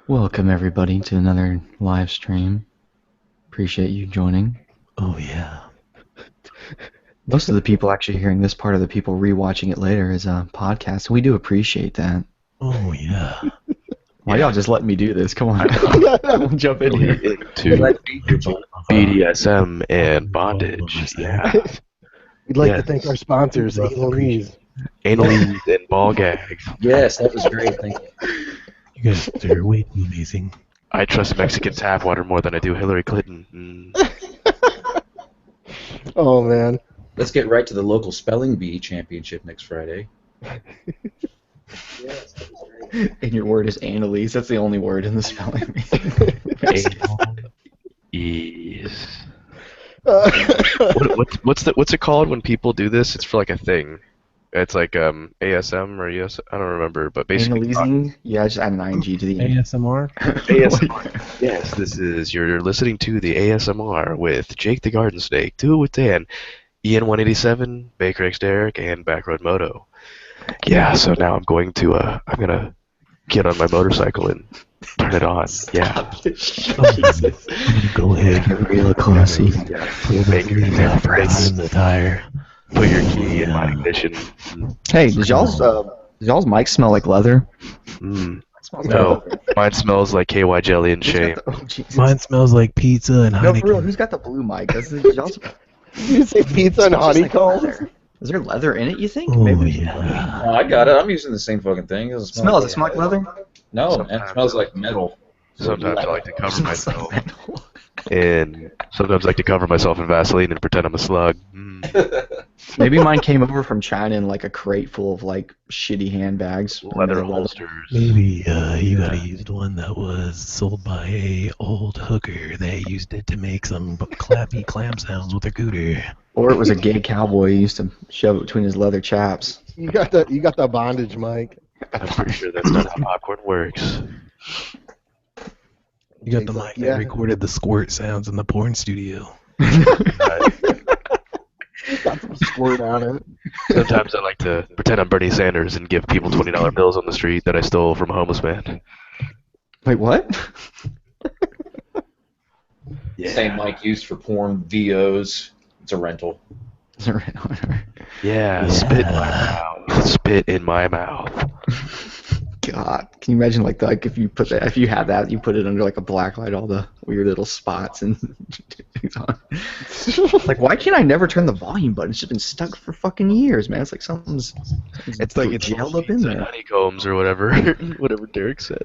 Welcome everybody to another live stream. Appreciate you joining. Oh yeah. Most of the people actually hearing this part of the people rewatching it later is a podcast. We do appreciate that. Oh yeah. Why y'all just letting me do this? Come on. Jump in here. Into BDSM and bondage. Yeah. We'd like to thank our sponsors, Anal-Ease. Anal-Ease and ball gags. Yes, that was great. Thank you. You guys are way too amazing. I trust Mexican tap water more than I do Hillary Clinton. Oh man. Let's get right to the local spelling bee championship next Friday. And your word is Annalise. That's the only word in the spelling bee. Anal-Ease. What's it called when people do this? It's for like a thing. It's like ASM or ES. I don't remember, but basically. Analyzing? Yeah, just add an ing to the end. ASMR? ASMR. Yes, this is you're listening to the ASMR with Jake the Garden Snake, Do It With Dan, EN187, Baker X Derek, and Backroad Moto. Yeah, so now I'm gonna get on my motorcycle and turn it on. Yeah. Go ahead. Real classy. Baker in the tire. Put your key in my ignition. Hey, does y'all's mic smell like leather? No, mine smells like KY jelly and shame. Mine smells like pizza and No, honeycomb. for real, who's got the blue mic? Y'all's, Did you say pizza and honeycomb? Is there leather in it, you think? Oh Maybe. yeah. Oh, I got it. I'm using the same fucking thing. Does it Does it smell like leather? No, man, it smells like metal. Sometimes I like to cover myself, and sometimes I like to cover myself in Vaseline and pretend I'm a slug. Maybe mine came over from China in like a crate full of like shitty handbags. Leather holsters. Maybe you gotta use the one that was sold by a old hooker. They used it to make some clappy clam sounds with their cooter. Or it was a gay cowboy who used to shove it between his leather chaps. You got the bondage, Mike. I'm pretty sure that's not how popcorn works. You got the mic that recorded the squirt sounds in the porn studio. Got some squirt on it. Sometimes I like to pretend I'm Bernie Sanders and give people $20 bills on the street that I stole from a homeless man. Wait, what? Same mic used for porn VOs. It's a rental. Yeah, spit in my mouth. Spit in my mouth. God, can you imagine like if you had that, you put it under like a black light, all the weird little spots and like, why can't I never turn the volume button? It's just been stuck for fucking years, man. It's like something's It's like it's gelled up in there. Honeycombs or whatever, whatever Derek said.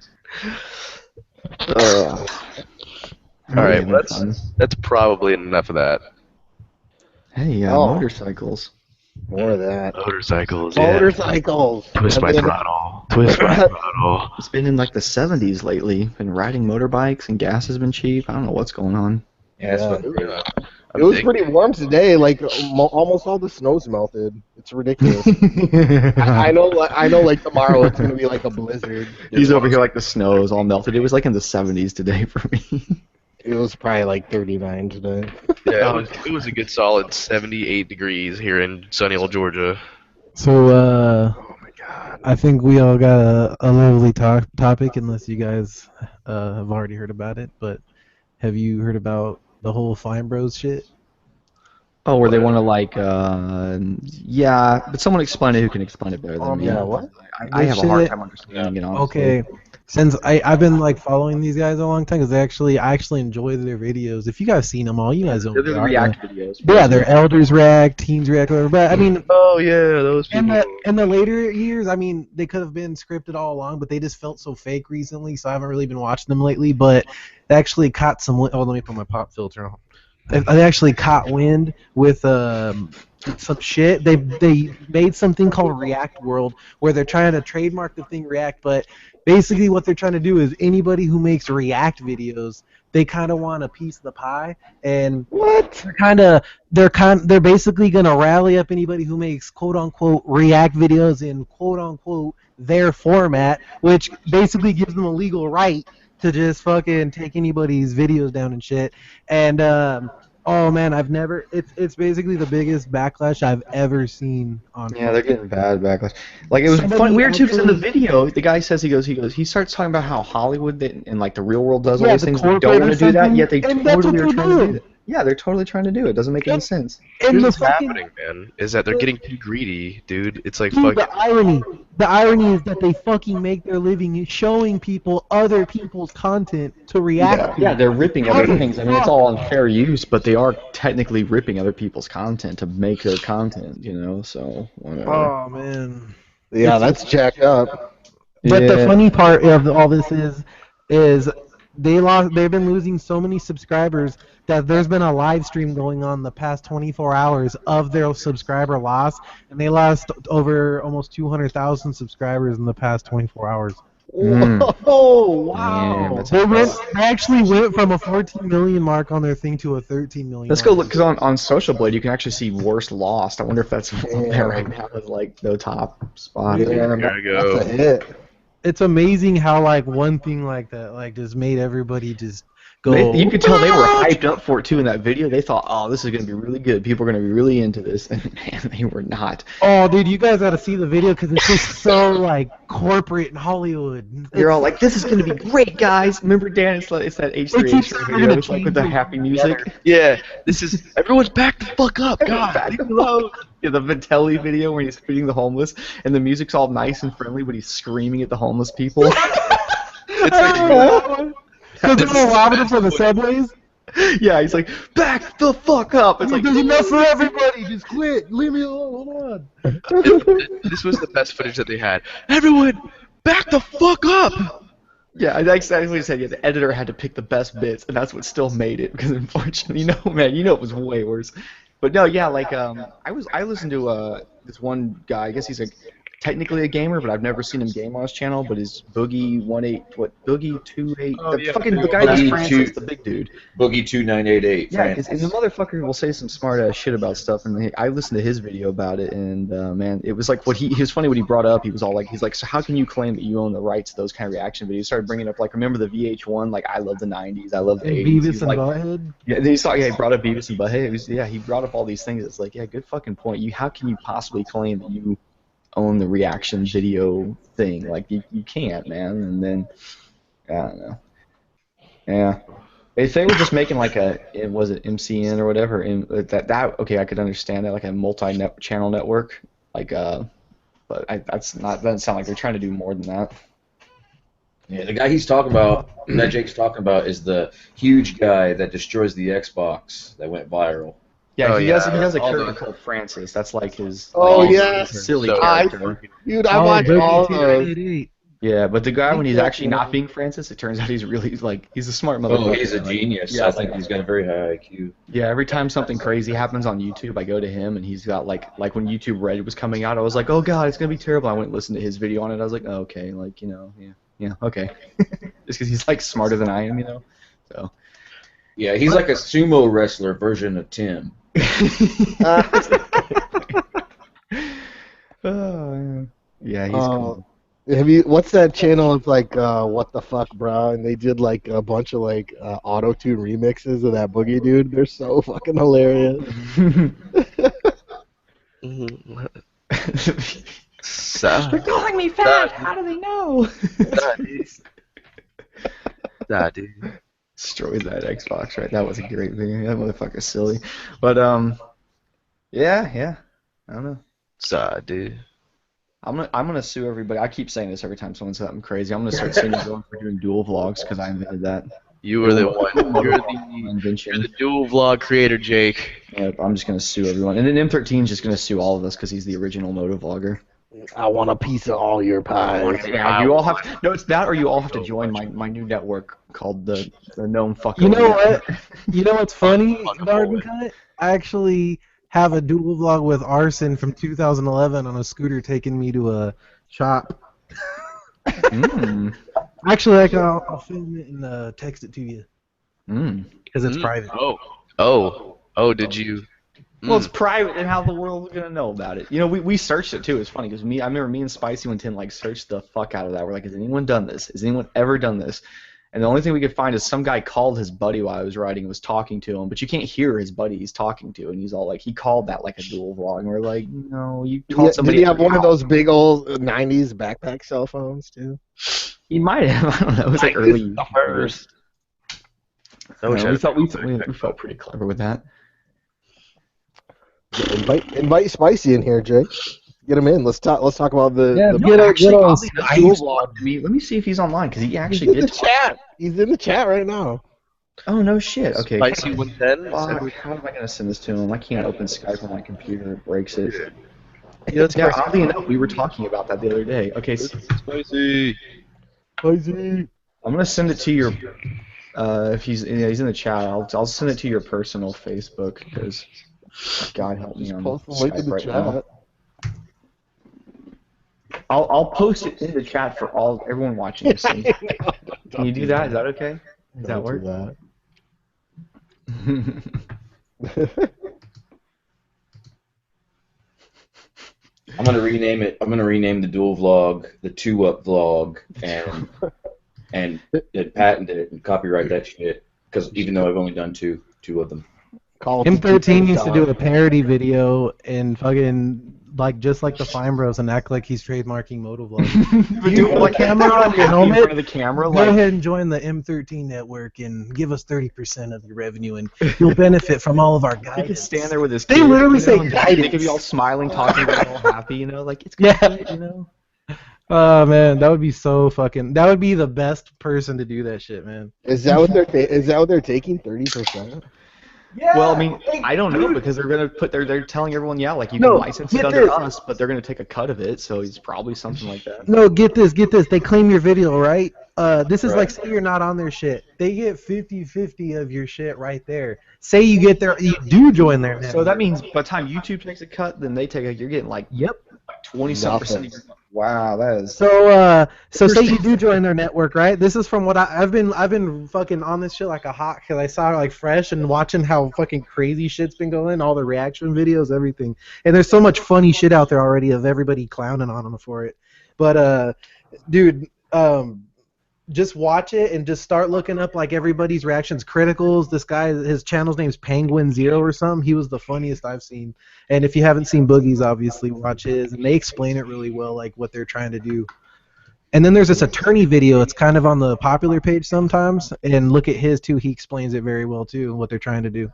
All right, that's probably enough of that. Hey, motorcycles. More of that. Motorcycles. Yeah. Motorcycles. Twist my throttle. Twist my throttle. It's been in like the 70s lately. Been riding motorbikes and gas has been cheap. I don't know what's going on. Yeah, it's fucking It was pretty warm today. Like almost all the snow's melted. It's ridiculous. I know. Like tomorrow it's gonna be like a blizzard. He's over here like the snow is all melted. It was like in the 70s today for me. It was probably like 39 today. Yeah, it was a good solid 78 degrees here in sunny old Georgia. So, Oh my god. I think we all got a lovely topic, unless you guys have already heard about it. But have you heard about the whole Fine Bros shit? Oh, where they want to like, yeah, but someone explain it who can explain it better than me. Yeah, what? I have a hard time understanding it, honestly. Okay, since I've been like following these guys a long time, because I actually enjoy their videos. If you guys seen them all, you guys know. They're the React videos. Yeah, they're Elders React, Teens React, whatever. But I mean, Oh yeah, those people. in the later years, I mean, they could have been scripted all along, but they just felt so fake recently, so I haven't really been watching them lately. But they actually caught some. Oh, let me put my pop filter on. They actually caught wind with some shit. They made something called React World, where they're trying to trademark the thing React, but basically what they're trying to do is anybody who makes React videos, they kind of want a piece of the pie, and they're basically gonna rally up anybody who makes quote unquote React videos in quote unquote their format, which basically gives them a legal right to just fucking take anybody's videos down and shit. And Oh man, I've never. It's basically the biggest backlash I've ever seen on. Yeah, they're getting bad backlash. Like it was fun, weird too, because in the video, the guy says he starts talking about how Hollywood and like the real world does all Yeah, these the things. They don't corporate want or to do that, something, yet they and that's what totally are they're trying to do doing. that. Yeah, they're totally trying to do it. It doesn't make any sense. And Here's the what's fucking happening, man, is that they're getting too greedy, dude. It's like dude, fucking. the irony is that they fucking make their living showing people other people's content to react to. Yeah, they're ripping other How the things. I mean, it's fuck? all on fair use, but they are technically ripping other people's content to make their content, you know, so whatever. Oh man. Yeah, that's jacked up. But the Yeah. funny part of all this is they've been losing so many subscribers that there's been a live stream going on the past 24 hours of their subscriber loss, and they lost over almost 200,000 subscribers in the past 24 hours. Mm. Oh, Man, wow. that's They actually went from a 14 million mark on their thing to a 13 million. Let's go look, because on Social Blade you can actually see worst lost. I wonder if that's up there right now as like the top spot. Yeah, Here I go. that's a hit. It's amazing how like one thing like that like just made everybody just go. You could tell they were hyped up for it too in that video. They thought, oh, this is going to be really good. People are going to be really into this. And man, they were not. Oh, dude, you guys got to see the video because it's just so like corporate and Hollywood. You're all like, this is going to be great, guys. Remember, Dan? It's that They keep H3H3 saying they're video. gonna It's like with the change happy it music. Yeah, this is everyone's back the fuck up, God. Back to low. Yeah, the Vitelli video where he's feeding the homeless, and the music's all nice and friendly, but he's screaming at the homeless people. It's like, Because they're gonna rob them for the subways. Yeah, he's like, back the fuck up. It's like, There's enough for everybody. Just quit. Leave me alone. Hold on. this was the best footage that they had. Everyone, back the fuck up. yeah, I exactly said. Yeah, the editor had to pick the best bits, and that's what still made it. Because unfortunately, man, it was way worse. But no, yeah, like I listened to this one guy. I guess he's technically a gamer, but I've never seen him game on his channel. But his Boogie 28, the guy that's Boogie Francis, 2 the big dude. Boogie 2988. Yeah, and the motherfucker will say some smart ass shit about stuff, and I listened to his video about it, and man, it was like he was funny what he brought up. He was all like, he's like, so how can you claim that you own the rights to those kind of reaction videos? He started bringing up like, remember the VH1, like I love the 90s, I love the 80s. Beavis He's and like, Butthead. yeah, then he brought up Beavis and Butthead. He brought up all these things. It's like, yeah, good fucking point. How can you possibly claim that you own the reaction video thing? Like, you can't, man. And then, I don't know. Yeah. If they were just making like was it MCN or whatever, and okay, I could understand that, like a multi-channel network, like but that doesn't sound like they're trying to do more than that. Yeah, the guy he's talking about, that Jake's talking about, is the huge guy that destroys the Xbox that went viral. Yeah, Oh, he yeah. has a All character the- called Francis. That's like his Oh, like, yeah. his silly So- character. Dude, I watched all of those. 288. Yeah, but the guy when he's Yeah. actually not being Francis, it turns out he's a smart Oh, motherfucker. he's a Like, genius. yeah, I think he's got a very high IQ. yeah, every time something crazy happens on YouTube, I go to him, and he's got like when YouTube Red was coming out, I was like, oh god, it's gonna be terrible. I went and listened to his video on it. I was like, oh, okay, like yeah, okay. Just because he's like smarter than I am, So. Yeah, he's like a sumo wrestler version of Tim. Oh, yeah, he's Oh. cool. What's that channel? It's like What the Fuck, Bro? And they did like a bunch of like auto-tune remixes of that Boogie dude. They're so fucking hilarious. They're calling me fat. How do they know? Dude. Destroyed that Xbox, right? That was a great video. That motherfucker's silly. But yeah. I don't know. Dude. I'm gonna sue everybody. I keep saying this every time someone says something crazy. I'm gonna start suing everyone for doing dual vlogs because I invented that. You were the one. You're Invention. the dual vlog creator, Jake. Yep, I'm just gonna sue everyone, and then M13 is just gonna sue all of us because he's the original motovlogger. I want a piece of all your pies. Yeah, you all have no. It's that, or you all have to join my new network called the Gnome Fucker. You know what? You know what's funny, Garden Cut? I actually have a dual vlog with Arson from 2011 on a scooter taking me to a shop. Mm. Actually, I'll film it and text it to you Mm. because it's private. Oh, did you? Well, it's private, and how the world is gonna know about it? We searched it too. It's funny because I remember me and Spicy 110 like searched the fuck out of that. We're like, has anyone done this? Has anyone ever done this? And the only thing we could find is some guy called his buddy while I was writing and was talking to him, but you can't hear his buddy he's talking to, and he's all like, he called that like a dual vlog, and we're like, no, you Yeah, called somebody. did he have one of those big old '90s backpack cell phones too? He might have. I don't know. It was like early. First. We felt pretty clever with that. Invite Spicy in here, Jake. Get him in. Let's talk about the. Yeah, the get on Dual vlog to me. Let me see if he's online because he actually He's in did. the chat. He's in the chat right now. Oh no shit. Okay. Spicy 110. Fuck, how am I gonna send this to him? I can't open Skype on my computer. It breaks it. Yeah, that's Yeah, oddly enough, we were talking about that the other day. Okay, so Spicy. Spicy. I'm gonna send it to your. If he's in the chat, I'll send it to your personal Facebook because God help me on Post the link in Skype the right chat. now. I'll post it in the chat for everyone watching this thing. Can you do that? Is that okay? Does that work? I'm gonna rename it. I'm gonna rename the dual vlog the 2-Up vlog and patent it and copyright that shit. Because even though I've only done two of them. M13 needs to do a parody video and fucking just like the Fine Bros and act like he's trademarking motovlog. You put the camera on your in helmet. front of the camera, Go like ahead and join the M13 network and give us 30% of your revenue, and you'll benefit from all of our he guidance. could stand there with his. They kid, literally say and guidance. They could be all smiling, talking, all happy, like it's good, Yeah. Oh man, that would be so fucking. That would be the best person to do that shit, man. Is that what they're taking? 30%? Yeah. Well, I mean, I don't know because they're gonna they're telling everyone, yeah, like you can license it under us, but they're gonna take a cut of it, so it's probably something like that. No, get this. They claim your video, right? This is like, say you're not on their shit. They get 50-50 of your shit right there. Say you get there, you do join their network. So that means by the time YouTube takes a cut, then they take you're getting like 20-some% of your. Wow, that is. So say you do join their network, right? This is from what I've been fucking on this shit like a hawk because I saw like fresh and watching how fucking crazy shit's been going, all the reaction videos, everything. And there's so much funny shit out there already of everybody clowning on them for it. But dude, just watch it and just start looking up like everybody's reactions. Criticals, this guy, his channel's name's Penguin Zero or something. He was the funniest I've seen. And if you haven't seen Boogie's, obviously watch his, and they explain it really well, like what they're trying to do. And then there's this attorney video. It's kind of on the popular page sometimes, and look at his too. He explains it very well too, what they're trying to do.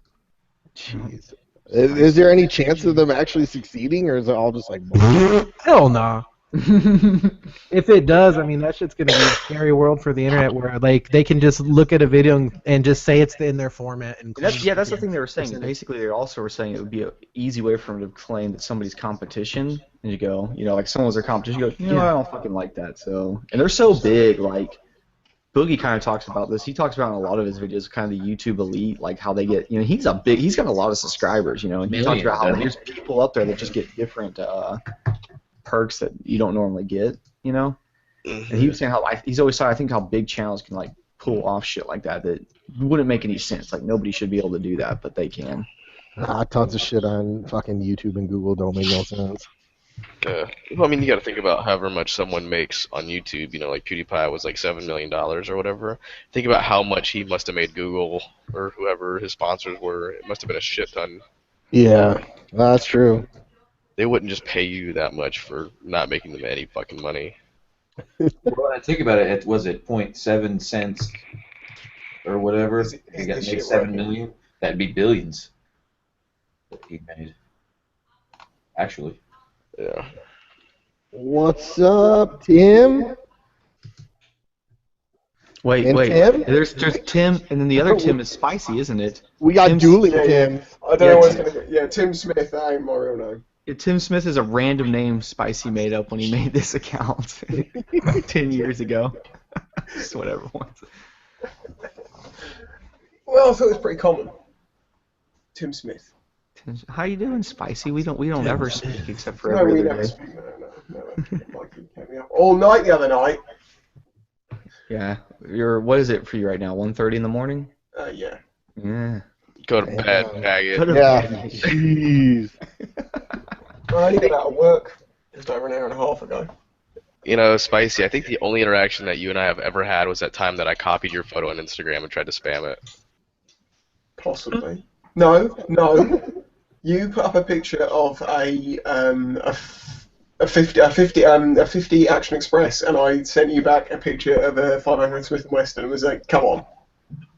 Jeez. Is there any chance of them actually succeeding, or is it all just like bullshit? Hell nah. If it does, I mean, that shit's gonna be a scary world for the internet where like they can just look at a video and just say it's in their format. And That's the thing they were saying. Basically, they also were saying it would be an easy way for them to claim that somebody's competition. And you go, like someone was their competition. You go, I don't fucking like that. So, and they're so big. Like Boogie kind of talks about this. He talks about in a lot of his videos, kind of the YouTube elite, like how they get. He's got a lot of subscribers. And he talks about how there's people up there that just get different perks that you don't normally get. And he was saying how he's always thought, I think, how big channels can like pull off shit like that wouldn't make any sense. Like nobody should be able to do that, but they can. Tons of shit on fucking YouTube and Google don't make no sense. Well, I mean, you got to think about however much someone makes on YouTube. Like PewDiePie was like $7 million or whatever. Think about how much he must have made Google or whoever his sponsors were. It must have been a shit ton. Yeah, that's true. They wouldn't just pay you that much for not making them any fucking money. Well, when I think about it, was it 0.7 cents or whatever? He got made 7 million. That'd be billions that he made. Actually. Yeah. What's up, Tim? Wait. Tim? There's Tim, and then the other Tim is Spicy, isn't it? We got dueling Tim. I don't know what's going to get. Yeah, Tim Smith, that ain't my real name. Tim Smith is a random name Spicy made up when he made this account 10 years ago. Just whatever once. Well, I thought it was pretty common. Tim Smith. How you doing, Spicy? We don't ever speak except for No, every we other never day. speak. No. Mikey kept me up all night the other night. Yeah. What is it for you right now? 1:30 in the morning? Yeah. Yeah. Go to bed, faggot. Yeah. Jeez. I only got out of work just over an hour and a half ago. You know, Spicy, I think the only interaction that you and I have ever had was that time that I copied your photo on Instagram and tried to spam it. Possibly. No, no. You put up a picture of a 50 Action Express, and I sent you back a picture of a 500 Smith & Wesson, and was like, come on.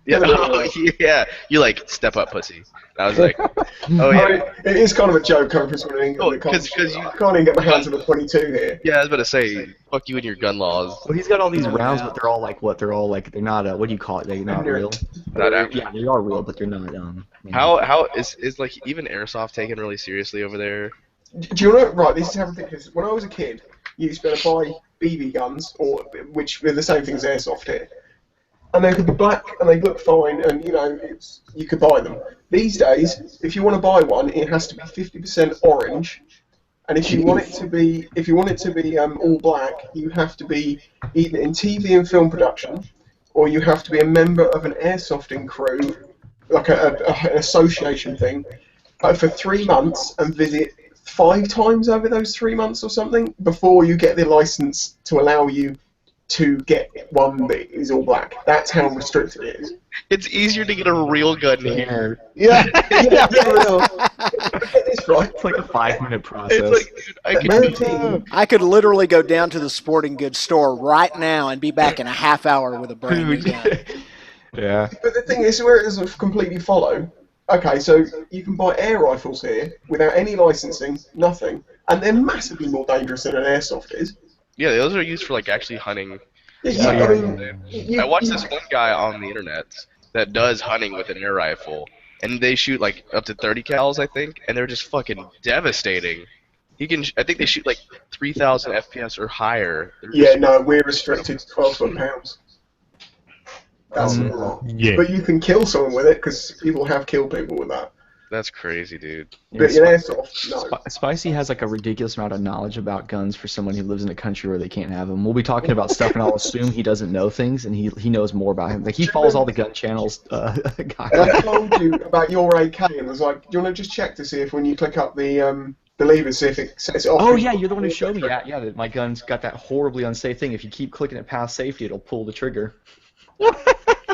Yeah, oh, yeah. You like, step up, pussy. And I was like, oh yeah. I mean, it is kind of a joke coming from someone in England. Oh, that can't- 'cause you- I can't even get my hands on a 22 here. Yeah, I was about to say, fuck you and your gun laws. Well, he's got all these rounds, but they're all like what? They're all like they're not. What do you call it? They're not real. Not actually. Yeah, they are real, but they're not. How is like even airsoft taken really seriously over there? Do you know? Right, this is how ridiculous. When I was a kid, you used to be able to buy BB guns, or which were the same thing as airsoft here, and they could be black and they look fine, and you know you could buy them. These days, if you want to buy one, it has to be 50% orange, and if you want it to be all black, you have to be either in TV and film production, or you have to be a member of an airsofting crew, like an association thing, for 3 months and visit 5 times over those 3 months or something before you get the license to allow you to get one that is all black. That's how restricted it is. It's easier to get a real gun here. Yeah, yeah, for real. Get this right. It's like a 5-minute process. It's like, dude, I could American, I could literally go down to the sporting goods store right now and be back in a half hour with a brand new gun. Yeah. but the thing is, where it doesn't completely follow. Okay, so you can buy air rifles here without any licensing, nothing, and they're massively more dangerous than an airsoft is. Yeah, those are used for like actually hunting. I mean, I watched this one guy on the internet that does hunting with an air rifle, and they shoot like up to 30 cals, I think, and they're just fucking devastating. I think they shoot like 3,000 FPS or higher. Yeah, no, we're restricted to 12 pounds. That's a lot. Yeah. But you can kill someone with it because people have killed people with that. That's crazy, dude. But in airsoft, no. Spicy has like a ridiculous amount of knowledge about guns for someone who lives in a country where they can't have them. We'll be talking about stuff, and I'll assume he doesn't know things, and he knows more about him. Like he follows all the gun channels. Guy. I told you about your AK and was like, do you want to just check to see if when you click up the lever, see if it sets it off? Oh yeah, you're the one who showed me. Yeah, that my gun's got that horribly unsafe thing. If you keep clicking it past safety, it'll pull the trigger.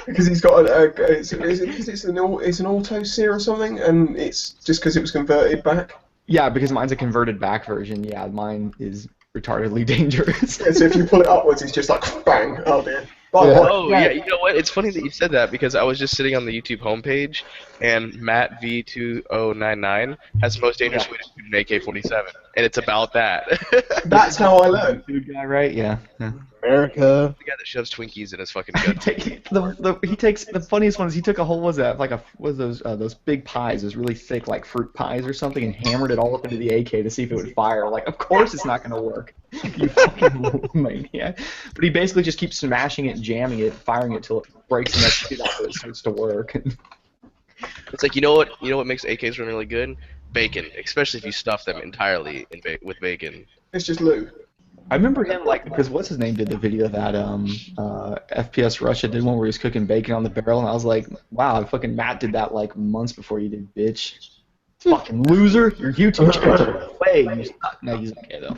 Because he's got it's an auto sear or something, and it's just because it was converted back. Yeah, because mine's a converted back version. Yeah, mine is retardedly dangerous. And so if you pull it upwards, it's just like bang. Oh dear. Oh yeah, you know what? It's funny that you said that because I was just sitting on the YouTube homepage, and Matt V2099 has the most dangerous way to shoot an AK-47, and it's about that. That's how I learned. Good guy, right? Yeah. America. The guy that shoves Twinkies in his fucking gun. He takes the funniest one is he took a whole those big pies, those really thick like fruit pies or something, and hammered it all up into the AK to see if it would fire. Like, of course it's not gonna work, you fucking maniac. But he basically just keeps smashing it, jamming it, firing it till it breaks and that shit out so it starts to work. It's like you know what makes AKs run really good? Bacon, especially if you stuff them entirely with bacon. It's just lube. I remember him because what's his name did the video that FPS Russia did one where he was cooking bacon on the barrel, and I was like, wow, fucking Matt did that like months before you did, bitch. Fucking loser, your YouTube channel's a way. No, he's okay though.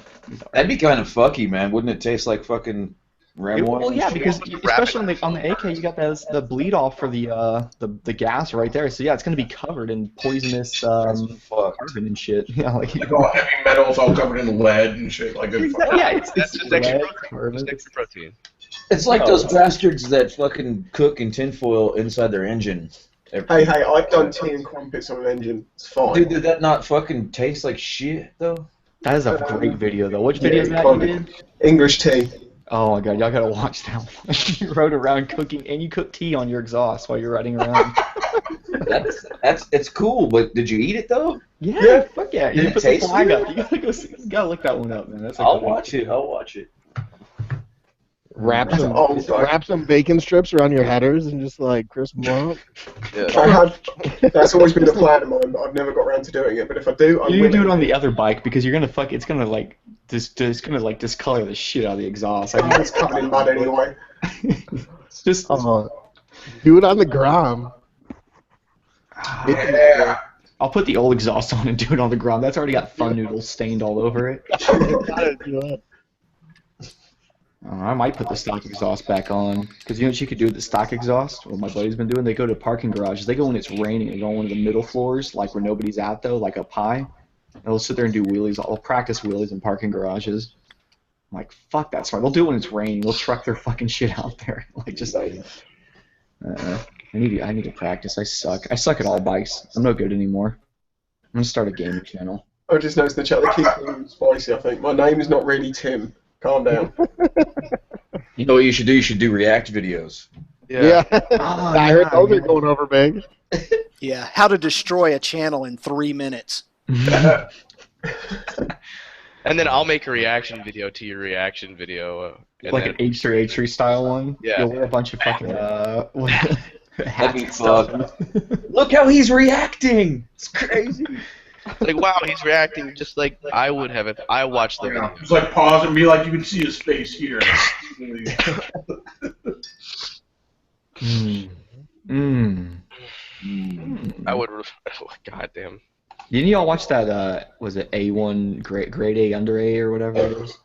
That'd be kind of fucky, man. Wouldn't it taste like fucking ram oil? Well, yeah, because especially on the AK, you got the bleed off for the gas right there. So yeah, it's gonna be covered in poisonous carbon and shit. Yeah, like Like all heavy metals all covered in lead and shit. Like yeah, it's just lead, extra carbon. Just extra protein. It's like those bastards that fucking cook in tinfoil inside their engine. Hey, I've done tea and crumpets on an engine. It's fine. Dude, did that not fucking taste like shit, though? That is a great video though. Which video is that you did? English tea. Oh my god, y'all gotta watch that one. You rode around cooking, and you cooked tea on your exhaust while you're riding around. It's cool, but did you eat it though? Yeah, fuck yeah. Did You it put the taste flag good? up. You gotta go see, you gotta look that one up, man. That's I'll watch it. Wrap That's some, an old guy. wrap some bacon strips around your headers and just like crisp them up. Yeah. That's always been the plan of mine, but I've never got around to doing it. But if I do, I You will. do it on the other bike because you're gonna fuck. It's gonna like it's gonna like discolor the shit out of the exhaust. I It's covered in mud anyway. it's just Do it on the gram. Yeah. I'll put the old exhaust on and do it on the ground. That's already got fun noodles stained all over it. I might put the stock exhaust back on, because you know what you could do with the stock exhaust? What my buddy's been doing? They go to parking garages. They go when it's raining. They go on one of the middle floors, like where nobody's at, though, like up high. And they'll sit there and do wheelies. They'll practice wheelies in parking garages. I'm like, fuck, that's smart. They'll do it when it's raining. They'll truck their fucking shit out there. Like, just, I need to practice. I suck. I suck at all bikes. I'm no good anymore. I'm going to start a gaming channel. I just noticed the chat. They keep calling spicy. I think my name is not really Tim. Calm down. You know what you should do? You should do react videos. Yeah. Oh, I heard those are going over big. Yeah, how to destroy a channel in 3 minutes. And then I'll make a reaction video to your reaction video. Like an H3 style one? Yeah. You'll wear a bunch of fucking, That'd be fun. Look how he's reacting! It's crazy. Like, wow, he's reacting just like I would have if I watched the video. Just like pause and be like, you can see his face here. I would. Oh, God damn. Didn't y'all watch that, was it A1, grade A, under A, or whatever it is?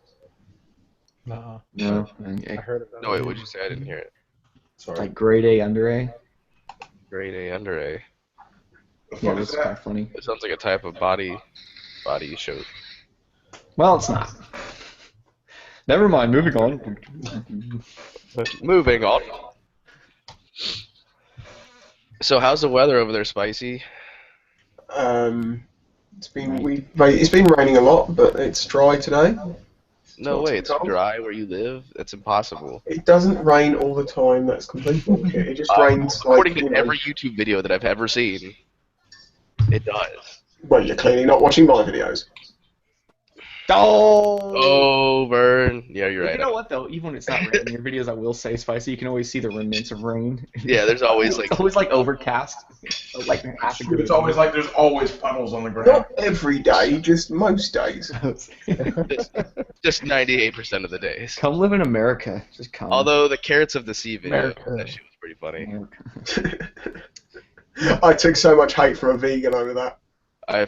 No. No? I heard of that. No, wait, what'd you say? I didn't hear it. Sorry. Like grade A, under A? Grade A, under A. Yeah, that's kind of funny. It sounds like a type of body show. Well, it's not. Never mind, moving on. Moving on. So how's the weather over there, Spicy? It's been raining a lot, but it's dry today. No not way, too it's cold. dry where you live? That's impossible. It doesn't rain all the time. That's complete bullshit. It just rains like. According to every YouTube video that I've ever seen, it does. Well, you're clearly not watching my videos. Oh, Vern. Yeah, you're right. You know what, though? Even when it's not raining in your videos, I will say, Spicy, you can always see the remnants of rain. Yeah, there's always like. It's always like overcast. Like half a good It's always like there's always puddles on the ground. Not every day, just most days. Just 98% of the days. Come live in America. Just come. Although the Carrots of the Sea video, America. that shit was pretty funny. America. I took so much hate from a vegan over that. I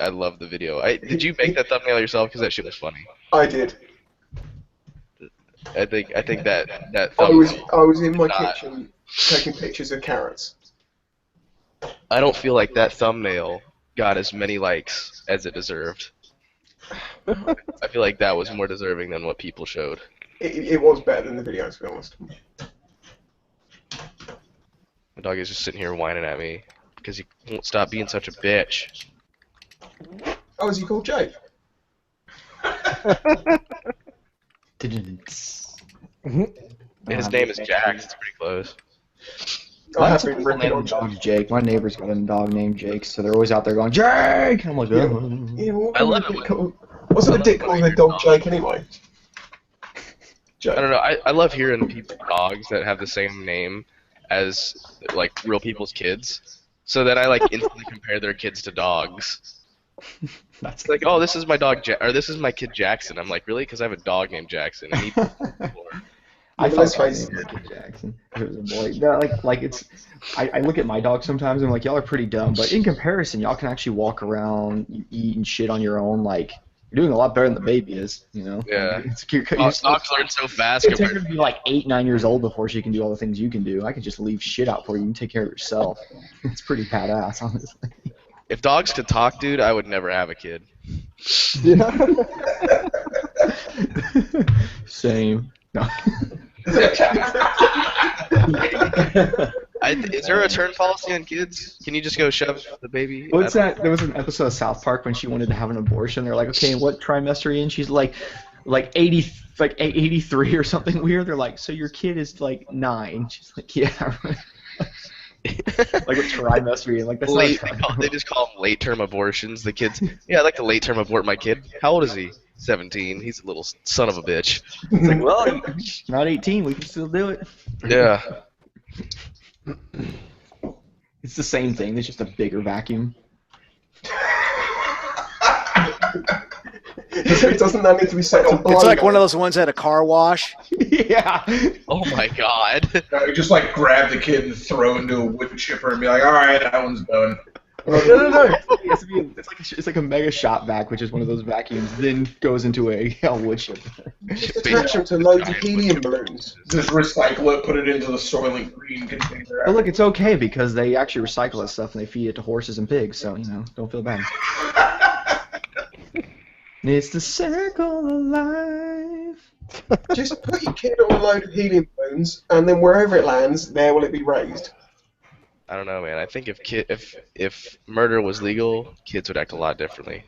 love the video. Did you make that thumbnail yourself? Because that shit was funny. I did. I think that I thumbnail. was in my not- kitchen taking pictures of carrots. I don't feel like that thumbnail got as many likes as it deserved. I feel like that was more deserving than what people showed. It was better than the video, to be honest. My dog is just sitting here whining at me because he won't stop being such a bitch. Oh, is he called Jake? His name is Jax. It's pretty close. I I have have been people ripping name on Jake. dog's Jake. My neighbor's got a dog named Jake, so they're always out there going, Jake! I'm like, oh. Yeah, I love it wasn't a dick calling their dog Jake anyway? Jake. I don't know. I love hearing people's dogs that have the same name as like real people's kids, so that I like instantly compare their kids to dogs. That's It's like, oh, this is my dog, or this is my kid Jackson. I'm like, really? Because I have a dog named Jackson. And he I Yeah, felt let's like face it. Michael Jackson. If it was a boy. No, like it's. I look at my dog sometimes and I'm like, y'all are pretty dumb, but in comparison, y'all can actually walk around, you eat and shit on your own. Like you're doing a lot better than the baby is, you know. Yeah. You're dogs learn so fast It takes her compared to be like 8, 9 years old before she can do all the things you can do. I can just leave shit out for you. You can take care of yourself. It's pretty badass, honestly. If dogs could talk, dude, I would never have a kid. Same. No. Is there a return policy on kids? Can you just go shove the baby? What's that? There was an episode of South Park when she wanted to have an abortion. They're like, okay, what trimester are you in? She's like 83 or something weird. They're like, so your kid is like 9. She's like, yeah. Right. Like what trimester are you in? Like that's Late, not they just call them late-term abortions. The kids, yeah, I'd like to late-term abort my kid. How old is he? 17. He's a little son of a bitch. It's like, well, you're not 18. We can still do it. Yeah. It's the same thing. It's just a bigger vacuum. Doesn't that need to be set to blow? It's like one of those ones at a car wash. Yeah. Oh my god. You just like grab the kid and throw into a wood chipper and be like, all right, that one's done. No. It has to be, it's like a mega shop vac, which is one of those vacuums, then goes into a wood chipper. Just attach them to loads of helium balloons. Just recycle it, put it into the Soylent Green container. But look, it's okay because they actually recycle that stuff and they feed it to horses and pigs, so, don't feel bad. It's the circle of life. Just put your kid on a load of helium balloons, and then wherever it lands, there will it be raised. I don't know, man. I think if murder was legal, kids would act a lot differently.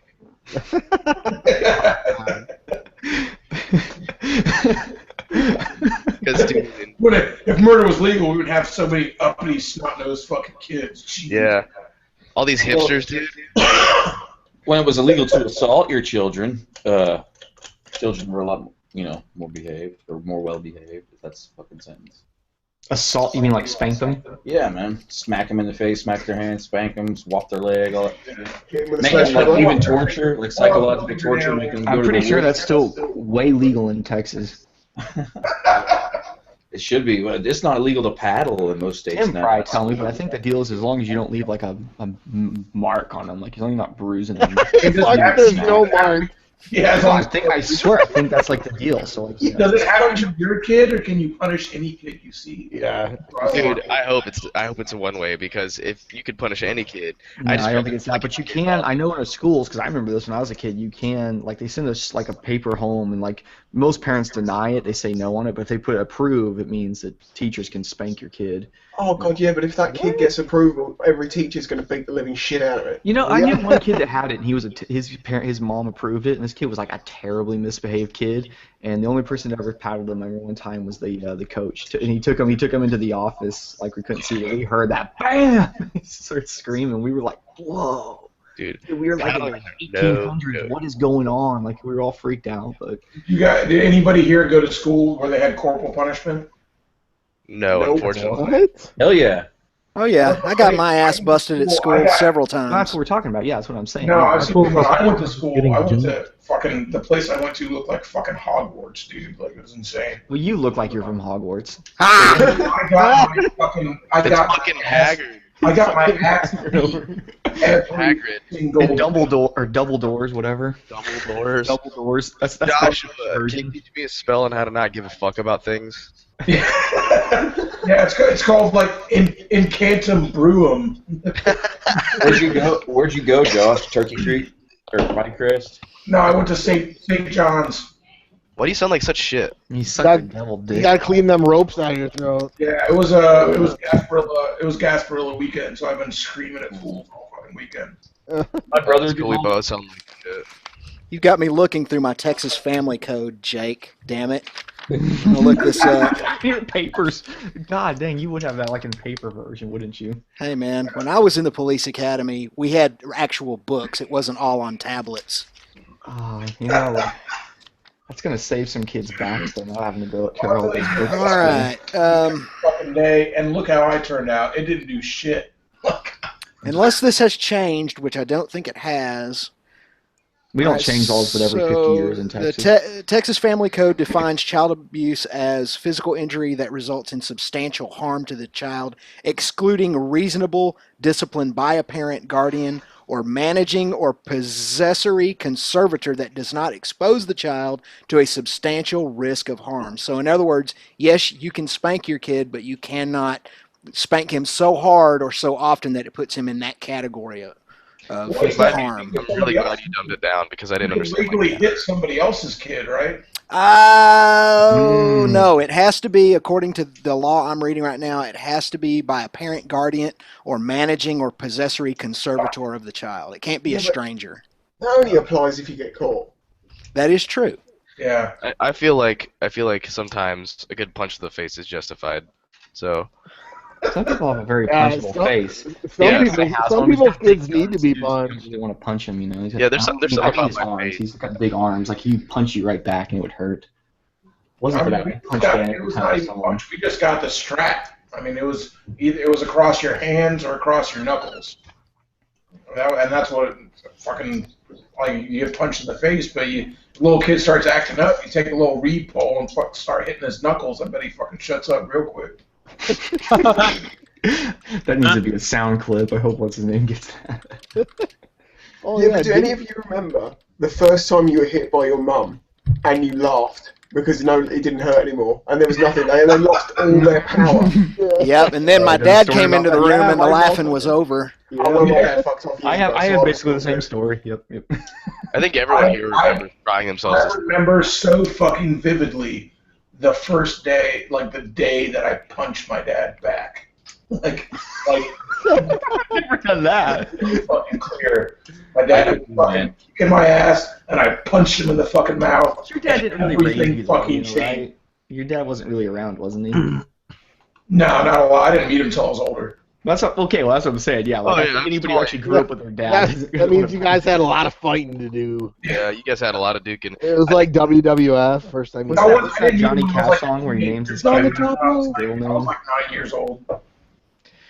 Because if murder was legal, we would have so many uppity, snot-nosed fucking kids. Jeez. yeah, all these hipsters, dude. When it was illegal to assault your children, children were a lot, more behaved or more well behaved. If that's a fucking sentence. Assault? You mean like spank them? Yeah, man. Smack them in the face, smack their hand, spank them, swap their leg, all that. Make Smash them, them. even torture, like psychological torture, make them go I'm to pretty the sure woods. that's still way legal in Texas. It should be. But it's not illegal to paddle in most states Tim now. probably tell me, but I think the deal is as long as you don't leave like a mark on them, like as long as you're not bruising them. Fuck, there's no mark. Yeah, as long as I swear, I think that's like the deal. So like, does it happen to your kid, or can you punish any kid you see? Yeah. Dude, I hope it's a one way because if you could punish any kid, No, I don't think it's that, but you can. I know in the schools, because I remember this when I was a kid. You can, like, they send us like a paper home, and like most parents deny it. They say no on it, but if they put approve, it means that teachers can spank your kid. Oh god, yeah, but if that kid gets approval, every teacher's going to beat the living shit out of it. I knew one kid that had it, and he was his mom approved it, and this kid was like a terribly misbehaved kid, and the only person that ever patted him every one time was the coach, and he took him into the office, like we couldn't see it. We heard that bam, he started screaming. We were like, whoa. dude. We were like in the 1800s. What is going on? Like we were all freaked out. But Did anybody here go to school where they had corporal punishment? No, unfortunately. What? Hell yeah. Oh yeah, I got my ass busted at school several that's times. what we're talking about. Yeah, that's what I'm saying. No, Yeah. when I went to school, Getting I went jumped. to fucking, the place I went to looked like fucking Hogwarts, dude. Like, it was insane. Well, you look like you're from Hogwarts. Ah! I got my fucking, It's fucking Haggard. I got my ass beat every Hagrid. single And Dumbledore or double doors, whatever. Double doors. Double doors. That's Josh, the can version. you teach me a spell on how to not give a fuck about things? Yeah, it's called like Incantum Bruum. Where'd you go, Josh? Turkey Creek or Pinecrest? No, I went to St. John's. Why do you sound like such shit? He sucked That- a devil You dick. gotta clean them ropes out of your throat. Yeah, it was Gasparilla weekend, so I've been screaming at fools all fucking weekend. My brother We both sound like shit. You've got me looking through my Texas family code, Jake. Damn it. I'll look this up. Your papers. God dang, you would have that like in paper version, wouldn't you? Hey man, when I was in the police academy, we had actual books. It wasn't all on tablets. Oh, like, that's gonna save some kids' backs. They're not having to go carry all these books. All right. Fucking day, and look how I turned out. It didn't do shit. Unless this has changed, which I don't think it has. We don't change laws but every 50 years in Texas. The Texas Family Code defines child abuse as physical injury that results in substantial harm to the child, excluding reasonable discipline by a parent, guardian, or managing or possessory conservator that does not expose the child to a substantial risk of harm. So, in other words, yes, you can spank your kid, but you cannot spank him so hard or so often that it puts him in that category of harm. I'm really glad you dumbed it down because I didn't You can understand. legally hit somebody else's kid, right? Oh, no. It has to be, according to the law I'm reading right now, it has to be by a parent, guardian, or managing or possessory conservator of the child. It can't be a stranger. That only applies if you get caught. That is true. Yeah. I feel like sometimes a good punch to the face is justified. So Some people have a very Yeah, punchable some- face. Some people's kids need to be punched. They want to punch him, He's Yeah, there's something about his my arms. face. He's got big arms. Like he'd punch you right back and it would hurt. Wasn't for that. He'd punch Dan It every was time not even someone. punch. We just got the strap. I mean, it was across your hands or across your knuckles. And that's what fucking, like, you get punched in the face, but the little kid starts acting up. You take a little reed pole and start hitting his knuckles. I bet he fucking shuts up real quick. That needs to be a sound clip. I hope what's his name gets that. Oh Yeah, yeah, but do any of you remember the first time you were hit by your mum and you laughed because no, it didn't hurt anymore and there was nothing. They lost all their power. Yep, and then my there's a dad story came about into the that. room Yeah, and the my laughing mom- was over. Oh, well, my dad fucked off years I have ago, I so have was basically the cool same with it. story. Yep. I think everyone here remembers crying themselves to I sleep. remember so fucking vividly the first day, like the day that I punched my dad back. Like Never done that. fucking clear. My dad was fucking kicking my ass, and I punched him in the fucking mouth. Your dad didn't really raise Everything you, though, fucking you know, changed. right? Your dad wasn't really around, wasn't he? No, not a lot. I didn't meet him until I was older. That's okay. Well, that's what I'm saying. Yeah, like Oh, I yeah, think that's anybody who fine. actually grew up with their dad. that means you guys had a lot of fighting to do. Yeah, you guys had a lot of duking. It was like WWF first time you What's I that, was- what's I that didn't Johnny even know I Cash was song where he names his It's on kid? the top row. Still I was name? like 9 years old.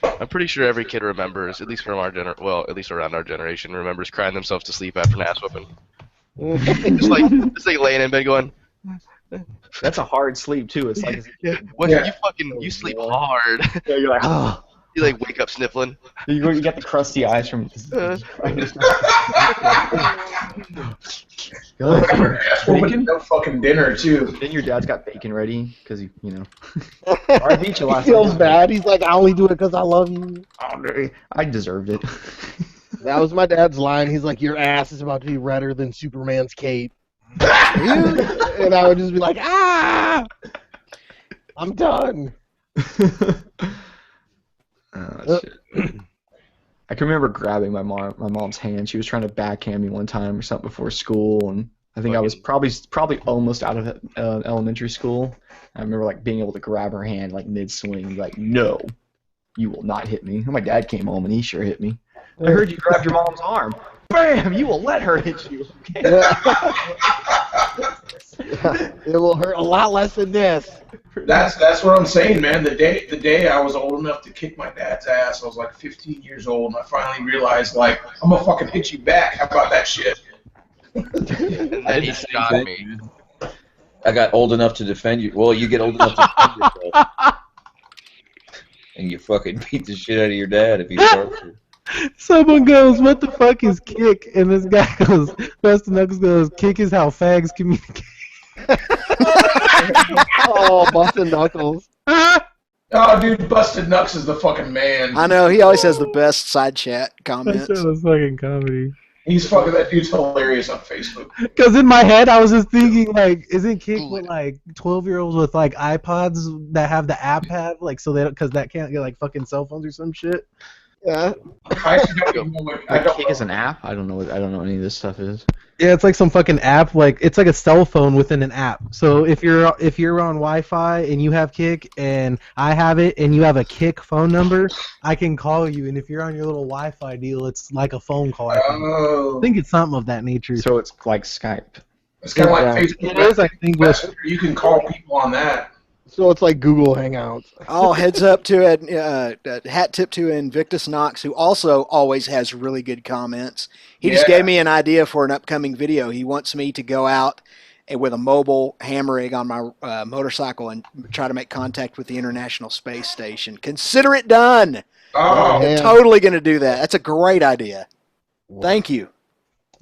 I'm pretty sure every kid remembers, at least from our at least around our generation, remembers crying themselves to sleep after an ass whooping. just like laying in bed going, That's a hard sleep too. It's like "What? Yeah. You sleep hard." yeah, you're like, oh. You like wake up sniffling. You got the crusty eyes from. Bacon? No fucking dinner too. Then your dad's got bacon ready because you know. I beat you He last feels night. bad. He's like, I only do it because I love you. I deserved it. That was my dad's line. He's like, your ass is about to be redder than Superman's cape. And I would just be like, ah! I'm done. Shit. I can remember grabbing my mom's hand. She was trying to backhand me one time or something before school, and I think I was probably almost out of elementary school. I remember like being able to grab her hand like mid swing, and be like, "No, you will not hit me." And my dad came home and he sure hit me. I heard you grabbed your mom's arm. Bam! You will let her hit you. Okay? It will hurt a lot less than this. That's what I'm saying, man. The day I was old enough to kick my dad's ass, I was like 15 years old, and I finally realized, like, I'm gonna fucking hit you back. How about that shit? And then he shot me. I got old enough to defend you. Well, you get old enough to defend yourself. And you fucking beat the shit out of your dad if he starts to. Someone goes, "What the fuck is kick?" And this guy goes, Buster Knuckles goes, "Kick is how fags communicate." Oh, busted knuckles. Oh, dude, Busted Nuts is the fucking man. I know, he always has the best side chat That comments. shit was fucking comedy. He's fucking, that dude's hilarious on Facebook. Because in my head, I was just thinking, like, isn't kick what, like, 12-year-olds with, like, iPods that have the app have, like, so they don't, because that can't get, like, fucking cell phones or some shit? Yeah. I actually don't even know what, I Like don't Kick is an app. I don't know any of this stuff is. Yeah, it's like some fucking app. Like it's like a cell phone within an app. So if you're on Wi-Fi and you have Kick and I have it and you have a Kick phone number, I can call you. And if you're on your little Wi-Fi deal, it's like a phone call. I think it's something of that nature. So it's like Skype. It's kind of like Yeah. Facebook. It is, I think, with Messenger. You can call people on that. So it's like Google Hangouts. Oh, heads up to a hat tip to Invictus Knox, who also always has really good comments. He just Yeah. gave me an idea for an upcoming video. He wants me to go out with a mobile hammer rig on my motorcycle and try to make contact with the International Space Station. Consider it done. Oh, man. Totally going to do that. That's a great idea. Thank you.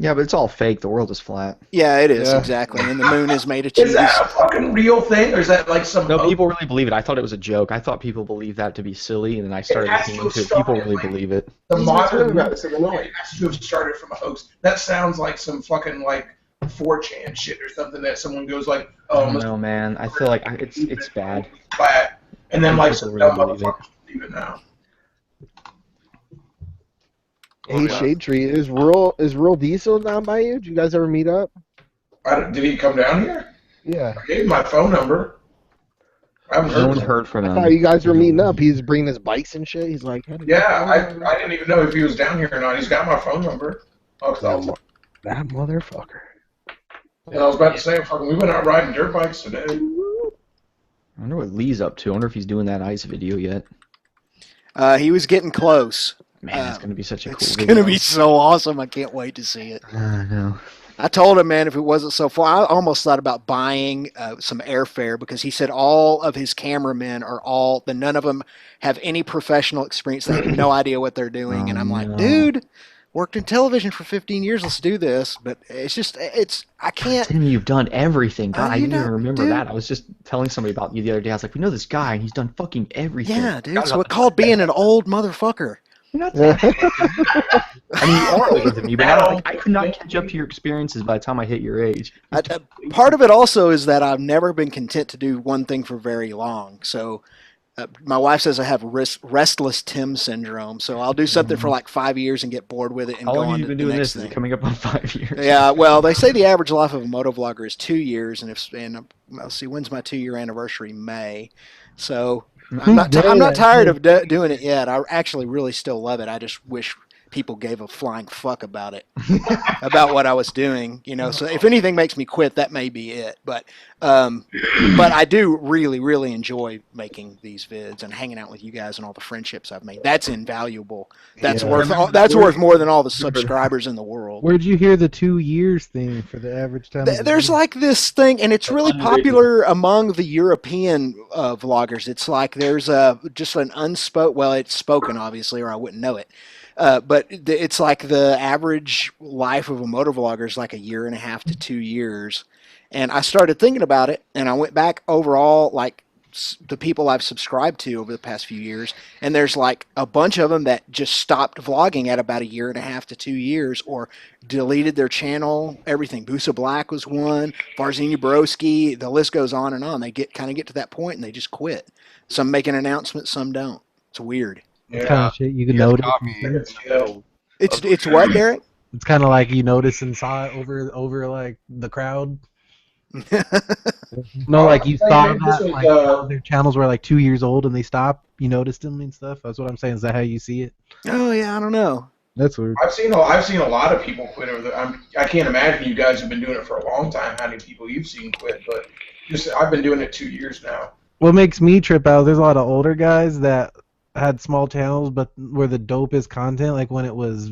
Yeah, but it's all fake. The world is flat. Yeah, it is, Yeah. exactly. And the moon is made of cheese. is that a fucking real thing, or is that like some? No, people really believe it. I thought it was a joke. I thought people believed that to be silly, and then I started has looking to into it. start People with, really like, believe it. The He's been talking modern about this the other night. it has to have started from a hoax. That sounds like some fucking like 4chan shit or something that someone goes like, I oh, don't let's know, man. I feel like it's bad. flat, and then like People some really dumb believe it. motherfuckers believe it now. Hey, Shade Tree, is Rural Diesel down by you? Did you guys ever meet up? Did he come down here? Yeah. I gave him my phone number. I haven't No heard one's from him. heard from I him. thought you guys were meeting up. He's bringing his bikes and shit. He's like, Yeah, I didn't even know if he was down here or not. He's got my phone number. that motherfucker. And I was about to say, fucking, we went out riding dirt bikes today. I wonder what Lee's up to. I wonder if he's doing that ice video yet. He was getting close. Man, it's gonna be such a cool It's video. going to be so awesome. I can't wait to see it. I know. I told him, man, if it wasn't so far, I almost thought about buying some airfare because he said all of his cameramen none of them have any professional experience. They have no idea what they're doing. And I'm like, dude, worked in television for 15 years. Let's do this. But I can't. Tim, you've done everything. God, I didn't even remember dude. that. I was just telling somebody about you the other day. I was like, we know this guy, and he's done fucking everything. Yeah, dude. So it's called being an old motherfucker. You're not that I mean, you are older than me, but I could not catch up to your experiences by the time I hit your age. Part of it also is that I've never been content to do one thing for very long. So my wife says I have restless Tim syndrome. So I'll do something for like 5 years and get bored with it and How go long on have you to been the doing next this? thing. Is it coming up on 5 years? Yeah, well, they say the average life of a motovlogger is 2 years, and let's see, when's my 2-year anniversary? May. So I'm not tired of doing it yet. I actually really still love it. I just wish people gave a flying fuck about it, about what I was doing. So if anything makes me quit, that may be it. But I do really, really enjoy making these vids and hanging out with you guys and all the friendships I've made. That's invaluable. That's worth more than all the subscribers in the world. Where'd you hear the 2 years thing for the average time? There's like this thing, and it's really popular among the European vloggers. It's like there's just an unspoken, well, it's spoken obviously, or I wouldn't know it. But it's like the average life of a motovlogger is like 1.5 to 2 years. And I started thinking about it, and I went back overall, like the people I've subscribed to over the past few years, and there's like a bunch of them that just stopped vlogging at about 1.5 to 2 years, or deleted their channel. Everything. Busa Black was one. Varzini Broski. The list goes on and on. They get to that point, and they just quit. Some make an announcement, some don't. It's weird. It's kind of shit you can notice. It's what, Derek? It's kind of like you notice and saw it over like the crowd. No, like you saw that like their channels were like 2 years old and they stopped. You noticed them and stuff. That's what I'm saying. Is that how you see it? Oh yeah, I don't know. That's weird. I've seen a lot of people quit over I can't imagine you guys have been doing it for a long time. How many people you've seen quit? But I've been doing it 2 years now. What makes me trip out? There's a lot of older guys that had small channels, but were the dopest content. Like when it was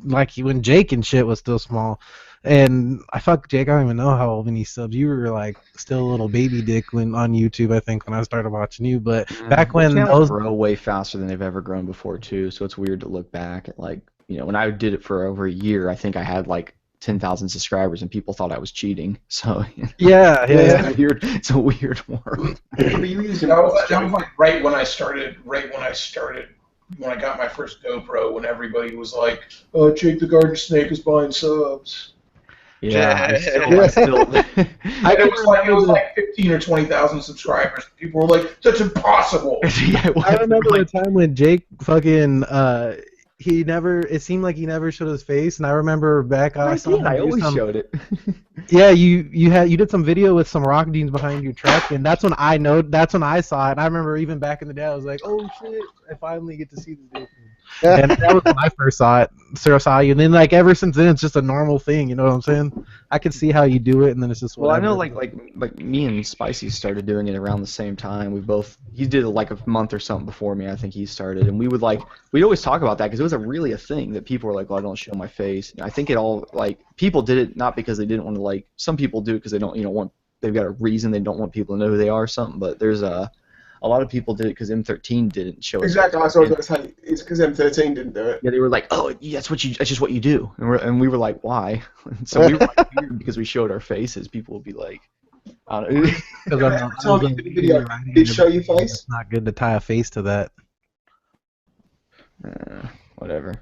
like when Jake and shit was still small. And Jake, I don't even know how many subs. You were like still a little baby dick when on YouTube, I think, when I started watching you. But back when those grow way faster than they've ever grown before too. So it's weird to look back at like when I did it for over a year, I think I had like 10,000 subscribers and people thought I was cheating. So yeah. It's a weird world. That was like right when I started. When I got my first GoPro, when everybody was like, "Oh, Jake the Garden Snake is buying subs." Yeah, it was like 15 or 20,000 subscribers. People were like, "That's impossible." I remember the time when Jake fucking it seemed like he never showed his face, and I remember back I always showed it. Yeah, you did some video with some rock jeans behind your truck, and that's when I saw it. And I remember even back in the day, I was like, "Oh shit, I finally get to see this dude." And that was when I first saw it. Sarah saw you, and then like ever since then, it's just a normal thing. You know what I'm saying? I can see how you do it, and then it's just whatever. Well, I know like me and Spicy started doing it around the same time. He did it like a month or something before me. I think he started, and we'd always talk about that because it was really a thing that people were like, "Well, I don't show my face." And I think it all like people did it not because they didn't want to like. Some people do it because they don't want. They've got a reason they don't want people to know who they are or something. But there's a lot of people did it because M13 didn't show it. Exactly, that's what I was going to say. It's because M13 didn't do it. Yeah, they were like, "Oh, that's just what you do," and we were like, "Why?" And so we were like, weird because we showed our faces. People would be like, "I don't know." Did it show your face? It's not good to tie a face to that. Whatever.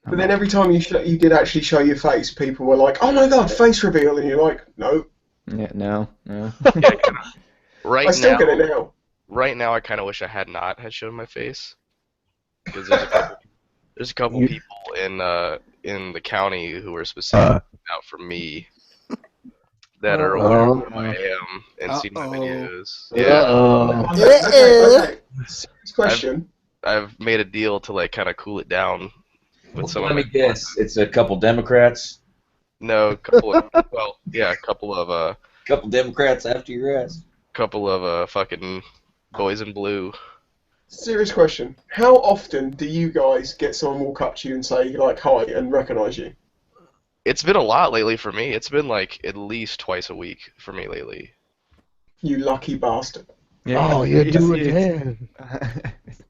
But then every time you did actually show your face, people were like, "Oh my god, face reveal," and you're like, "No." Yeah, no. Right I still get it now. Right now, I kind of wish I had not had shown my face, because there's a couple people in the county who are specifically out for me that are aware of who I am and seen my videos. Yeah. Okay. Serious question. I've made a deal to like kind of cool it down with some. Let me guess. It's a couple Democrats. No, a couple of couple Democrats after your ass. Couple of fucking boys in blue. Serious question. How often do you guys get someone walk up to you and say like hi and recognise you? It's been a lot lately for me. It's been like at least twice a week for me lately. You lucky bastard. Oh, you do it then.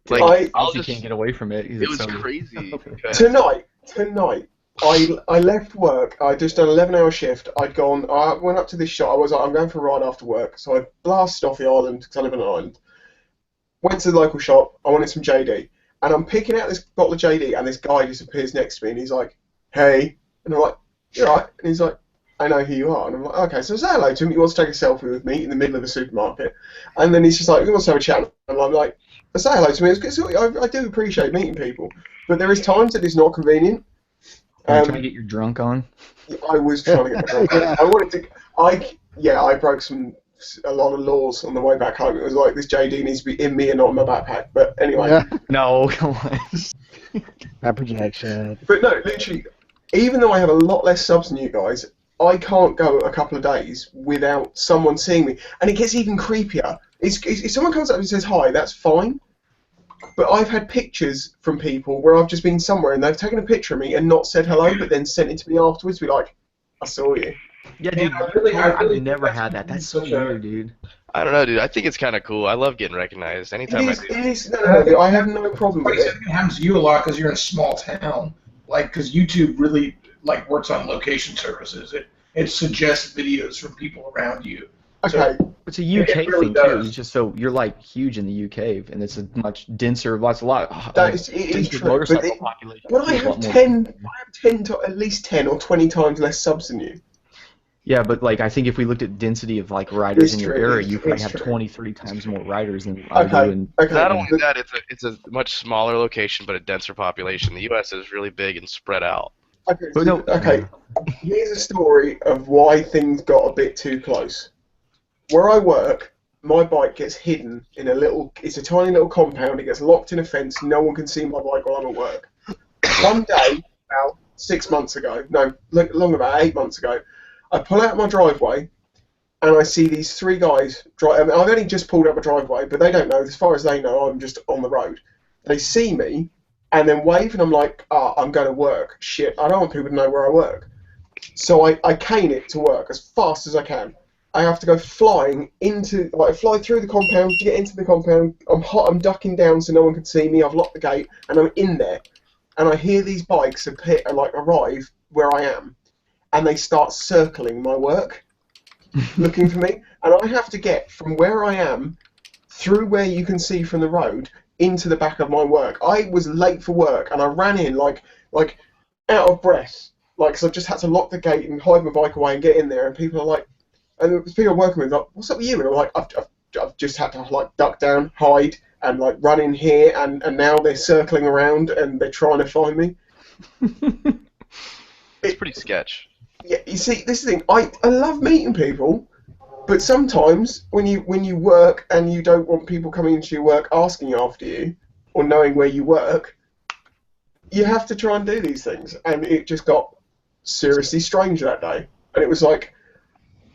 Like I'll Ozzy just can't get away from it. it was crazy. because- Tonight, I left work. I just done an 11-hour shift. I went up to this shop. I was like, I'm going for a ride after work. So I blasted off the island because I live on an island. Went to the local shop. I wanted some JD, and I'm picking out this bottle of JD, and this guy just appears next to me, and he's like, "Hey," and I'm like, "You're right," and he's like, "I know who you are," and I'm like, "Okay." So I say hello to him. He wants to take a selfie with me in the middle of the supermarket, and then he's just like, "He wants to have a chat," and I'm like, I say hello to him. I do appreciate meeting people, but there is times that it's not convenient. Are you trying to get your drunk on? I was trying to get my drunk. I wanted to. I broke a lot of laws on the way back home. It was like, this JD needs to be in me and not in my backpack. But anyway. Yeah. No, come on. That projection. But no, literally, even though I have a lot less subs than you guys, I can't go a couple of days without someone seeing me. And it gets even creepier. If someone comes up and says hi, that's fine. But I've had pictures from people where I've just been somewhere and they've taken a picture of me and not said hello, but then sent it to me afterwards to be like, I saw you. Yeah, dude. I've never had that. That's so weird, dude. I don't know, dude. I think it's kind of cool. I love getting recognized. Anytime It is. No, I have no problem with I it. think it happens to you a lot because you're in a small town. Like, because YouTube really works on location services. It suggests videos from people around you. Okay. It's a UK It really thing too. does. It's just so you're like huge in the UK, and it's a much denser, a lot. It is denser true. motorcycle But population. I There's a have lot more 10, at least 10 or 20 times less subs than you. Yeah, but like I think if we looked at density of like riders It's in your true, area, it's you true, probably it's have true. 20, 30 times more riders than I do. Okay. And Not only But that, it's a much smaller location, but a denser population. The U.S. is really big and spread out. Okay. Here's a story of why things got a bit too close. Where I work, my bike gets hidden in it's a tiny little compound. It gets locked in a fence. No one can see my bike while I'm at work. One day, about 6 months ago, no, longer, about 8 months ago, I pull out my driveway and I see these three guys. I've only just pulled out my driveway, but they don't know. As far as they know, I'm just on the road. They see me and then wave, and I'm like, I'm going to work. Shit, I don't want people to know where I work. So I cane it to work as fast as I can. I have to go flying fly through the compound to get into the compound. I'm ducking down so no one can see me. I've locked the gate and I'm in there. And I hear these bikes arrive where I am, and they start circling my work, looking for me. And I have to get from where I am through where you can see from the road into the back of my work. I was late for work and I ran in like out of breath, because I just had to lock the gate and hide my bike away and get in there. And people are like, and the people I'm working with are like, what's up with you? And I'm like, I've just had to duck down, hide, and run in here, and now they're circling around and they're trying to find me. It's pretty sketch. Yeah, you see, this is the thing. I love meeting people, but sometimes when you work and you don't want people coming into your work asking after you or knowing where you work, you have to try and do these things. And it just got seriously strange that day. And it was like,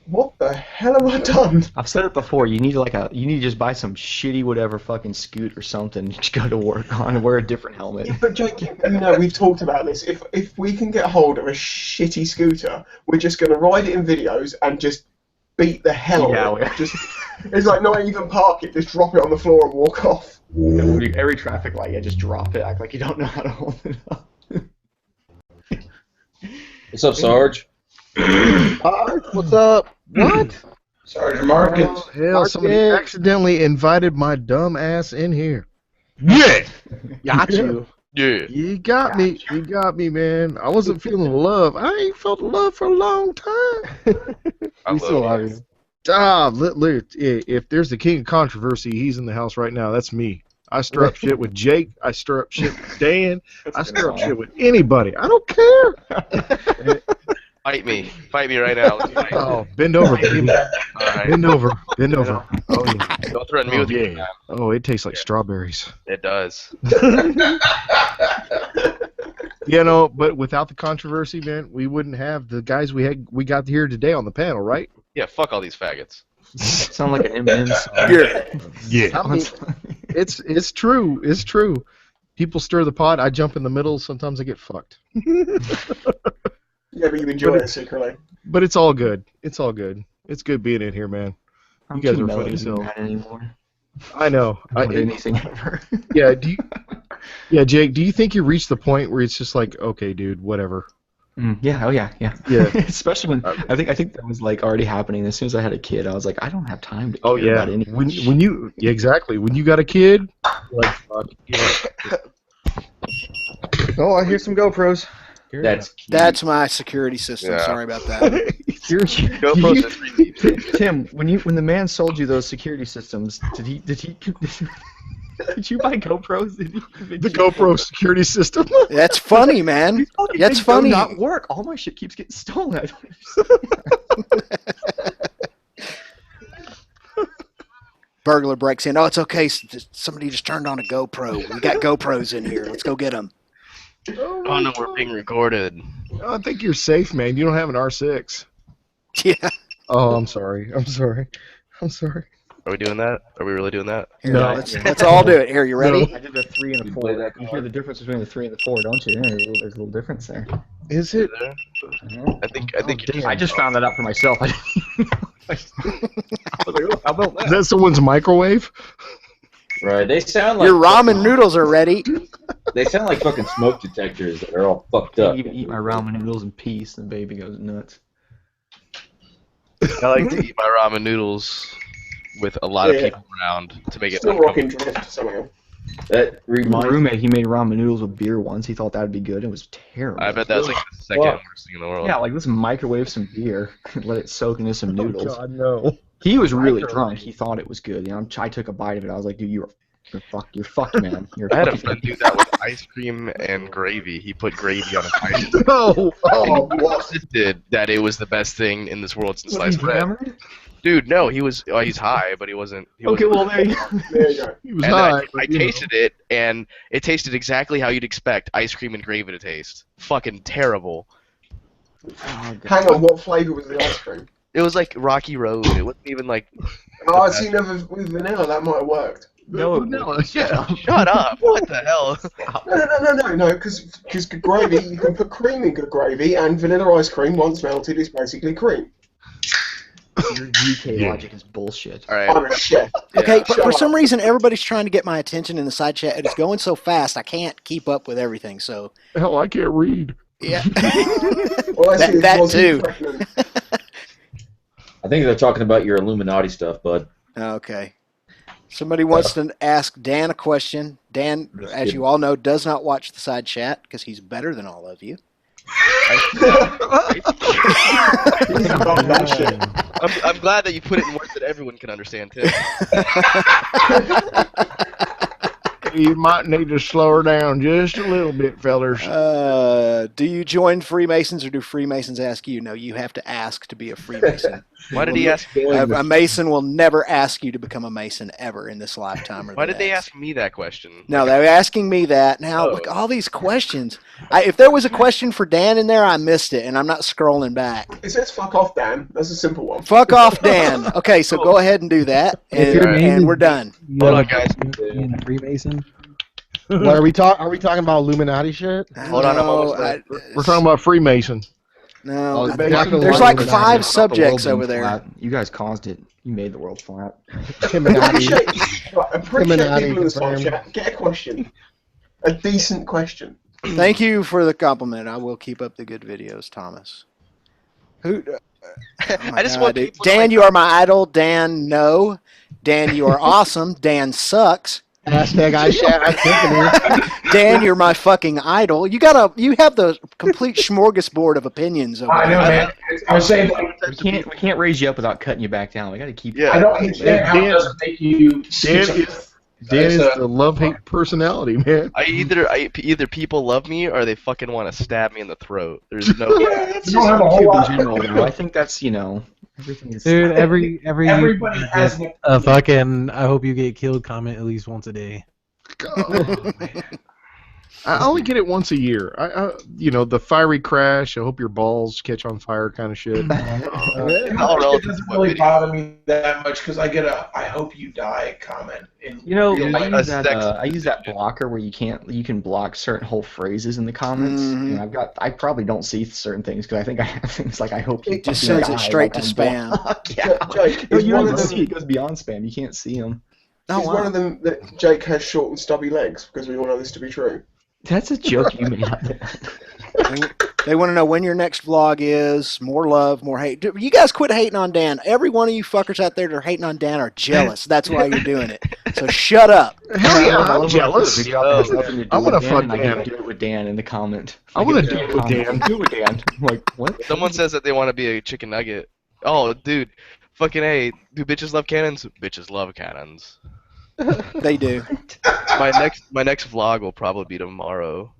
what the hell have I done? I've said it before. You need to just buy some shitty whatever fucking scoot or something. Just go to work on and wear a different helmet. Yeah, but Jake, we've talked about this. If we can get hold of a shitty scooter, we're just going to ride it in videos and just beat the hell out of it. It's like not even park it, just drop it on the floor and walk off. Every traffic light, just drop it. Act like you don't know how to hold it up. What's up, Sarge? What's up? What? Sergeant Marcus. Oh, hell, somebody accidentally invited my dumb ass in here. Yeah! Got you. Yeah. You got me. You got me, man. I wasn't feeling love. I ain't felt love for a long time. I love you. If there's the king of controversy, he's in the house right now. That's me. I stir up shit with Jake. I stir up shit with Dan. I stir up shit with anybody. I don't care. Fight me right now. Let's fight. Oh, bend over, baby. All right. Bend over. Oh yeah. Don't threaten me with yeah. your Oh, it tastes like strawberries. It does. But without the controversy, man, we wouldn't have the guys we got here today on the panel, right? Yeah, fuck all these faggots. Sound like an Eminem song. Yeah. I mean, it's true. It's true. People stir the pot. I jump in the middle. Sometimes I get fucked. Yeah, but you enjoy it secretly. But it's all good. It's all good. It's good being in here, man. I'm You guys too are mellow funny to as be hell. mad anymore. I know. About anything ever. Yeah. Yeah, Jake. Do you think you reached the point where it's just like, okay, dude, whatever? Yeah. Oh yeah. Yeah. Yeah. Especially when I think that was like already happening as soon as I had a kid. I was like, I don't have time to care Oh yeah. about anything. When you exactly when you got a kid, like fuck. Yeah. Oh, I hear some GoPros. That's my security system. Yeah. Sorry about that. GoPros are 3D. Tim, when the man sold you those security systems, did he did you buy GoPros? Did he The GoPro security system. That's funny, man. These fucking That's things do funny. not work. All my shit keeps getting stolen. I don't understand. Burglar breaks in. Oh, it's okay. Somebody just turned on a GoPro. We got GoPros in here. Let's go get them. Oh no, we're being recorded. I think you're safe, man. You don't have an R6. Yeah. Oh, I'm sorry. I'm sorry. I'm sorry. Are we doing that? Are we really doing that? Here, No. let's all do it. Here, you ready? I did a 3 and a 4. You hear the difference between the 3 and the 4, don't you? Yeah, there's a little difference there. Is it? I think you're I just found that out for myself. I was like, oh, how about Is that someone's microwave? Right. They sound like Your ramen noodles are ready. They sound like fucking smoke detectors that are all fucked I up. can't even eat my ramen noodles in peace, and baby goes nuts. I like to eat my ramen noodles with a lot of Yeah. people around to make it Still rocking drift somehow. That My reminds roommate, he made ramen noodles with beer once. He thought that'd be good. It was terrible. I bet that's like the second worst thing in the world. Yeah, like let's microwave some beer, let it soak into some noodles. Oh God, no. He was really drunk. He thought it was good. You know, I took a bite of it. I was like, dude, you're fucked, man. You're I had a fucking- friend do that with ice cream and gravy. He put gravy on his ice cream. No. Oh, He what? insisted that it was the best thing in this world since Was he sliced bread. hammered? Dude, no, he's high, but he wasn't. Okay, well there you go. There you go. He was And high. I but, you know. tasted it, and it tasted exactly how you'd expect ice cream and gravy to taste. Fucking terrible. Oh, God. Hang on, what flavour was the ice cream? It was like Rocky Road. It wasn't even like. Oh, I see. Never with vanilla. That might have worked. No, No, yeah. Shut up! What the hell? No. Because good gravy, you can put cream in good gravy, and vanilla ice cream, once melted, is basically cream. Your UK logic is bullshit. All right. I'm a chef. Okay, Yeah. but for some reason, everybody's trying to get my attention in the side chat. It's going so fast, I can't keep up with everything. So, Hell, I can't read. yeah. All I see is That was he too. pregnant? I think they're talking about your Illuminati stuff, bud. Okay. Somebody wants to ask Dan a question. Dan, as you all know, does not watch the side chat because he's better than all of you. I'm glad that you put it in words that everyone can understand too. You might need to slow her down just a little bit, fellers. Do you join Freemasons or do Freemasons ask you? No, you have to ask to be a Freemason. Why did he ask? A Mason will never ask you to become a Mason ever in this lifetime. Or Why the did they next. ask me that question? No, they're asking me that. Now, look, all these questions. If there was a question for Dan in there, I missed it, and I'm not scrolling back. It says "fuck off, Dan." That's a simple one. Fuck off, Dan. Okay, so go ahead and do that, If your name and is- we're done. Hold on, guys. Being a Freemason. What are we talking? Are we talking about Illuminati shit? Hold on, I'm almost done. We're talking about Freemason. No, Oh, there's like 5 subjects over there. Flat. You guys caused it. You made the world flat. Illuminati. Appreciate Illuminati people in the side confirmed. chat. Get a question. A decent question. Thank you for the compliment. I will keep up the good videos, Thomas. Who? I just want dude. people to, Dan, like- you are my idol. Dan, no. Dan, you are awesome. Dan sucks. Hashtag I chat. Dan, you're my fucking idol. You have the complete smorgasbord of opinions over I know, there. man. I was saying, like, We can't raise you up without cutting you back down. We got to keep. Yeah. I don't understand how it doesn't make you. Dan is the love-hate personality, man. Either people love me or they fucking want to stab me in the throat. There's no. Yeah, It's you don't just have a whole YouTube lot. in general, though. I think that's everything is. Dude, every Everybody has an a fucking I hope you get killed comment at least once a day. Oh, man. I only get it once a year. The fiery crash. I hope your balls catch on fire kind of shit. All relative It to doesn't what really video. bother me that much because I get a "I hope you die" comment in You know, real I life. use that blocker where you can block certain whole phrases in the comments, Mhm. and I probably don't see certain things because I think I have things like I hope you It just fucking sends it die, straight like to on spam. block. Yeah. Jake, No, is you one don't of them see it. It goes beyond spam. You can't see them. Oh, is wow. one of them that Jake has short and stubby legs? Because we all know this to be true. That's a joke you made up. They want to know when your next vlog is. More love, more hate. You guys quit hating on Dan. Every one of you fuckers out there that are hating on Dan are jealous. That's why you're doing it. So shut up. Hell yeah, I I'm love when I put a jealous. video out that has nothing to do I with wanna Dan, fuck and I Dan. get do it with Dan in the comment. I wanna get do it with comment, Dan. Do it with Dan. I'm like, what? Someone says that they want to be a chicken nugget. Oh, dude, fucking A. Do bitches love cannons? Bitches love cannons. They do. My next vlog will probably be tomorrow.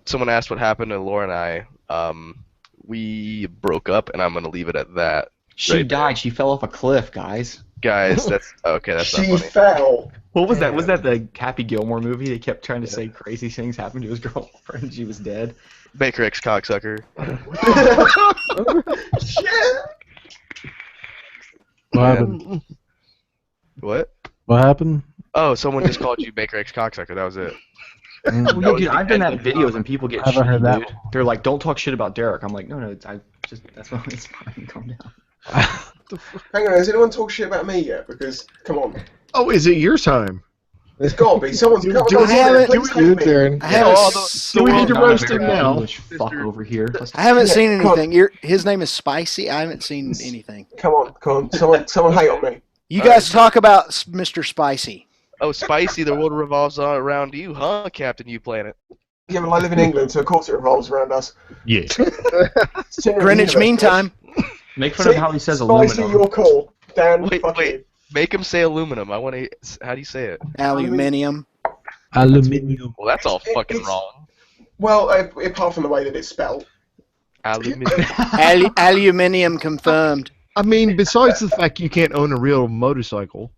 Someone asked what happened to Laura and I. We broke up, and I'm gonna leave it at that. She Right died. She fell off a cliff, guys. Guys, that's okay. That's not She funny. fell. What was that? Was that the Happy Gilmore movie? They kept trying to say crazy things happened to his girlfriend. She was dead. Baker X cocksucker. Shit. What happened? What? What happened? Oh, someone just called you Baker X cocksucker. That was it. Well, yeah, dude, I've done that in videos and people get I haven't heard shitty, that dude. They're like, "Don't talk shit about Derek." I'm like, "No, it's that's not. It's fine. Calm down." Hang on, has anyone talked shit about me yet? Because, come on. Oh, is it your time? There's got to be. Someone's got do to it, please do it, hate me. Darren. I haven't, Oh, Do we need to Not a roast very him now? English fuck over here. Let's- I haven't seen Yeah, come on. anything. His name is Spicy. I haven't seen anything. Come on. Someone hate on me. You guys talk about Mr. Spicy. Oh, Spicy, the world revolves around you, huh, Captain U Planet? Yeah, well, I live in England, so of course it revolves around us. Yeah. Greenwich Mean Time. Make fun of how he says Spicy, aluminum. your call. Dan, Wait, fuck wait. you. Make him say aluminum. I want to. How do you say it? Aluminium. Aluminium. Well, that's all It's- fucking it's- wrong. Well, apart from the way that it's spelled. Aluminium. Aluminium confirmed. I mean, besides the fact you can't own a real motorcycle.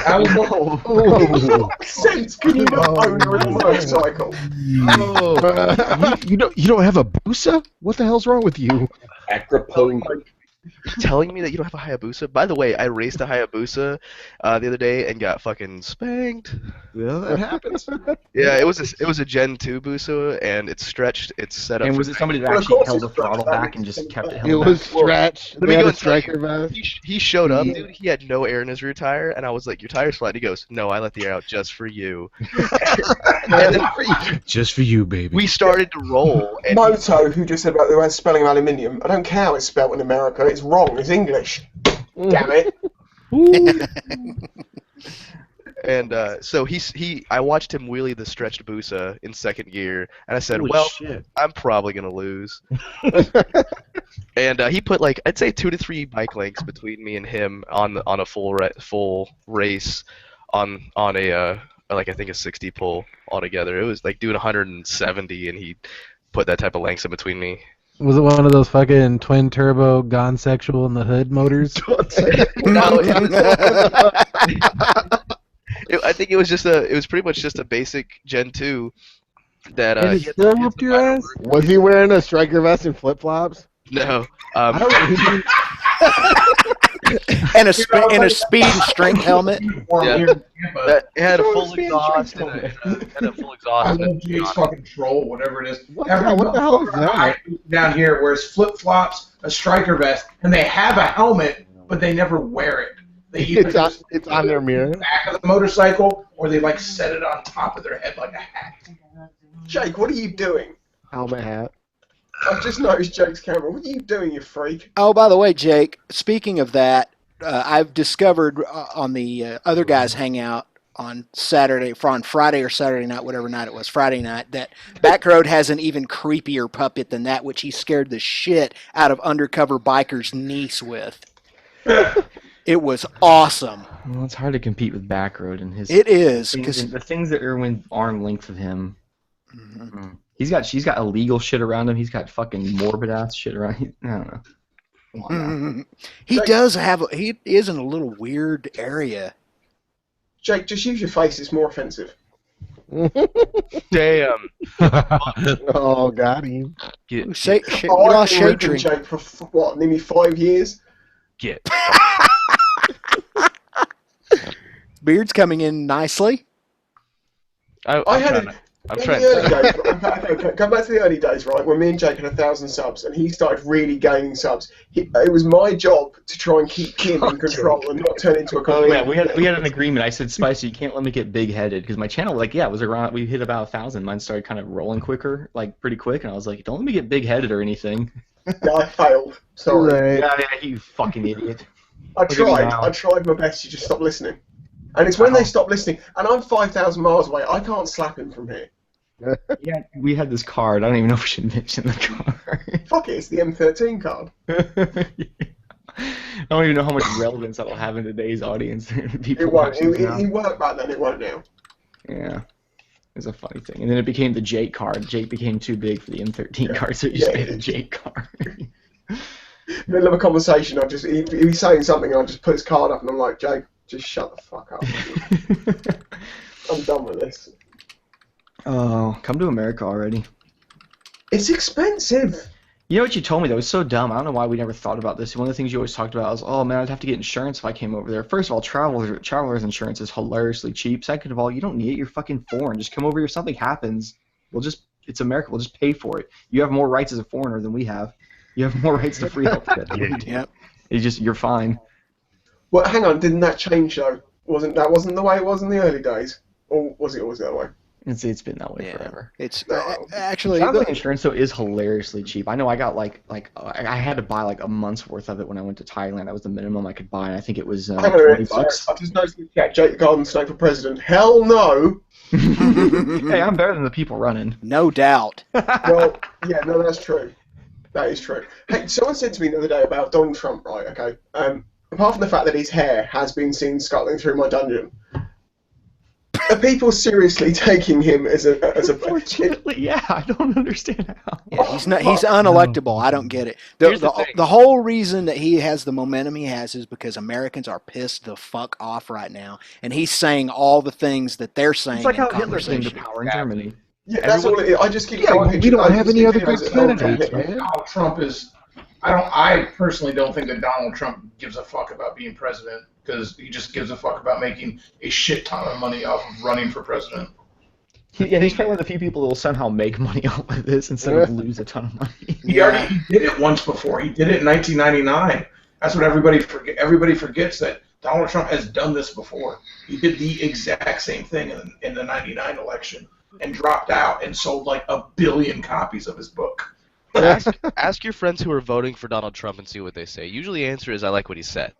Oh. Sense, can you not own a real motorcycle? You don't have a Busa? What the hell's wrong with you? Acropole. Telling me that you don't have a Hayabusa? By the way, I raced a Hayabusa the other day and got fucking spanked. Yeah, that happens. Yeah, it was a Gen 2 Busa, and it's stretched. It's set up. And for was it somebody that Well, of actually course held the it's stretched, throttle that back and makes just it kept it simple. held It back? was stretched. Let me They had go a and tell you. striker vest. He showed up, dude. He had no air in his rear tire, and I was like, "Your tire's flat." He goes, "No, I let the air out just for you." And then Just for you, baby. we started to roll, and Moto, who just said about the spelling of aluminium, I don't care how it's spelled in America, it's wrong, it's English. Damn it. so I watched him wheelie the stretched Busa in second gear, and I said, Holy "Well, shit. I'm probably gonna lose." And he put like I'd say 2 to 3 bike lengths between me and him on a full race on a like I think a 60 pull altogether. It was like doing 170, and he put that type of lengths in between me. Was it one of those fucking twin turbo gone sexual in the hood motors? No, I think it was pretty much just a basic Gen 2 that And it he had still he had whooped the your final ass? word. Was he wearing a striker vest and flip flops? No. And a speed and strength helmet. Yeah. It had a full exhaust and a full I exhaust. love Jake's fucking troll, whatever it is. What Every the hell is that? down here wears flip flops, a striker vest, and they have a helmet, but they never wear it. They either It's on their mirror. back of the motorcycle, or they like set it on top of their head like a hat. Jake, what are you doing? Helmet hat. I've just noticed Jake's camera. What are you doing, you freak? Oh, by the way, Jake, speaking of that, I've discovered on the other guys' hangout on Friday or Saturday night, whatever night it was, Friday night, that Backroad has an even creepier puppet than that, which he scared the shit out of undercover biker's niece with. It was awesome. Well, it's hard to compete with Backroad and his. It is, things, because the things that are within arm length of him. She's got illegal shit around him. He's got fucking morbid ass shit around him. I don't know. Come on now. he is in a little weird area. Jake, just use your face, it's more offensive. Damn. Oh, got him. Get, We Oh, I've lost been Shade ripping Tree. Jake for what, nearly 5 years? get. Beard's coming in nicely. I had it. I'm In trying the early to. days, okay, come back to the early days, right? When me and Jake had 1,000 subs, and he started really gaining subs. It was my job to try and keep him in control and not turn into a Oh complete. yeah, we had an agreement. I said, Spicy, you can't let me get big headed because my channel, like, yeah, it was around. We hit about 1,000. Mine started kind of rolling quicker, like pretty quick, and I was like, don't let me get big headed or anything. Yeah, I failed. Sorry. Right. Yeah, you fucking idiot. I Look at me tried. now. I tried my best to just stop listening. And it's when they stop listening, and I'm 5,000 miles away. I can't slap him from here. Yeah, we had this card. I don't even know if we should mention the card. Fuck it, it's the M13 card. I don't even know how much relevance that'll have in today's audience. People It won't. watching now. It worked back then. It won't now. Yeah, it's a funny thing. And then it became the Jake card. Jake became too big for the M13 card, so you just made a Jake card. Middle of a conversation, he's saying something, and I just put his card up, and I'm like, Jake, just shut the fuck up. I'm done with this. Oh, come to America already. It's expensive. You know what you told me, though? It's so dumb. I don't know why we never thought about this. One of the things you always talked about was, oh, man, I'd have to get insurance if I came over there. First of all, traveler's insurance is hilariously cheap. Second of all, you don't need it. You're fucking foreign. Just come over here. If something happens, it's America. We'll just pay for it. You have more rights as a foreigner than we have. You have more rights to free healthcare. Yep. You're fine. Well, hang on, didn't that change, though? Wasn't the way it was in the early days? Or was it always that way? It's been that way Yeah. forever. It's No. actually Traveling insurance though is hilariously cheap. I know I got like I had to buy like a month's worth of it when I went to Thailand. That was the minimum I could buy, and I think it was Hang on a minute, $20. I just noticed in the chat, Jake the Garden Snake for President. Hell no! Hey, I'm better than the people running. no doubt. Well, yeah, no, that's true. That is true. Hey, someone said to me the other day about Donald Trump, right, okay? Apart from the fact that his hair has been seen scuttling through my dungeon, are people seriously taking him as a Unfortunately, yeah, I don't understand how. Yeah, he's unelectable. I don't get it. Here's the thing. The whole reason that he has the momentum he has is because Americans are pissed the fuck off right now, and he's saying all the things that they're saying It's like in how Hitler came to conversation. power in Germany. Yeah, that's all it is. I just keep Yeah, taking well, we pictures. don't I have just any keep other videos good of Donald candidates, Trump. man. Donald Trump is. I personally don't think that Donald Trump gives a fuck about being president because he just gives a fuck about making a shit ton of money off of running for president. He's probably one of the few people that will somehow make money off of this instead of lose a ton of money. He already did it once before. He did it in 1999. That's what everybody forgets that Donald Trump has done this before. He did the exact same thing in the 99 election and dropped out and sold like 1 billion copies of his book. Ask your friends who are voting for Donald Trump and see what they say. Usually the answer is, I like what he says.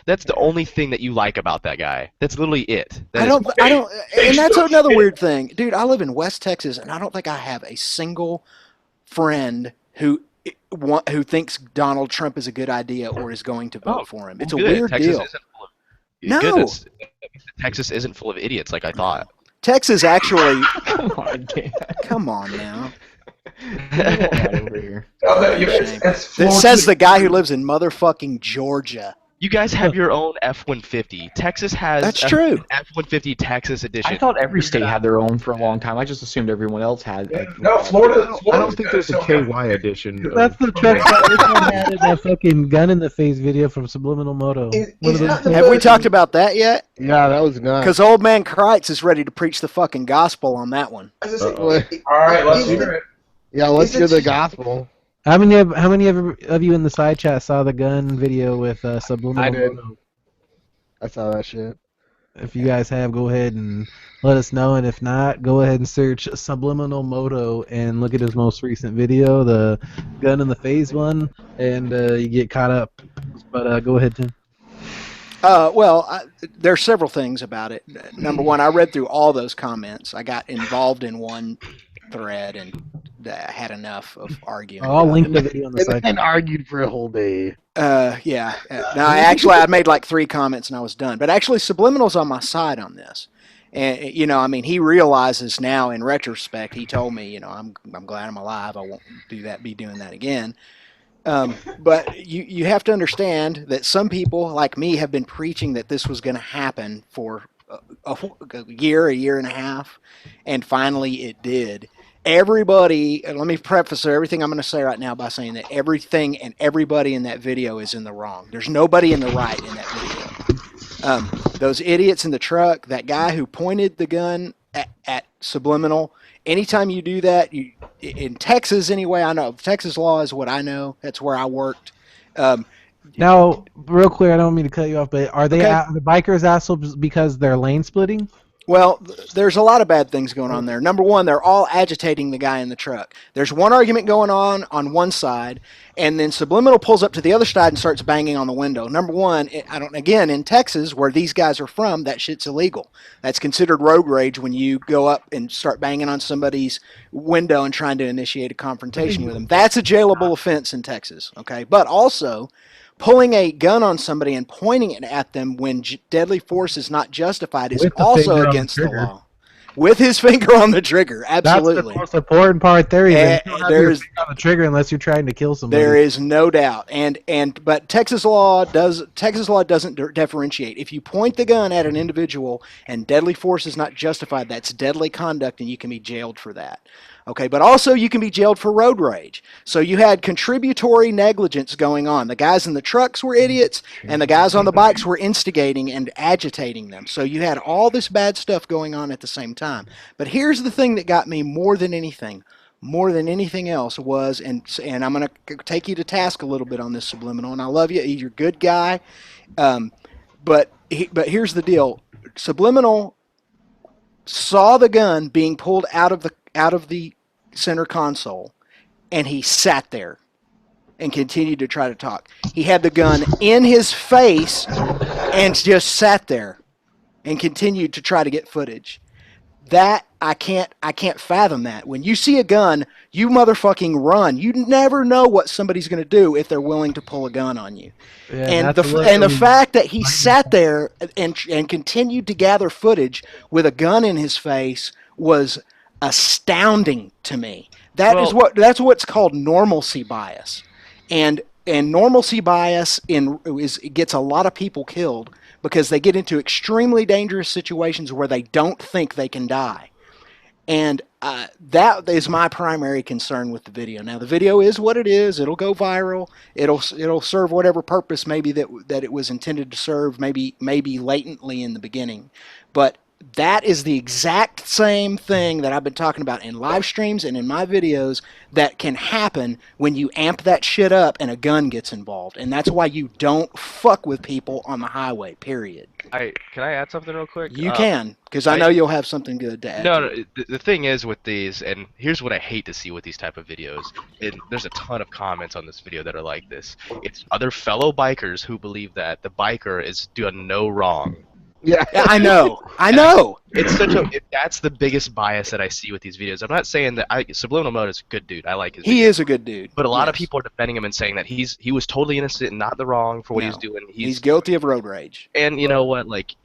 That's the only thing that you like about that guy. That's literally it. I don't, and that's another weird thing, dude. I live in West Texas, and I don't think I have a single friend who thinks Donald Trump is a good idea or is going to vote for him. It's a weird Texas deal. Isn't full of, No. goodness, Texas isn't full of idiots like I thought. Texas actually. Come on, Dan. Come on now. Right over here. It says the guy who lives in motherfucking Georgia. You guys have your own F-150. Texas has That's true. F-150 Texas edition. I thought every state had their own for a long time. I just assumed everyone else had. Like, No, Florida. I don't think there's a KY edition. That's the truck that this one had in that fucking gun in the face video from Subliminal Moto. Is that the Have we version- talked about that yet? Yeah, that was nuts. Because old man Kreitz is ready to preach the fucking gospel on that one. As I say, Uh-oh. All right, let's is hear the- it. Yeah, let's Is it hear the just- gospel. How many of you in the side chat saw the gun video with Subliminal I did. Moto? I saw that shit. If you guys have, go ahead and let us know. And if not, go ahead and search Subliminal Moto and look at his most recent video, the gun in the face one, and you get caught up. But go ahead, Tim. There's several things about it. Number one, I read through all those comments. I got involved in one thread and had enough of arguing. I'll link the video on the side. And argued for a whole day. Yeah. No, I made like 3 comments and I was done. But actually, Subliminal's on my side on this. And he realizes now in retrospect. He told me, I'm glad I'm alive. I won't be doing that again. But you have to understand that some people like me have been preaching that this was going to happen for a year and a half, and finally it did. Everybody, and let me preface everything I'm going to say right now by saying that everything and everybody in that video is in the wrong. There's nobody in the right in that video. Those idiots in the truck, that guy who pointed the gun at Subliminal. Anytime you do that, in Texas anyway, I know Texas law is what I know. That's where I worked. Now, real quick, I don't mean to cut you off, but are they Okay. the bikers assholes because they're lane splitting? Well, there's a lot of bad things going on there. Number one, they're all agitating the guy in the truck. There's one argument going on one side, and then Subliminal pulls up to the other side and starts banging on the window. Number one, again, in Texas, where these guys are from, that shit's illegal. That's considered road rage when you go up and start banging on somebody's window and trying to initiate a confrontation with them. That's a jailable offense in Texas, okay? But also, pulling a gun on somebody and pointing it at them when deadly force is not justified is With the also finger on the against the trigger. law. With his finger on the trigger, That's absolutely. the most important part there. Even you don't have your there's- finger on the trigger unless you're trying to kill somebody. There is no doubt, but Texas law doesn't differentiate. If you point the gun at an individual and deadly force is not justified, that's deadly conduct, and you can be jailed for that. Okay, but also you can be jailed for road rage. So you had contributory negligence going on. The guys in the trucks were idiots, and the guys on the bikes were instigating and agitating them. So you had all this bad stuff going on at the same time. But here's the thing that got me more than anything else was, and I'm going to take you to task a little bit on this, Subliminal, and I love you. You're a good guy. But here's the deal. Subliminal saw the gun being pulled out of the center console, and he sat there and continued to try to talk. He had the gun in his face and just sat there and continued to try to get footage. That I can't fathom that. When you see a gun, you motherfucking run. You never know what somebody's going to do if they're willing to pull a gun on you. Yeah, And that's the fact that he sat there and continued to gather footage with a gun in his face was astounding to me. That's what's called normalcy bias, and normalcy bias gets a lot of people killed because they get into extremely dangerous situations where they don't think they can die. And that is my primary concern with the video. Now, the video is what it is. It'll go viral. It'll serve whatever purpose maybe that it was intended to serve, maybe latently in the beginning. But that is the exact same thing that I've been talking about in live streams and in my videos that can happen when you amp that shit up and a gun gets involved. And that's why you don't fuck with people on the highway, period. Can I add something real quick? You can, because I know you'll have something good to add. No, the thing is with these, and here's what I hate to see with these type of videos. There's a ton of comments on this video that are like this. It's other fellow bikers who believe that the biker is doing no wrong. Yeah. I know. It's that's the biggest bias that I see with these videos. I'm not saying that Subliminal Mode is a good dude. I like his He videos. is a good dude. But a lot of people are defending him and saying that he was totally innocent and not the wrong for what he's doing. He's guilty of road rage. And you know what? Like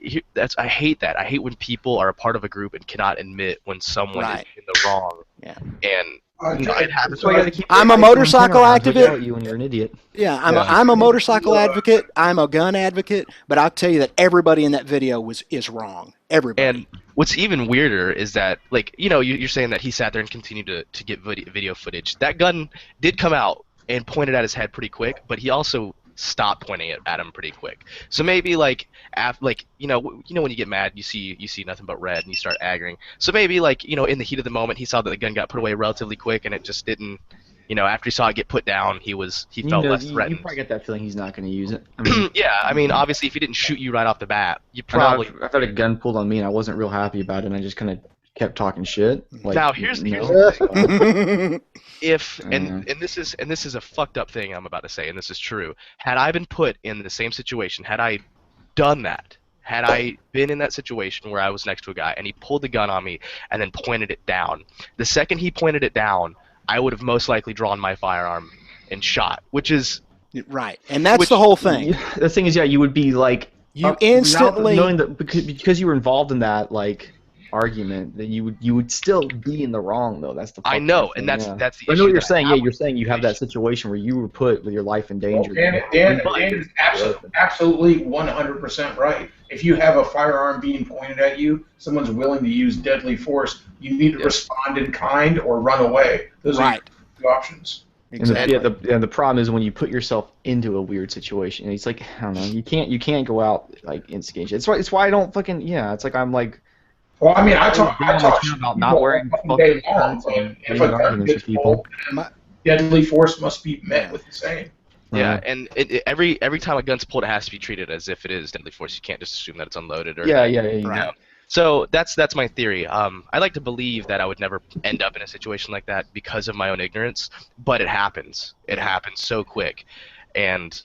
I hate that. I hate when people are a part of a group and cannot admit when someone is in the wrong. Yeah. And It That's why you gotta keep I'm your a eyes on motorcycle turnarounds without activist. you when you're an idiot. Yeah, I'm a motorcycle advocate. I'm a gun advocate. But I'll tell you that everybody in that video is wrong. Everybody. And what's even weirder is that, like, you know, you're saying that he sat there and continued to get video footage. That gun did come out and pointed at his head pretty quick, but he also stopped pointing it at him pretty quick. So maybe you know when you get mad, you see nothing but red and you start aggroing. So maybe in the heat of the moment, he saw that the gun got put away relatively quick and it just didn't. After he saw it get put down, he felt less threatened. You probably get that feeling he's not going to use it. I mean, Yeah, I mean, obviously, if he didn't shoot you right off the bat, you probably. I've had a gun pulled on me and I wasn't real happy about it, and I just kind of kept talking shit. Like, Now here's the no. If and this is a fucked up thing I'm about to say, and this is true. Had I been put in the same situation, had I done that, had I been in that situation where I was next to a guy and he pulled the gun on me and then pointed it down, the second he pointed it down, I would have most likely drawn my firearm and shot, which is right, and that's the whole thing. The thing is, yeah, you would be like instantly knowing that because you were involved in that, like argument, that you would still be in the wrong though. That's the I fucking know, thing, and that's yeah. the I issue. know what you're that I saying. have Yeah, you're with saying you have that situation where you were put with your life in danger. Dan is absolutely 100% right. If you have a firearm being pointed at you, someone's willing to use deadly force, you need to respond in kind or run away. Those are your two options. Exactly. And the problem is when you put yourself into a weird situation. It's like, I don't know, you can't go out like instigate. It's why I don't fucking It's like I'm like. Well, I mean, I talk about not wearing fucking shirts and if a gun gets pulled, deadly force must be met with the same. Yeah, and every time a gun's pulled, it has to be treated as if it is deadly force. You can't just assume that it's unloaded. Or Yeah. Right. So that's my theory. I like to believe that I would never end up in a situation like that because of my own ignorance, but it happens. It happens so quick, and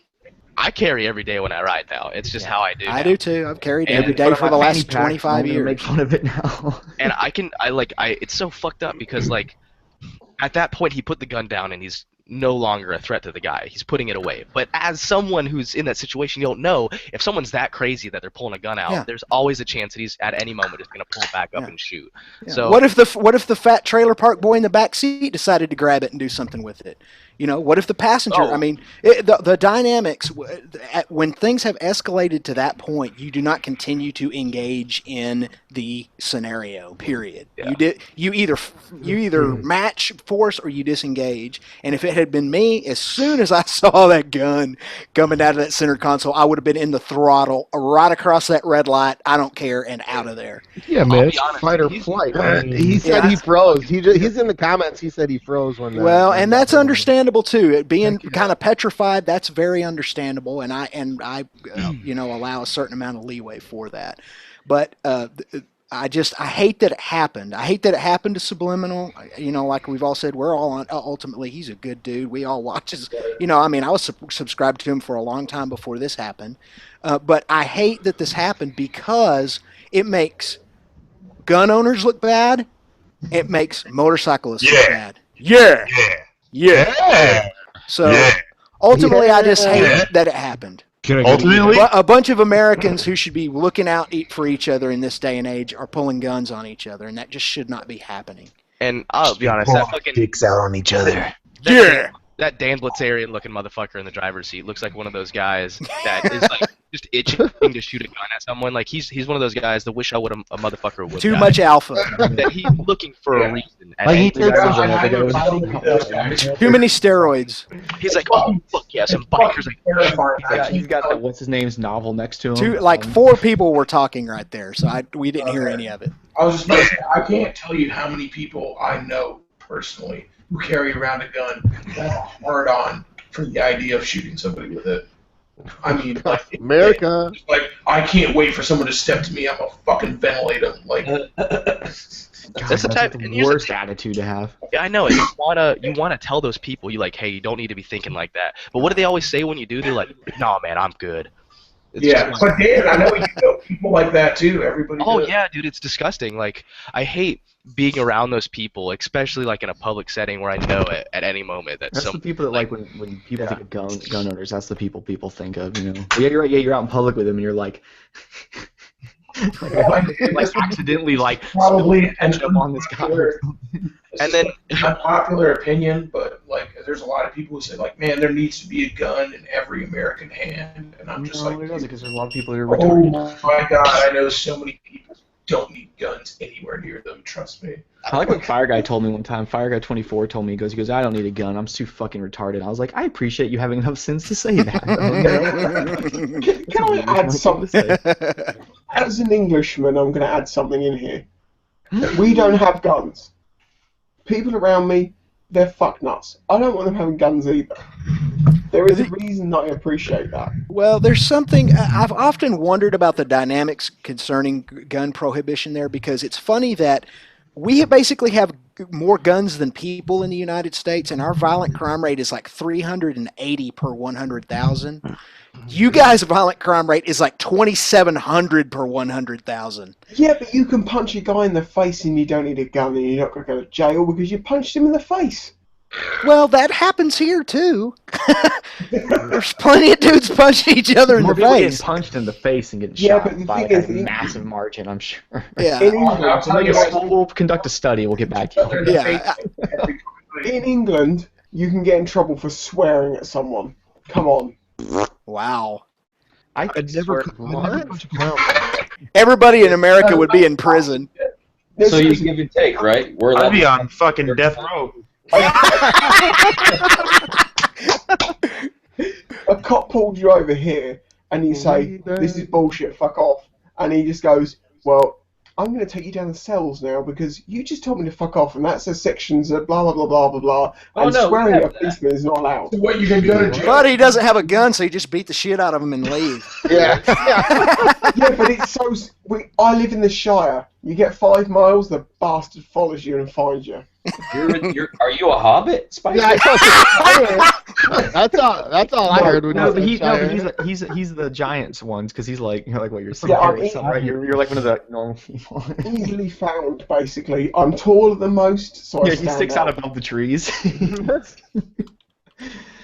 I carry every day when I ride now. It's just how I do. I do too. I've carried every day for the last 25 years. Make fun of it now. And it's so fucked up because like at that point he put the gun down and he's no longer a threat to the guy. He's putting it away. But as someone who's in that situation, you don't know if someone's that crazy that they're pulling a gun out. There's always a chance that he's at any moment just going to pull it back up and shoot. Yeah. So what if the fat trailer park boy in the back seat decided to grab it and do something with it? What if the passenger? I mean, the dynamics when things have escalated to that point, you do not continue to engage in the scenario. Period. Yeah. You either match force or you disengage. And if it had been me, as soon as I saw that gun coming out of that center console, I would have been in the throttle right across that red light. I don't care, and out of there. Yeah, man, it's fight or flight. He said he froze. He's in the comments. He said he froze when. And that's understandable too. It being kind of petrified, that's very understandable, and I allow a certain amount of leeway for that. But I hate that it happened. I hate that it happened to Subliminal. Like we've all said, we're all on. Ultimately, he's a good dude. We all watch his. I was subscribed to him for a long time before this happened. But I hate that this happened because it makes gun owners look bad. It makes motorcyclists look bad. Yeah. So ultimately, I just hate that it happened. Ultimately, A bunch of Americans who should be looking out for each other in this day and age are pulling guns on each other, and that just should not be happening. And I'll be honest, that fucking dicks out on each other. That Dan Blitzarian looking motherfucker in the driver's seat looks like one of those guys that is like just itching to shoot a gun at someone. Like he's one of those guys that wish I would a motherfucker would. Too much alpha. That he's looking for a reason. Like he takes too many steroids. He's like, oh fuck yeah, some bikers. He's got the what's his name's novel next to him. Four people were talking right there, so we didn't hear any of it. I was just about to say, I can't tell you how many people I know personally who carry around a gun that are hard on for the idea of shooting somebody with it. I mean, like America. Like I can't wait for someone to step to me. I'm gonna fucking ventilate them. Like that's the worst attitude to have. Yeah, I know. You wanna tell those people hey, you don't need to be thinking like that. But what do they always say when you do? They're like, no, man, I'm good. It's but Dan, I know you know people like that too. Everybody. Oh does. Yeah, dude, it's disgusting. Like I hate being around those people, especially like in a public setting where I know at any moment that that's the people that when people think of gun owners. That's the people think of. Yeah, you're right. Yeah, you're out in public with them, and you're like. Accidentally probably end up on this guy. And then unpopular opinion, but there's a lot of people who say man, there needs to be a gun in every American hand, and I'm just there doesn't, because there's a lot of people that are retarded. Oh my god, I know so many people don't need guns anywhere near them. Trust me. I like what Fire Guy told me one time. Fire Guy 24 told me, he goes, I don't need a gun. I'm too fucking retarded. I was like, I appreciate you having enough sense to say that. Can I add something? As an Englishman, I'm going to add something in here. We don't have guns. People around me, they're fucknuts. I don't want them having guns either. There is a reason that I appreciate that. Well, there's something I've often wondered about the dynamics concerning gun prohibition there, because it's funny that we basically have more guns than people in the United States, and our violent crime rate is like 380 per 100,000. You guys' violent crime rate is like 2,700 per 100,000. Yeah, but you can punch a guy in the face and you don't need a gun, and you're not going to go to jail because you punched him in the face. Well, that happens here too. There's plenty of dudes punching each other in More the people getting face. punched in the face and getting Yeah, shot but the by thing like is, a massive margin, I'm sure. Yeah. in England, I'll tell you what. We'll conduct a study. We'll get back to you. Yeah. in England, you can get in trouble for swearing at someone. Come on. Wow. I'd never punch a clown. Everybody in America would be in prison. So you give and take, right? We're allowed I'd be to- on fucking death row. A cop pulls you over here, and you say, "This is bullshit. Fuck off." And he just goes, "Well, I'm going to take you down the cells now because you just told me to fuck off, and that says sections of blah blah blah blah blah blah." Oh, And no, swearing we at a have that. policeman is not allowed. So what, you can go to jail? But he doesn't have a gun, so you just beat the shit out of him and leave. Yeah. Yeah, but it's so. I live in the Shire. You get 5 miles, the bastard follows you and finds you. Are you a hobbit, Spicy? Yeah, that's all I heard when I No, was but in he, the no, Shire. but he's the Giants ones because he's like like what you're saying, Yeah, Harry, so, right? You're like one of the normal people. Easily found, basically. I'm taller than most, so I Yeah, he stand sticks out above the trees.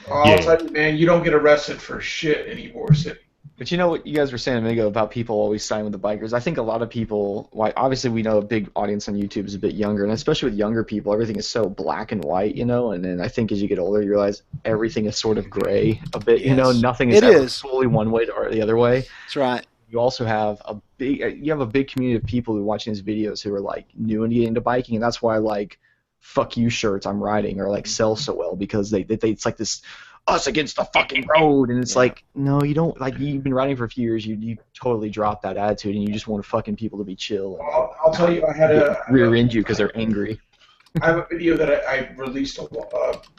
I'll tell you, man, you don't get arrested for shit in Ybor City. But you know what you guys were saying a minute ago about people always siding with the bikers? I think a lot of people, obviously we know a big audience on YouTube is a bit younger, and especially with younger people, everything is so black and white, you know, and then I think as you get older, you realize everything is sort of gray a bit, you know, Yes. nothing is It ever is. fully one way or the other way. That's right. You also have a big community of people who are watching these videos who are like new and getting into biking, and that's why like fuck you shirts I'm riding or like sell so well because they it's like this us against the fucking road, and it's like, no, you don't. Like, you've been riding for a few years, you totally drop that attitude, and you just want fucking people to be chill and I'll tell you, I had rear end you because they're angry. I have a video that I released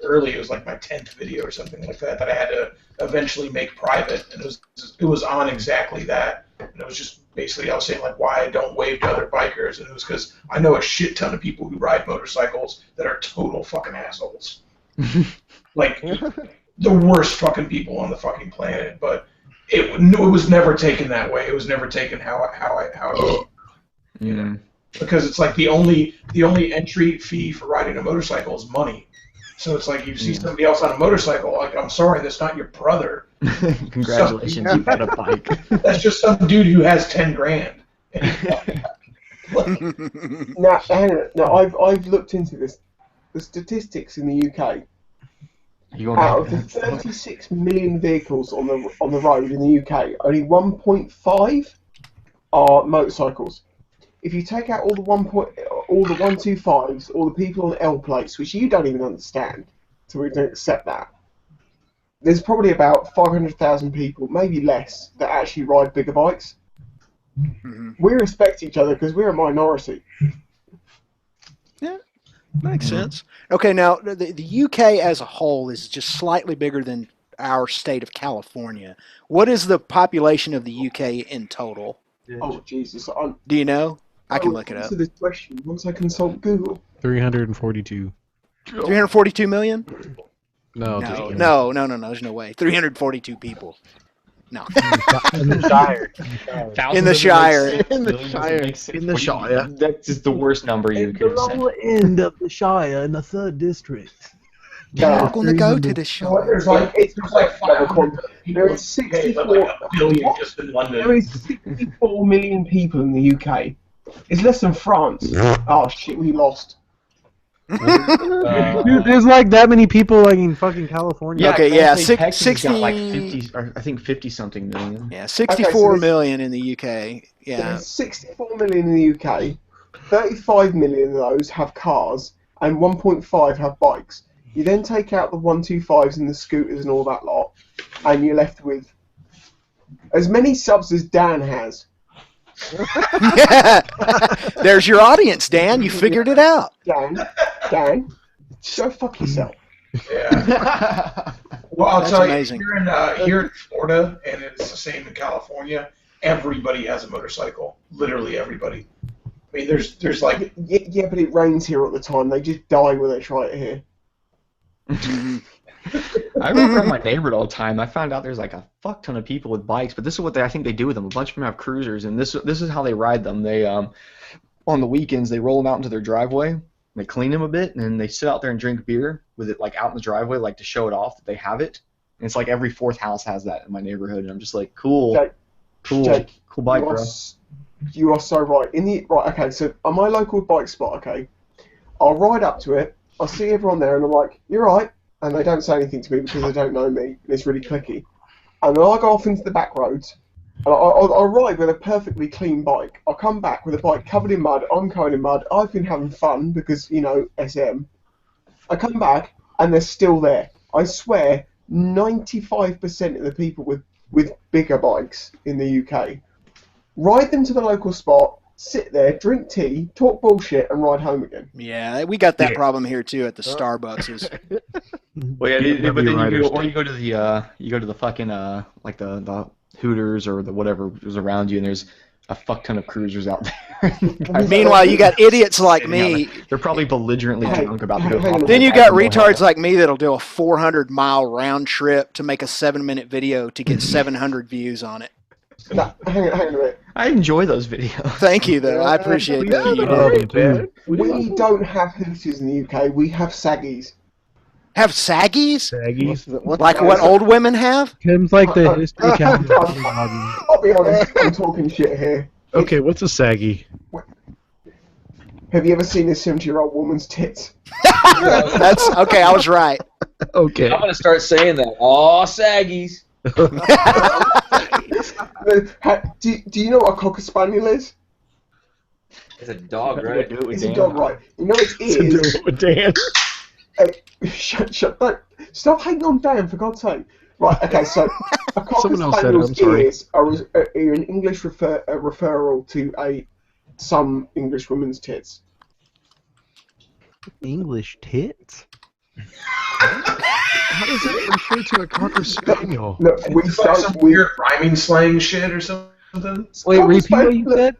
early. It was like my 10th video or something like that I had to eventually make private, and it was on exactly that. And it was just basically I was saying like why I don't wave to other bikers, and it was because I know a shit ton of people who ride motorcycles that are total fucking assholes. Like the worst fucking people on the fucking planet, but it was never taken that way. It was never taken how it was. You know? Because it's like the only entry fee for riding a motorcycle is money. So it's like you see somebody else on a motorcycle, like, I'm sorry, that's not your brother. Congratulations, you got a bike. That's just some dude who has 10 grand. Now, hang on. Now, I've looked into this. The statistics in the UK. Out of the 36 million vehicles on the road in the UK, only 1.5 are motorcycles. If you take out all the 125s, all the people on L plates, which you don't even understand, so we don't accept that. There's probably about 500,000 people, maybe less, that actually ride bigger bikes. Mm-hmm. We respect each other because we're a minority. Yeah, makes sense. Okay, now the UK as a whole is just slightly bigger than our state of California. What is the population of the UK in total? Oh Jesus! Do you know? I can look it up. Answer this question once I consult Google. 342. 342 million? No, No. There's no way. 342 people. No. In the Shire. In the Shire. In the Shire. In the Shire. That's just the worst number you could have said. end of the Shire in the 3rd district. You're not going to go to the show. There's like 500 people. There is 64. Like a billion just in London. There is 64 million people in the UK. It's less than France. Oh shit, we lost. Dude, there's like that many people like in fucking California. Yeah, Okay, I'd yeah, say Texas has 60 got like 50, or I think 50 something million. Yeah, 64 Okay, so million in the UK. Yeah. There's 64 million in the UK. 35 million of those have cars, and 1.5 have bikes. You then take out the 125s and the scooters and all that lot, and you're left with as many subs as Dan has. There's your audience, Dan. You figured it out. Dan, go fuck yourself. Yeah. Well, I'll That's tell amazing. you, here in Florida, and it's the same in California, everybody has a motorcycle. Literally everybody. I mean, there's like... Yeah, but it rains here all the time. They just die when they try it here. I remember my neighborhood all the time. I found out there's like a fuck ton of people with bikes, but this is what I think they do with them. A bunch of them have cruisers, and this is how they ride them. They on the weekends they roll them out into their driveway, they clean them a bit, and then they sit out there and drink beer with it like out in the driveway, like to show it off that they have it. And it's like every fourth house has that in my neighborhood, and I'm just like, cool, Jake, cool bike, you are, bro. you are so right. Okay, so on my local bike spot, okay, I'll ride up to it, I see everyone there, and I'm like, you're right, and they don't say anything to me because they don't know me, and it's really clicky. And then I go off into the back roads, and I'll ride with a perfectly clean bike. I'll come back with a bike covered in mud, I'm covered in mud, I've been having fun because, you know, SM. I come back, and they're still there. I swear, 95% of the people with bigger bikes in the UK ride them to the local spot, sit there, drink tea, talk bullshit, and ride home again. Yeah, we got that problem here too at the Starbucks. Well, yeah, but then you go to the fucking like the Hooters or the whatever is around you, and there's a fuck ton of cruisers out there. Meanwhile, you got idiots like me. They're probably belligerently drunk about to go. Then you got retards like me that'll do a 400-mile round trip to make a 7-minute video to get 700 views on it. No, hang on a minute. I enjoy those videos. Thank you, though. I appreciate that. We don't have Hooters in the UK. We have Saggies. Have saggies? Saggies. Like what old women have? Tim's like the history calendar. I'll be honest, I'm talking shit here. Okay, what's a saggy? Have you ever seen a 70-year-old woman's tits? That's okay. I was right. Okay. I'm gonna start saying that. Aw, saggies. Do you know what a cocker spaniel is? It's a dog, right? It's a dog, right? You know its ears. Dan. Shut up! Stop hating on Dan, for God's sake. Right, okay, so a cocker Someone else said it, I'm spaniel's sorry. ears are an English referral to some English woman's tits. English tits? How does that refer to a cocker spaniel? Look, we It's like some weird rhyming slang shit or something. Wait, repeat what you said?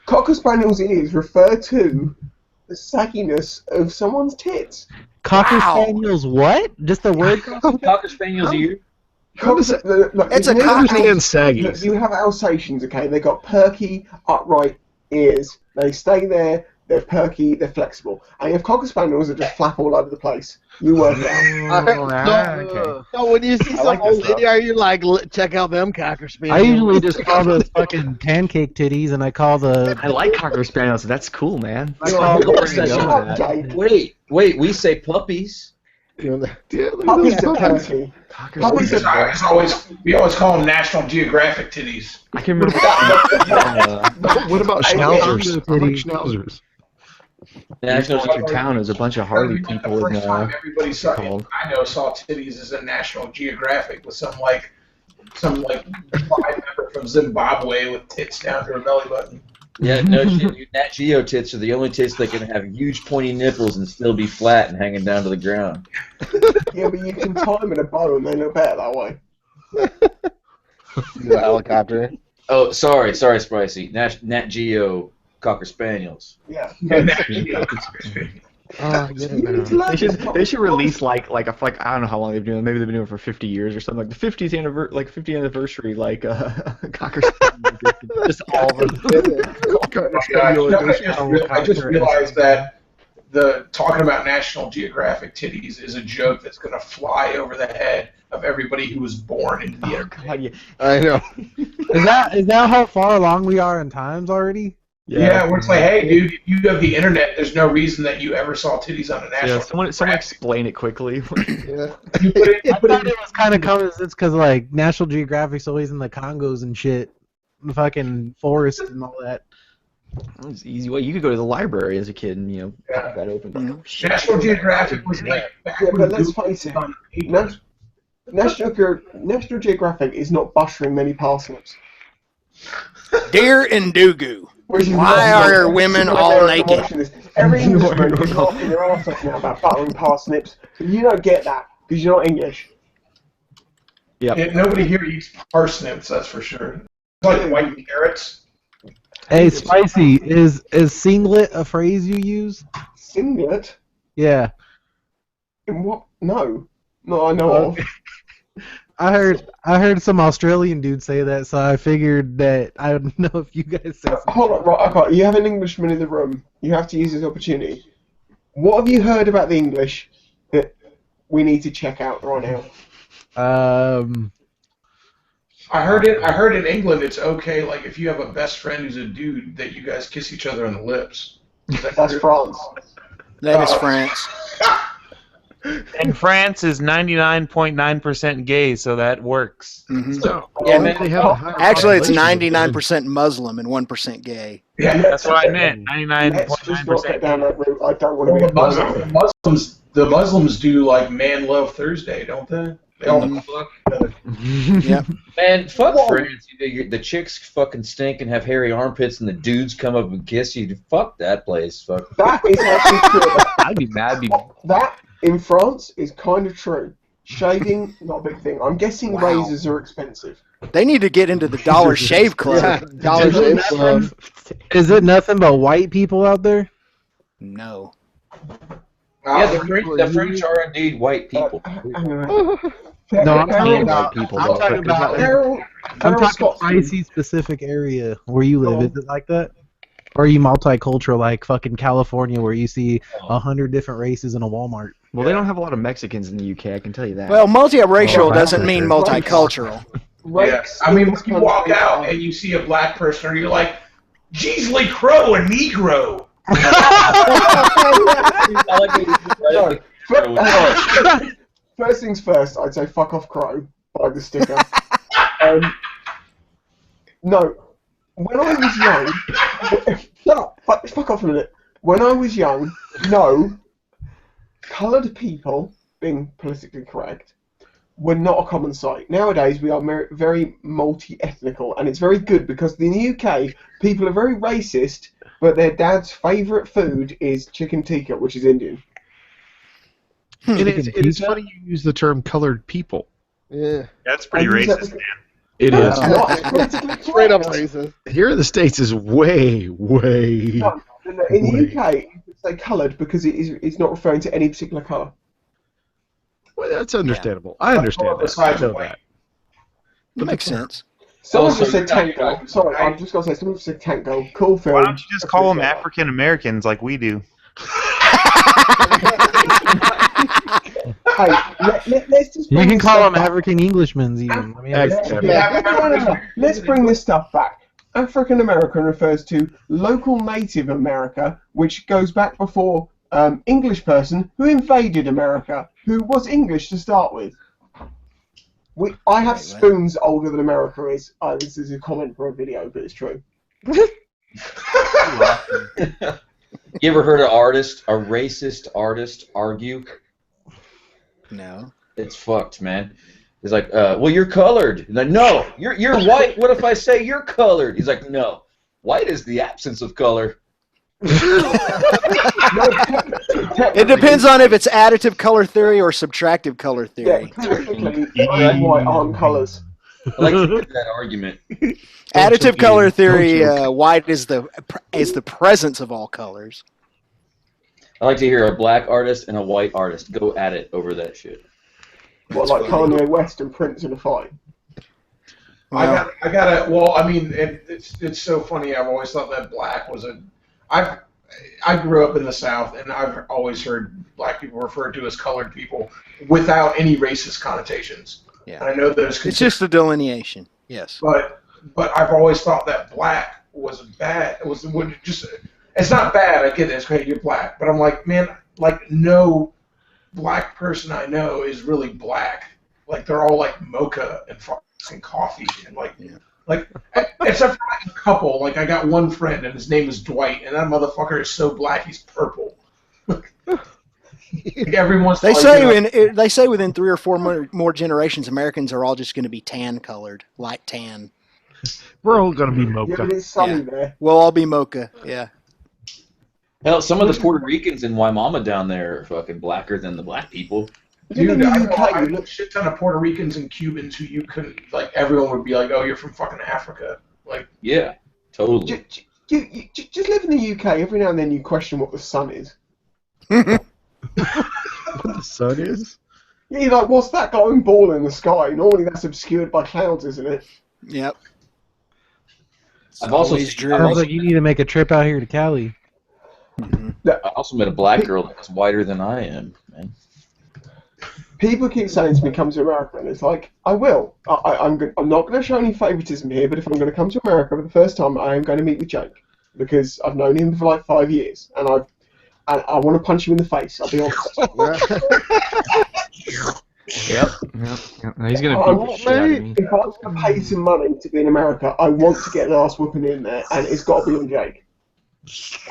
Cocker spaniel's ears refer to the sagginess of someone's tits. Cocker spaniels what? Just the word? Cocker spaniel's ear. It's a you cockney. have- saggies. You have Alsatians, okay? They got perky, upright ears. They stay there. They're perky. They're flexible. And you have cocker spaniels that just flap all over the place. You work it out. So when you see some like this old lady, are you like, check out them cocker I spaniels? usually just call those fucking pancake titties, and I call the. I like cocker spaniels. That's cool, man. I call the Jake. Wait, we say puppies. Puppies are perky. We always call them National Geographic titties. I can remember. What about schnauzers? I like schnauzers. National through town is a bunch of Harley The people in first time everybody saw called. I know saw titties as a National Geographic with some fly member from Zimbabwe with tits down to her belly button. Yeah, no shit. Your Nat Geo tits are the only tits that can have huge pointy nipples and still be flat and hanging down to the ground. Yeah, but you can tie them in a bow and they look better that way. The helicopter. Oh, sorry, Spicy. Nat Geo Cocker Spaniels. Yeah. Nat Geo. They should release like I don't know how long they've been doing it. Maybe they've been doing it for 50 years or something, like the 50th anniversary cocker spaniel, just all of them. I just realized that the talking about National Geographic titties is a joke that's going to fly over the head of everybody who was born into the internet. God, yeah. I know. Is that how far along we are in times already? Yeah, where it's like, hey, dude, if you have the internet, there's no reason that you ever saw titties on a National Someone explain it quickly. I thought it was kind of common sense because like National Geographic's always in the Congos and shit, the fucking forest and all that. It's easy way. You could go to the library as a kid and pop that open. Like, oh, shit. National Geographic was like back Yeah, when but let's Google face it, was on National Geographic is not buttering many parsnips. Deer and Dugu. Which is Why not- are women not all very naked? emotionless. Every Englishman is laughing their arse off now about buttering parsnips. But you don't get that because you're not English. Yep. Yeah, nobody here eats parsnips, that's for sure. It's like white carrots. Hey, Spicy, is singlet a phrase you use? Singlet? Yeah. In what? No. No, I know of. I heard some Australian dude say that, so I figured that I don't know if you guys say something. Hold on, right, okay. You have an Englishman in the room. You have to use this opportunity. What have you heard about the English that we need to check out right now? I heard in England it's okay, like if you have a best friend who's a dude, that you guys kiss each other on the lips. That's France. That is France. And France is 99.9% gay, so that works. Mm-hmm. So, Yeah, man, they have a higher actually, it's population. 99% Muslim and 1% gay. Yeah, That's what I meant. Let's just not 99.9%. get down that route. I don't want well, to be the Muslims do like Man Love Thursday, don't they? They all fuck each other. Yeah. Man, fuck Whoa. France. The chicks fucking stink and have hairy armpits, and the dudes come up and kiss you. Fuck that place. Fuck. That is actually true. I'd be mad. That in France is kind of true. Shaving, not a big thing. I'm guessing razors are expensive. They need to get into the Dollar Shave Club. Yeah, Dollar Shave Club. Is it nothing but white people out there? No. Yeah, the French are indeed white people. No, I'm talking about about. people. I'm talking about. I'm talking spicy specific area where you live. Is it like that? Or are you multicultural like fucking California where you see 100 different races in a Walmart? Well, they don't have a lot of Mexicans in the UK, I can tell you that. Well, multiracial Oh, doesn't for mean sure. multicultural. Yeah. I mean, when you walk out and you see a black person, you're like, Jeesley Crow, a Negro. First things first, I'd say fuck off Crow, buy the sticker. No, when I was young, shut up, fuck off a minute. When I was young, no, coloured people, being politically correct, were not a common sight. Nowadays, we are very multi-ethnical, and it's very good because in the UK, people are very racist, but their dad's favourite food is chicken tikka, which is Indian. And it's funny you use the term colored people. Yeah. That's pretty I use that racist, because- man. It It's is. not, it's politically Straight up correct. racist. Here in the States is way. No, in the UK, you say coloured because it's not referring to any particular colour. Well, that's understandable. I understand that. I know that. That makes sense. Someone Also, just said you're not- Tango. Sorry, I'm just going to say, someone just said Tango. Cool film. Why don't you just call them African Americans like we do? Hey, let's just You bring can this call stuff them back. African Englishmen even. I mean, No. Let's bring this stuff back. African American refers to local Native America, which goes back before English person who invaded America, who was English to start with. I have spoons older than America is. This is a comment for a video, but it's true. You ever heard a racist artist argue? No. It's fucked, man. He's like, well, you're colored. He's like, no, you're white. What if I say you're colored? He's like, no, white is the absence of color. It depends on if it's additive color theory or subtractive color Yeah, theory. technically, red and white aren't colours. I like to hear that argument. Additive color theory, Don't white is the presence of all colors. I like to hear a black artist and a white artist go at it over that shit. What, like Kanye West and Prince in a fight? Well, I got to. Well, I mean, it's so funny. I've always thought that black was a. I grew up in the South, and I've always heard black people referred to as colored people without any racist connotations. Yeah. And I know there's. it's just a delineation. Yes. But I've always thought that black was bad. It's not bad. I get it. It's great. You're black, but I'm like, man, like no black person I know is really black. Like they're all like mocha and fucking coffee and like except for like a couple. Like I got one friend and his name is Dwight, and that motherfucker is so black he's purple. Like, every once in They a while, say within 3 or 4 more generations, Americans are all just going to be tan colored, light tan. We're all gonna be Yeah, mocha. but it's sunny Yeah. there. We'll all be mocha. Yeah. Hell, some of the Puerto Ricans in Waimama down there are fucking blacker than the black people. dude, I know UK, a shit ton of Puerto Ricans and Cubans who you couldn't like. Everyone would be like, "Oh, you're from fucking Africa." Like, Yeah, totally. You just live in the UK. Every now and then you question what the sun is. What the sun is? Yeah, you're like, what's that glowing ball in the sky? Normally that's obscured by clouds, isn't it? Yep. I've also Always seen- drew. I've Sounds also- like you need to make a trip out here to Cali. I also met a black girl that was whiter than I am, man. People keep saying to me, "Come to America," and it's like, I will. I'm not going to show any favoritism here, but if I'm going to come to America for the first time, I am going to meet with Jake because I've known him for like 5 years, and I want to punch him in the face. I'll be honest. Yep. No, he's gonna beat the shit out of me. If I'm going to pay some money to be in America, I want to get an ass whooping in there, and it's got to be on Jake.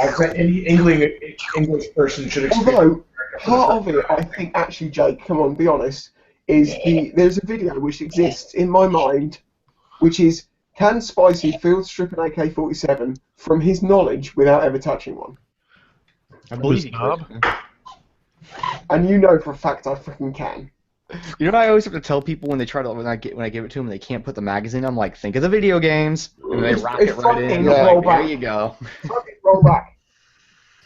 I bet any English person should experience. Although part of it, I think actually, Jake, come on, be honest, is there's a video which exists in my mind, which is can Spicy field strip an AK-47 from his knowledge without ever touching one? I believe he could. And you know for a fact I freaking can. You know what I always have to tell people when I give it to them, they can't put the magazine. I'm like, think of the video games, and they rock it right in. Like, there you go. Roll back.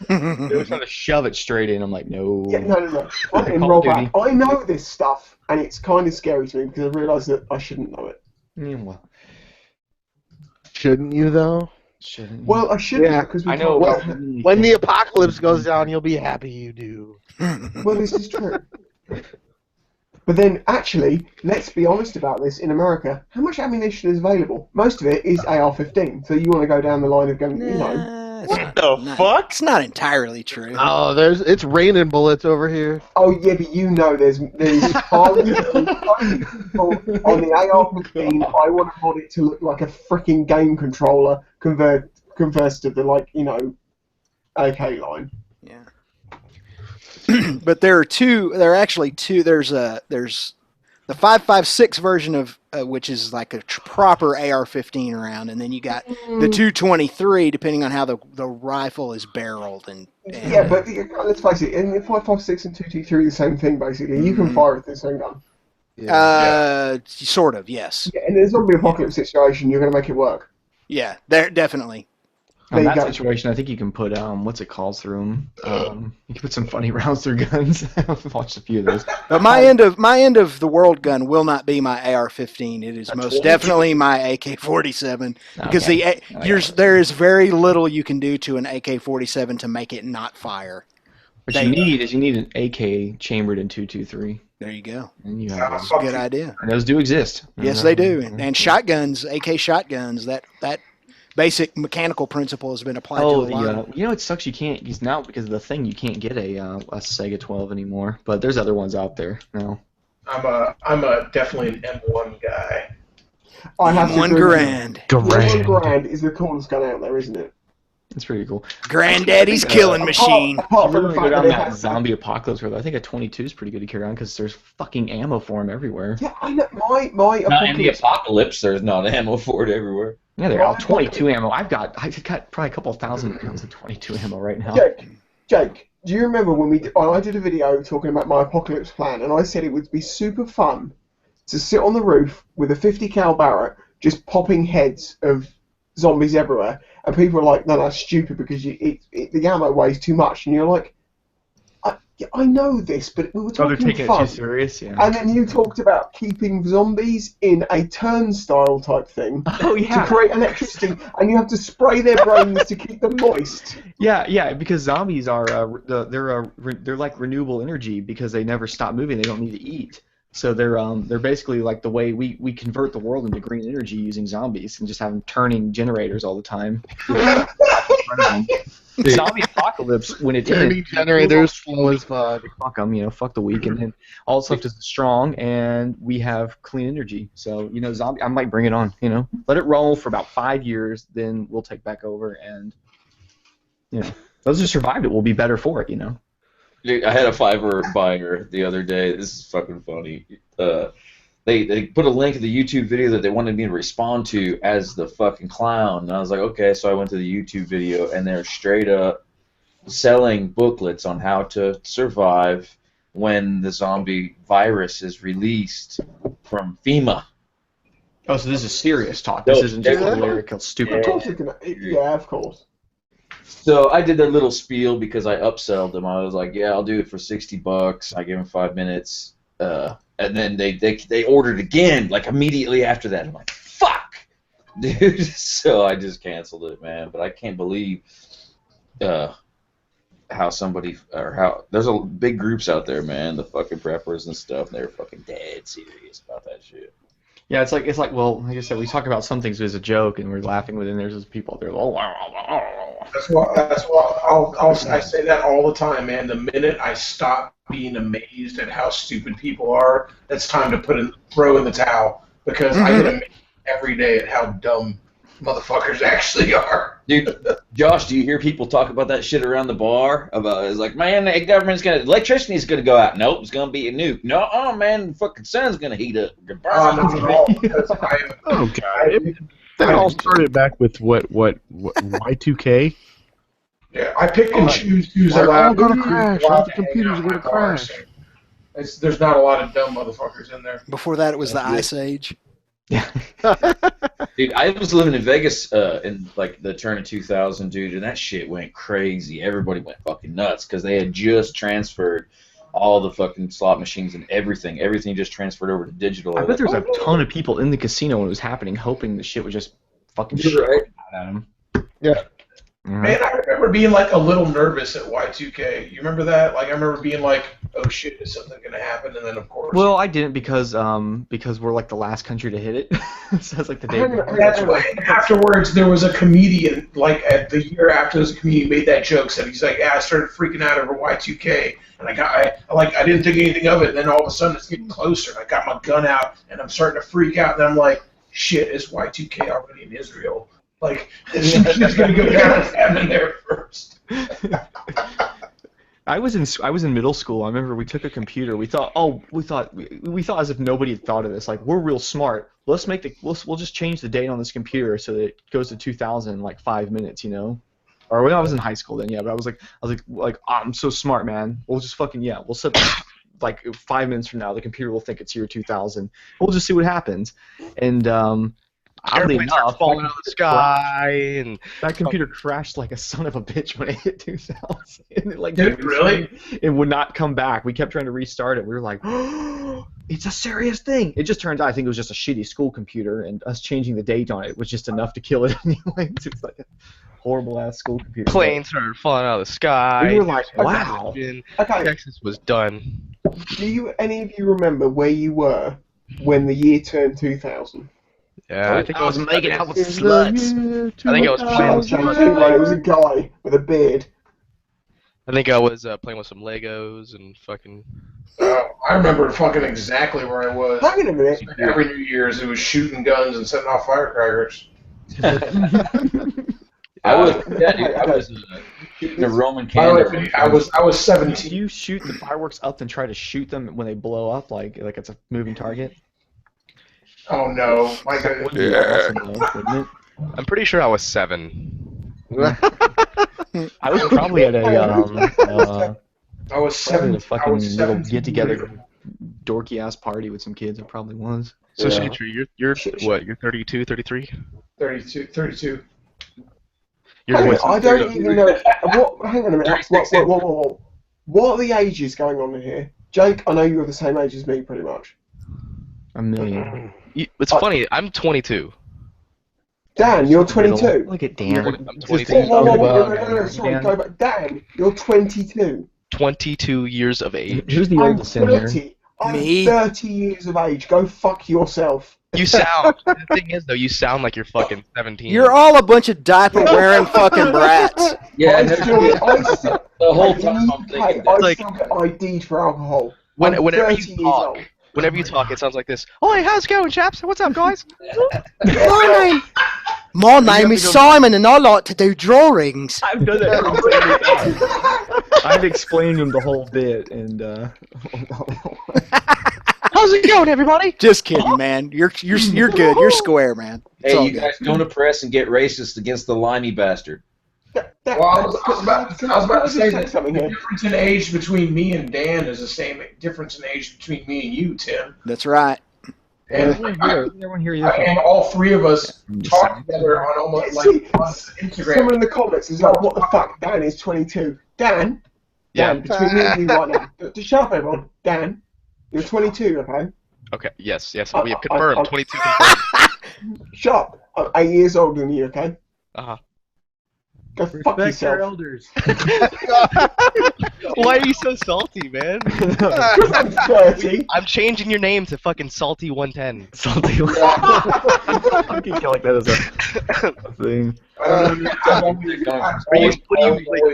They were trying to shove it straight in. I'm like, no. Yeah, no. Roll back. I know this stuff, and it's kind of scary to me because I realise that I shouldn't know it. Yeah, well, Shouldn't you though? shouldn't. Well, I shouldn't Yeah, because I know. When the apocalypse goes down, you'll be happy you do. Well, this is true. But then, actually, let's be honest about this. In America, how much ammunition is available? Most of it is AR-15. So you want to go down the line of going, you know. What the fuck? It's not entirely true. Oh, it's raining bullets over here. Oh yeah, but you know, there's highly people on the AR-15. I want to mod it to look like a freaking game controller converted to the AK line. Yeah. But there are actually two. There's the 5.56 version of which is like a proper AR-15 round, and then you got the 223, depending on how the rifle is barreled. And yeah, but let's face it, in the 5.56 and 223 are the same thing basically. You can fire with the same gun. Sort of, yes. Yeah, in a zombie apocalypse situation, you're going to make it work. Yeah, there definitely. In that situation, I think you can put what's it called through them. You can put some funny rounds through guns. I've watched a few of those. But my end of the world gun will not be my AR-15. It is most definitely my AK-47 because there is very little you can do to an AK-47 to make it not fire. What you need an AK chambered in 223. There you go. And you have That's a good idea. And those do exist. Yes, they do. And shotguns, AK shotguns, that basic mechanical principle has been applied to a lot. You know, it sucks you can't use now because of the thing. You can't get a Sega 12 anymore, but there's other ones out there now. I'm a definitely an M1 guy. I have M1 Grand. M1 Grand is the coolest gun out there, isn't it? It's pretty cool. Granddaddy's killing machine. Apart from Really the go fact down that it that has zombie apocalypse road. I think a 22 is pretty good to carry on because there's fucking ammo for them everywhere. Yeah, I know. My Not in the apocalypse, there's not ammo for it everywhere. Yeah, they're all 22 ammo. I've got probably a couple thousand pounds of 22 ammo right now. Jake, do you remember when I did a video talking about my apocalypse plan, and I said it would be super fun to sit on the roof with a 50 cal Barrett, just popping heads of zombies everywhere, and people are like, "No, that's stupid because the ammo weighs too much," and you're like, I know this, but we were talking they're taking fun. it too serious, yeah. And then you talked about keeping zombies in a turnstile type thing to create electricity, and you have to spray their brains to keep them moist. Yeah, because zombies are they're like renewable energy because they never stop moving. They don't need to eat. So they're basically like the way we convert the world into green energy using zombies and just have them turning generators all the time. Zombie apocalypse when it turning generators slow as fuck. Fuck them, fuck the weak, and then all the stuff is strong, and we have clean energy. So zombie, I might bring it on. Let it roll for about 5 years, then we'll take back over, and those who survived it will be better for it. Dude, I had a Fiverr buyer the other day. This is fucking funny. They put a link in the YouTube video that they wanted me to respond to as the fucking clown. And I was like, okay, so I went to the YouTube video, and they're straight up selling booklets on how to survive when the zombie virus is released from FEMA. Oh, so this is serious talk. This isn't just lyrical stupid talk. Yeah, of course. So I did their little spiel because I upselled them. I was like, yeah, I'll do it for $60. I gave them 5 minutes. And then they ordered again, like immediately after that. I'm like, fuck, dude. So I just canceled it, man. But I can't believe how somebody or how there's a big groups out there, man. The fucking preppers and stuff. They're fucking dead serious about that shit. Yeah, it's like well, like I said, we talk about some things as a joke and we're laughing, but then there's those people out there. I say that all the time, man. The minute I stop being amazed at how stupid people are, it's time to throw in the towel because I get amazed every day at how dumb motherfuckers actually are. Dude, Josh, do you hear people talk about that shit around the bar? About it's like, man, the government's electricity's gonna go out. Nope, it's gonna be a nuke. No, man, the fucking sun's gonna heat up. Oh god, that all started back with what Y2K. Yeah, I pick and choose who's They're all allowed. gonna crash. All the computers are gonna crash. There's not a lot of dumb motherfuckers in there. Before that, it was the Ice Age. Dude, I was living in Vegas in like the turn of 2000, dude, and that shit went crazy. Everybody went fucking nuts because they had just transferred all the fucking slot machines and everything. Everything just transferred over to digital. I bet there's a ton of people in the casino when it was happening, hoping the shit would just fucking You're shit right. at them. Yeah. Man, I remember being like a little nervous at Y2K. You remember that? Like I remember being like, "Oh shit, is something gonna happen?" And then of course. Well, I didn't because we're like the last country to hit it. So it's like the day. That's why afterwards there was a comedian, like at the year after this comedian made that joke, said he's like, yeah, I started freaking out over Y2K, and I didn't think anything of it, and then all of a sudden it's getting closer, and I got my gun out, and I'm starting to freak out, and I'm like, shit, is Y2K already in Israel? Like, she's gonna go down and have in there first. I was in middle school. I remember we took a computer. We thought as if nobody had thought of this. Like, we're real smart. We'll just change the date on this computer so that it goes to 2000 in like 5 minutes, you know? Or when I was in high school then, yeah. But I was like, oh, I'm so smart, man. We'll just we'll set like 5 minutes from now, the computer will think it's year 2000. We'll just see what happens. And oddly Airplanes are enough, falling out of the sky, and that computer crashed like a son of a bitch when it hit 2000. And it, like, Did it really? It would not come back. We kept trying to restart it. We were like, oh, it's a serious thing. It just turns out I think it was just a shitty school computer, and us changing the date on it was just enough to kill it anyway. It's like a horrible-ass school computer. planes started falling out of the sky. We were like, wow. Okay. Texas was done. Do any of you remember where you were when the year turned 2000? Yeah, I think I was making out with Is sluts. the I think I was playing with It was a guy with a beard. I think I was playing with some Legos and fucking. I remember fucking exactly where I was. Hang on a minute. Every New Year's, it was shooting guns and setting off firecrackers. I was shooting a Roman candle. I was Do 17. you shoot the fireworks up and try to shoot them when they blow up, like it's a moving target? Oh no, my God. Wouldn't be awesome, though, wouldn't it? I'm pretty sure I was 7. I was probably at a I was 7. a fucking little get-together, dorky-ass party with some kids. It probably was. So, Yeah. Shinichi, you're what? You're 32, 33? 32. You're Hang what? on, I don't even know. Hang on a minute. Whoa. What are the ages going on in here? Jake, I know you're the same age as me, pretty much. A million. It's funny. I'm 22. Dan, you're 22. Look at Dan. I'm 22. No, sorry, go back. Dan, you're 22. 22 years of age. Who's the I'm oldest in here? 30. I'm Me? 30 years of age. Go fuck yourself. You sound. The thing is, though, you sound like you're fucking 17. You're all a bunch of diaper-wearing fucking brats. Yeah, I no still, shit. I still, The whole time I'm hey, thinking I that. like- still get ID'd for alcohol. Whenever I'm 30 you years talk, old. whenever you talk, it sounds like this. Oh, hey, how's it going, chaps? What's up, guys? My name is Simon, and I like to do drawings. I've done that every time. I've explained to him the whole bit, and How's it going, everybody? Just kidding, man. You're good. You're square, man. It's Hey, all you good. guys don't oppress and get racist against the limey bastard. Well, I was about to say that something the here. difference in age between me and Dan is the same difference in age between me and you, Tim. That's right. And everyone here, and all three of us talk together on almost like See, on Instagram. someone in the comments is like, what the fuck? Dan is 22. Dan, Yeah. between me and you right now. Just shut up, everyone. Dan, you're 22, okay? Okay. Yes. We have I- confirmed. 22 confirmed. Shut up. I'm 8 years older than you, okay? Uh huh. Go fuck Respect your yourself. elders. Why are you so salty, man? I'm 30. I'm changing your name to fucking Salty 110. Salty. I can feel like that is a thing.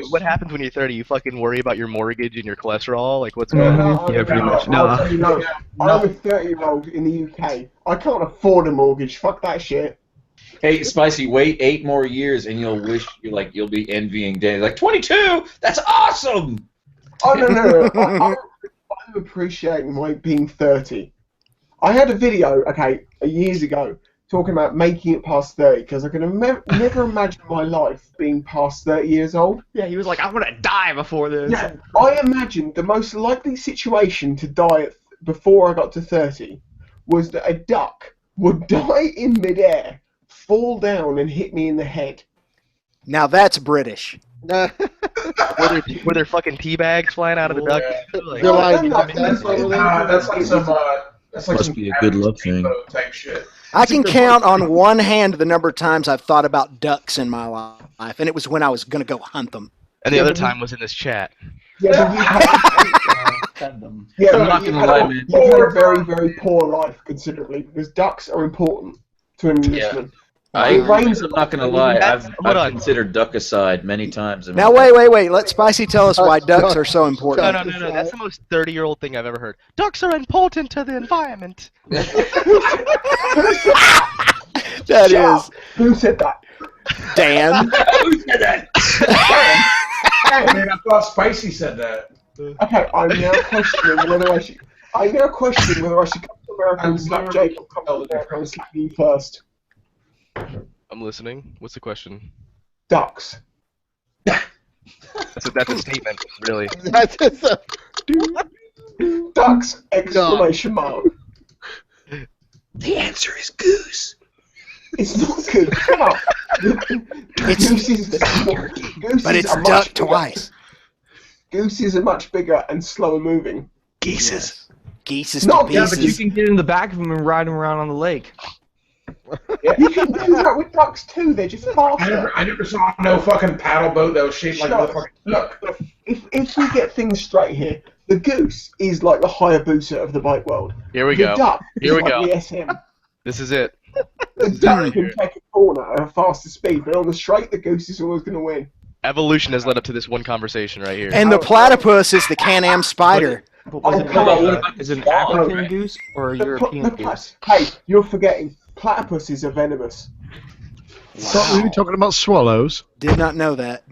What happens when you're 30? You fucking worry about your mortgage and your cholesterol? Like, what's going on? Yeah, pretty much. I'll No. tell you no. I'm a 30-year-old in the UK. I can't afford a mortgage. Fuck that shit. Hey, Spicy, wait 8 more years and you'll be envying Danny. Like 22, that's awesome. Oh no! I'm appreciating my being 30. I had a video, years ago, talking about making it past 30 because I can never imagine my life being past 30 years old. Yeah, he was like, I'm gonna die before this. Yeah, I imagined the most likely situation to die before I got to 30 was that a duck would die in midair, fall down, and hit me in the head. Now that's British. Were there fucking tea bags flying out of the duck? Like, They're like, that's like some Must be a good luck thing. type shit. I can count on one hand the number of times I've thought about ducks in my life, and it was when I was going to go hunt them. and the other time was in this chat. Yeah, but I'm not gonna lie, man. you've had a very, very poor life, considerably, because ducks are important to an Englishman. I'm rains not gonna lie. I've Hold on. considered duckicide many times. Now, wait. Let Spicy tell us why ducks are so important. No. That's the most 30-year-old thing I've ever heard. Ducks are important to the environment. That is Who said that? Dan. Who said that? I mean, I thought Spicy said that. Okay, I'm now questioning whether I should. I'm now questioning whether I should come to America and slap Jake or come to America and slap you first. I'm listening. What's the question? Ducks. That's a statement, really. That's Ducks! Exclamation mark. The answer is goose. It's not good. Come on. Gooses But it's are duck much bigger. twice. Gooses are much bigger and slower moving. Geese is Not to Yeah, but you pieces. can get in the back of them and ride them around on the lake. You can do that with ducks too. They're just faster. I never saw no fucking paddle boat that was shaped like a Shut fucking Look, if we get things straight here, the goose is like the Hayabusa of the bike world. Here we The go. duck is Here we like go. the SM. This is it. The duck can take a corner at a faster speed, but on the straight, the goose is always going to win. Evolution has led up to this one conversation right here. And the platypus is the Can-Am spider. But was is it an African goose or a European goose? Hey, you're forgetting. Platypuses are venomous. Stop really talking about swallows. Did not know that.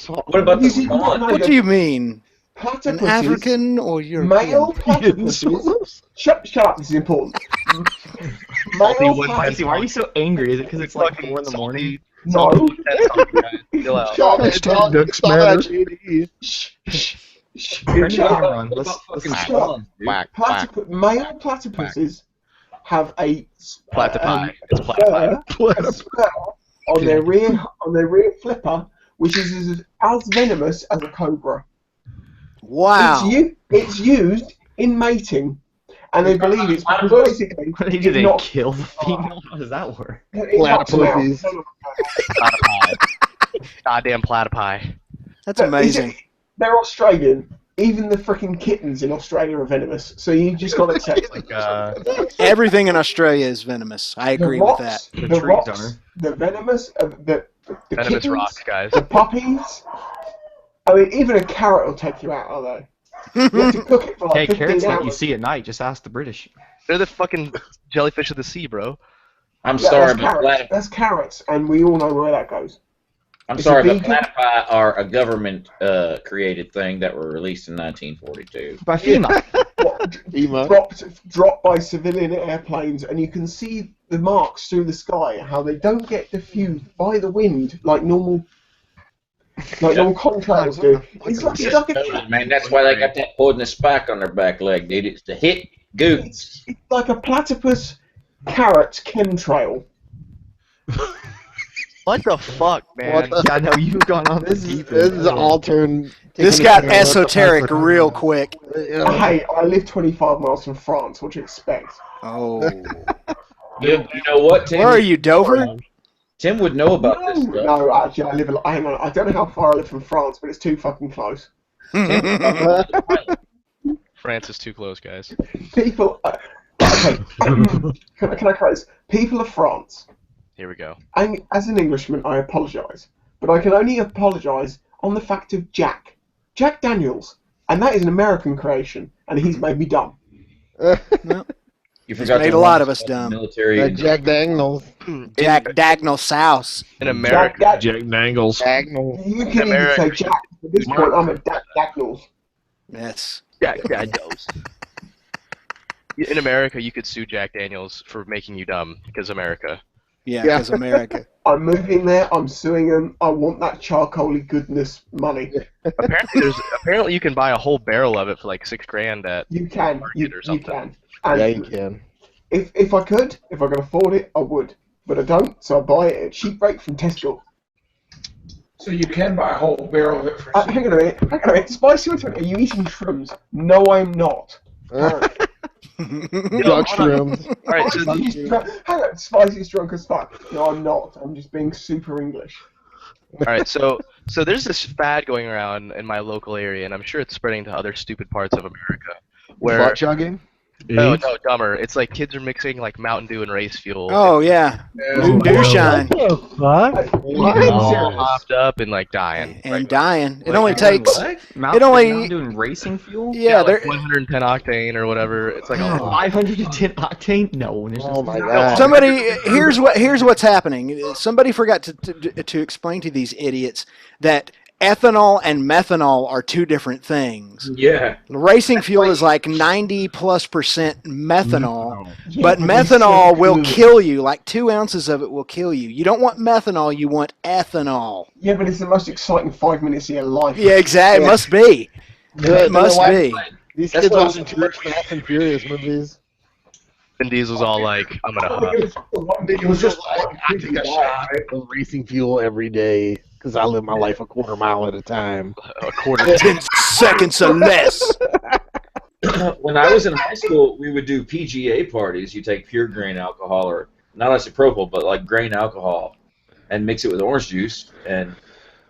What about You the see, swan? What do you mean? An Platypuses, African or European? male platypuses. Shut up. This is important. Male Spicy, why are you platypuses. so angry? Is it because it's like 4 in the morning? No. Chill out. Shut up. Hashtag ducks matter. Shh. Shh. Turn Shut the up. camera on. Let's Shut up. Male platypuses have a Platypi. It's platypi. a spur on their rear flipper, which is as venomous as a cobra. Wow. It's used in mating, and they believe it's because basically What do they do? it's They not kill the female? How does that work? it knocks them out. Platypuses. Platypi. Goddamn platypi. That's amazing. They're Australian. Even the freaking kittens in Australia are venomous, so you just got to accept it. Everything in Australia is venomous. I agree the with rocks, that. The trees rocks, are. the venomous, the Venomous kittens, rocks, guys. the puppies. I mean, even a carrot will take you out, although. You have to cook it for like Hey, 15 carrots hours. that you see at night. Just ask the British. They're the fucking jellyfish of the sea, bro. I'm Yeah, sorry, that's but carrots. That's carrots, and we all know where that goes. I'm It's sorry, a but vegan- platypi are a government created thing that were released in 1942. By FEMA. Dropped by civilian airplanes, and you can see the marks through the sky, how they don't get diffused by the wind like normal contrails do. It's like a Man, that's why they got that poisonous spike on their back leg, dude. It's to hit goose. it's like a platypus carrot chemtrail. What the fuck, man? Yeah, no, you've gone on This the is deep this end. is all turned. This got esoteric real quick. Hey, I live 25 miles from France. What do you expect? Oh. You know what, Tim? Where are you, Dover? Tim would know about No, this stuff. no, actually, hang on. I don't know how far I live from France, but it's too fucking close. France is too close, guys. People. Okay. Can I correct this? People of France. Here we go. As an Englishman, I apologise, but I can only apologise on the fact of Jack Daniels, and that is an American creation, and he's made me dumb. You forgot made to a lot warn of us us about dumb. the military. That Jack Daniels. Jack Dagnall Souse. In America, Jack Dangles. Daniels. You can even say Jack. At this point, I'm at Daniels. Yes. Jack Daniels. In America, you could sue Jack Daniels for making you dumb because America. Yeah, Yeah. because America. I'm moving there. I'm suing them. I want that charcoaly goodness money. Apparently you can buy a whole barrel of it for like $6,000 at You can. You or something. can. And Yeah, you can. if I could afford it, I would. But I don't, so I buy it at a cheap rate from Tesco. So you can buy a whole barrel of it for Hang on a minute. Spicy Winter, are you eating shrooms? No, I'm not. Drug shrooms. All right, so Hang on, Spicy's drunk as fuck. No, I'm not. I'm just being super English. all right, so there's this fad going around in my local area, and I'm sure it's spreading to other stupid parts of America. Where Butt chugging. no, dumber. It's like kids are mixing like Mountain Dew and race fuel. Oh, yeah. Do shine. What? All hopped up and like dying. And dying. It only takes... It only- doing racing fuel. Yeah, like there... 110 octane or whatever. It's like a lot. 510 octane? No. There's Oh my god. Somebody, here's what's happening. Somebody forgot to explain to these idiots that ethanol and methanol are two different things. Yeah. Racing fuel is like 90+% methanol, but Yeah, methanol it's so will cool. kill you. Like 2 ounces of it will kill you. You don't want methanol, you want ethanol. Yeah, but it's the most exciting 5 minutes of your life. Yeah, exactly. It must be. It must be. These That's kids what I watching was- too much Fast and Furious movies. Vin Diesel's all like, I'm gonna hop. It was just I take a shot of racing fuel every day because I live my life a quarter mile at a time. A quarter. 10 seconds or less. When I was in high school, we would do PGA parties. You take pure grain alcohol, or not isopropyl, but like grain alcohol, and mix it with orange juice. And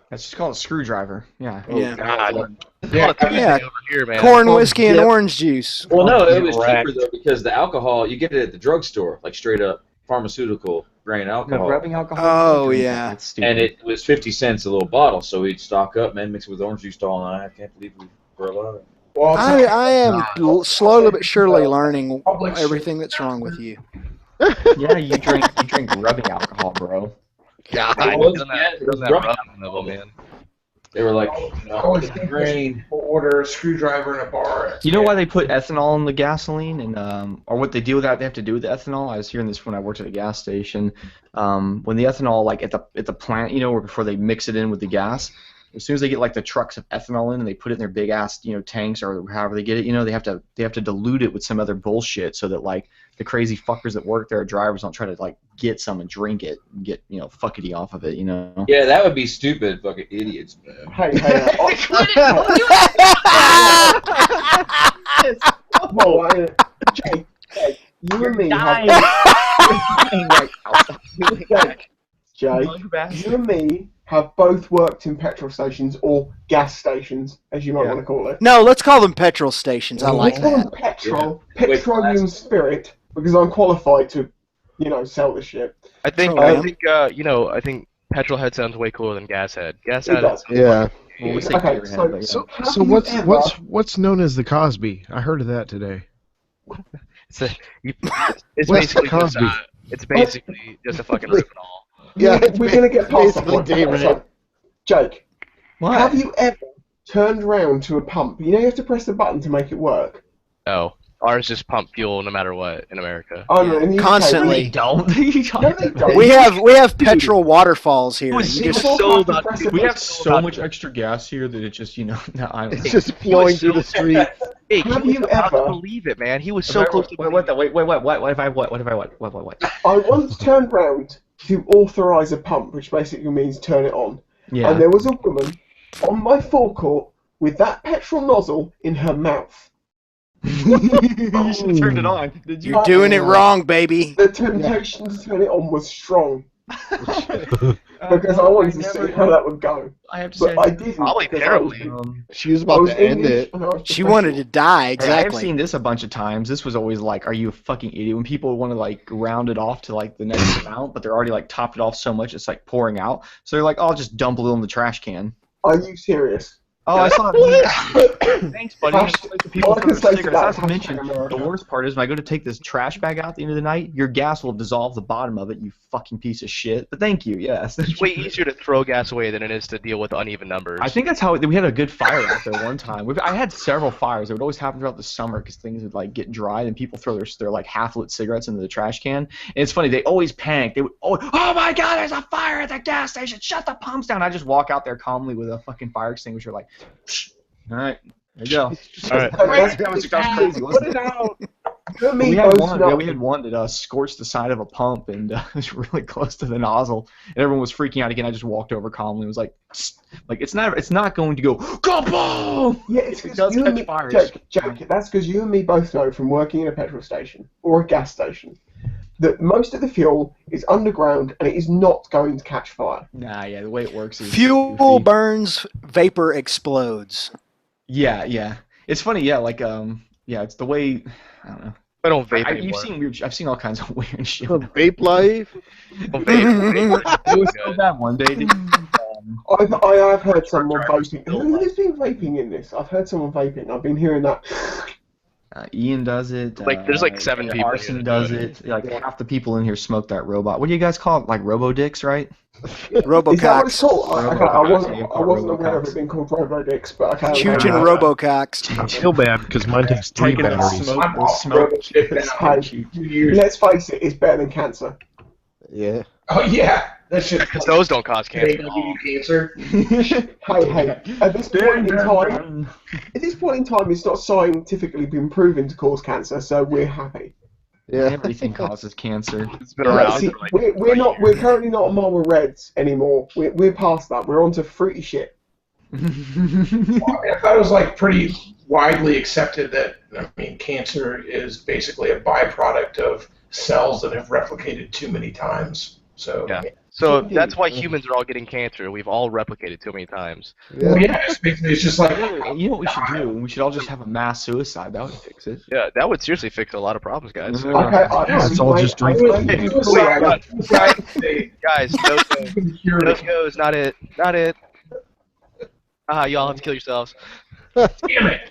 That's just called a screwdriver. Yeah. Yeah. God. Yeah, Yeah. over here, man. Corn, whiskey, and dip. orange juice. well, no, it was Correct. cheaper though because the alcohol you get it at the drugstore, like straight up pharmaceutical grain No, alcohol. rubbing alcohol. Oh, Drink that. yeah. That's stupid. And it was 50 cents a little bottle, so we'd stock up, man, mix it with orange juice all night. I can't believe we were allowed. well, I am slowly but surely learning Public everything that's wrong with you. Yeah, you drink rubbing alcohol, bro. God. It It was- doesn't yeah, have, it was doesn't have rubbing rubbing level, man. They were like, always it's grain. order a screwdriver in a bar. You know why they put ethanol in the gasoline, and or what they do with that? They have to do with the ethanol. I was hearing this when I worked at a gas station. When the ethanol, like at the plant, or before they mix it in with the gas, as soon as they get like the trucks of ethanol in and they put it in their big ass tanks or however they get it, they have to dilute it with some other bullshit so that like the crazy fuckers that work there, drivers, don't try to like get some and drink it and get fuckity off of it. Yeah, that would be stupid, fucking idiots, man. Hey, whoa, Jake, you and me have... Jake, you and me have both worked in petrol stations or gas stations, as you might want to call it. No, let's call them petrol stations. I like Let's call them that. petrol, Yeah. Wait, petroleum spirit, because I'm qualified to, sell this shit. I think I think petrol head sounds way cooler than gas head. Gas It head. does. Yeah. Well, we say Okay, gearhead, so- but yeah. So, Have so you what's ever- what's known as the Cosby? I heard of that today. It's, it's What's basically just Cosby? it's basically just a fucking riffenol. Yeah, we're going to get past that basically point. David. So, Jake, What? have you ever turned round to a pump? You have to press the button to make it work. No, ours just pump fuel no matter what in America. Oh, no, in the UK, Constantly. They don't. No, they don't. We have petrol waterfalls here. was You just, so bad. We have so much extra gas here that it just no, I'm. It's just flowing through the street. Hey, Have he was you about ever- to believe it, man. He was so close to What if I what? I once turned round to authorise a pump, which basically means turn it on. Yeah. And there was a woman on my forecourt with that petrol nozzle in her mouth. You should have turned it on. Did you? you're doing it wrong, baby. The temptation to turn it on was strong. because I wanted to see how that would go. I have to But say, I didn't. Probably because terribly. She was I about was to end English it. and I was She wanted to professional. die, Hey, I have exactly. seen this a bunch of times. This was always like, are you a fucking idiot? When people want to like round it off to like the next amount, but they're already like topped it off so much it's like pouring out. So they're like, oh, I'll just dump a little in the trash can. Are you serious? Oh, I saw that. Thanks, buddy. People all I throw can their say to cigarettes. that Not is to mention, hashtag America. the worst part is when I go to take this trash bag out at the end of the night, your gas will dissolve the bottom of it, you fucking piece of shit. But thank you, yes. It's way easier to throw gas away than it is to deal with uneven numbers. I think that's how we had a good fire out there one time. I had several fires. It would always happen throughout the summer because things would like get dry and people throw their like half-lit cigarettes into the trash can. And it's funny, they always panic. They would, oh my god, there's a fire at the gas station! Shut the pumps down! I just walk out there calmly with a fucking fire extinguisher, like, all right, there you go. All right. That was crazy, wasn't it? You and me We had both one. know. Yeah, we had one that scorched the side of a pump and it was really close to the nozzle, and everyone was freaking out again. I just walked over calmly and was like, it's not going to go kaboom. Yeah, it's It because does you and catch me, fires. Jack, that's because you and me both know from working in a petrol station or a gas station that most of the fuel is underground and it is not going to catch fire. Nah, yeah, the way it works is Fuel goofy. burns, vapor explodes. Yeah. It's funny, yeah, like yeah, it's the way I don't know. I don't vape You've anymore. seen weird. I've seen all kinds of weird shit. Vape life. Don't vape. It was so bad one day. I've heard someone vaping. Who's been vaping in this? I've heard someone vaping. I've been hearing that. Ian does it. Like, there's like 7 people here Arson that does do it. Like half the people in here smoke that robot. What do you guys call it? Like robo dicks, right? Is that what it's Robocox. called? I wasn't Robocox. aware of it being called Robo-Dicks, but okay. Chooching Robocox. I feel bad because mine takes 3 Taking the batteries. smoke. I'm The off smoke. Robo-Dick now. Hey, let's face it, it's better than cancer. Yeah. Oh yeah, that shit. Because those don't cause They cancer. don't give you cancer. Hey, at this point in time, it's not scientifically been proven to cause cancer, so we're happy. Yeah. Everything causes cancer. It's been around See, for like we're currently not on Marlboro Reds anymore. We're past that. We're on to fruity shit. I thought it was like pretty widely accepted that cancer is basically a byproduct of cells that have replicated too many times. So Yeah. So that's why humans are all getting cancer. We've all replicated too many times. well, yeah, it's just like You know what we should do? We should all just have a mass suicide. That would fix it. Yeah, that would seriously fix a lot all problems, guys. Let's all just drink. Guys, no goes, not it. Y'all have to kill yourselves. Damn it!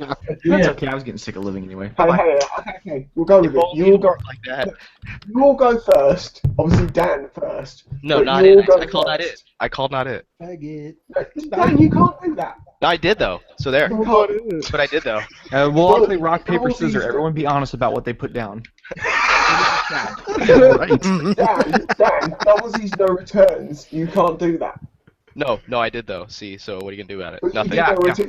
That's okay. I was getting sick of living anyway. Okay, we'll go with it. You'll go. like that. You'll go first. Obviously, Dan first. No, but not you'll it. go I called not first. it. I called not it. Dan, you can't do that. No, I did though. So there. You can't. But I did though. We'll all play rock, paper, Well, scissors. Everyone be honest about what they put down. Dan, doubles no returns. You can't do that. No, I did though. See, so what are you gonna do about it? But Nothing.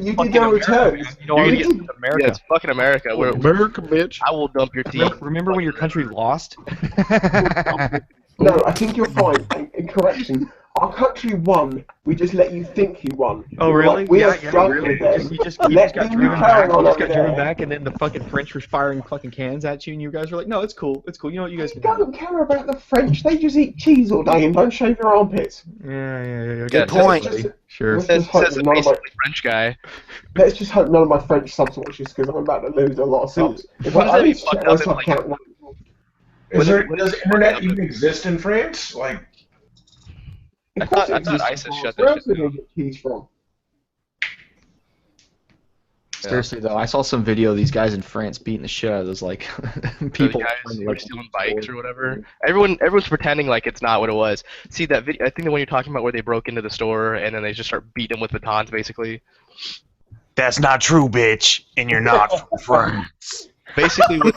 You did no returns. You know, You're it's gonna America. Yeah, it's fucking America. Where America, bitch. I will dump your teeth. Remember when your country lost? No, I think you're fine. And correction, our country won. We just let you think he won. Oh, We were really? like, we are Yeah, struggling really? with this. You just Let got them driven carry back. on You just over got driven there. back, and then the fucking French were firing fucking cans at you, and you guys were like, "No, it's cool. It's cool. You know what? You guys We can." don't care about the French. They just eat cheese all day and don't shave their armpits. Yeah. Good point. Sure. Let's Says, just hope says that a none of my, basically French guy. let's just hope none of my French subs watch this because I'm about to lose a lot of subs. In What fact, does I that need mean, to check fucked my up in, sub like- count. does internet even exist in France? Like, I Of course thought it exists, ISIS of shut course. that Where shit else would they get cheese from? Seriously though, I saw some video of these guys in France beating the shit out of those like people. Those guys who were stealing bikes or whatever. Everyone's pretending like it's not what it was. See that video? I think the one you're talking about where they broke into the store and then they just start beating them with batons, basically. That's not true, bitch, and you're not from France. Basically, what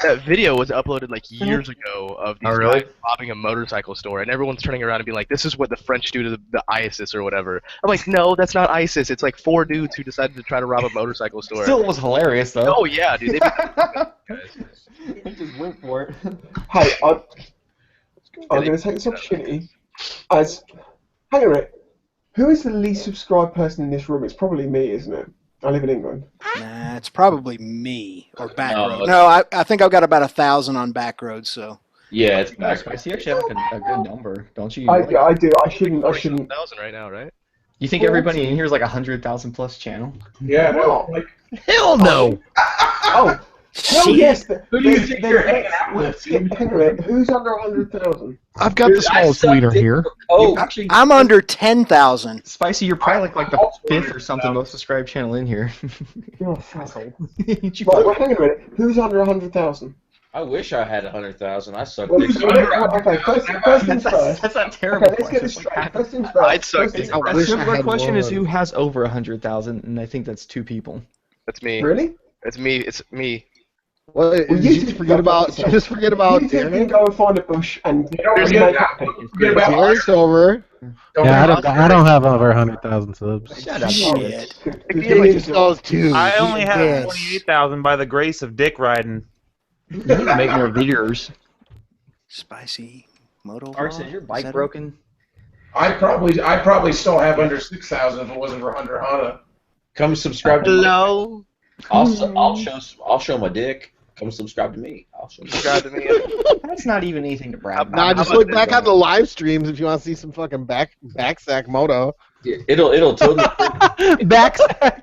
that video was uploaded like years ago of these guys robbing a motorcycle store, and everyone's turning around and being like, "This is what the French do to the ISIS or whatever." I'm like, "No, that's not ISIS. It's like 4 dudes who decided to try to rob a motorcycle store." Still was hilarious though. Oh yeah, dude. They just went for it. Hey, I'm going to take this opportunity as... Hang on a minute. Who is the least subscribed person in this room? It's probably me, isn't it? I live in England. Nah, it's probably me or Backroad. No. No, I think I've got about 1,000 on Backroad, so Yeah, it's Nice, back. Spicy. You actually have like a good number, don't you? I Like, do. I shouldn't. 47,000 right now, right? you think everybody in here is like 100,000 plus channel? Yeah, no. Well, Like, Hell no. Oh, well, Shit. yes. who do you think you're hanging out with? Hang on a minute. Who's under 100,000? I've got the smallest wiener here. Oh, Actually, I'm under 10,000. Spicy, you're probably like the fifth or something most subscribed channel in here. Oh, fuck. Asshole. Right, well, hang on a minute. Who's under 100,000? I wish I had 100,000. I suck Well, dick. okay, first things first. That's not terrible. Okay, let's get this straight. First things first. I'd suck First things dick. I A wish I simpler had question is one. who has over 100,000, and I think that's 2 people. That's me. Really? It's me. It's me. Well, Well, you you just two forget go about fuck just forget about You two can Darren. go and find a bush and Don't make forget happy. about Darren's over. Yeah, I don't have over 100,000 subs. Shut up. Shit. James goes too. I only have Yes. 28,000 by the grace of dick riding. You need to make more videos. Spicy moto. Arts, is your bike broken? I probably still have under 6,000 if it wasn't for Hunter Hana. Come subscribe to me. Hello. I'll show my dick. Come subscribe to me. I'll show my Subscribe to me. That's not even anything to brag about. Nah, just look back on the live streams if you want to see some fucking backsack moto. It'll totally Backsack.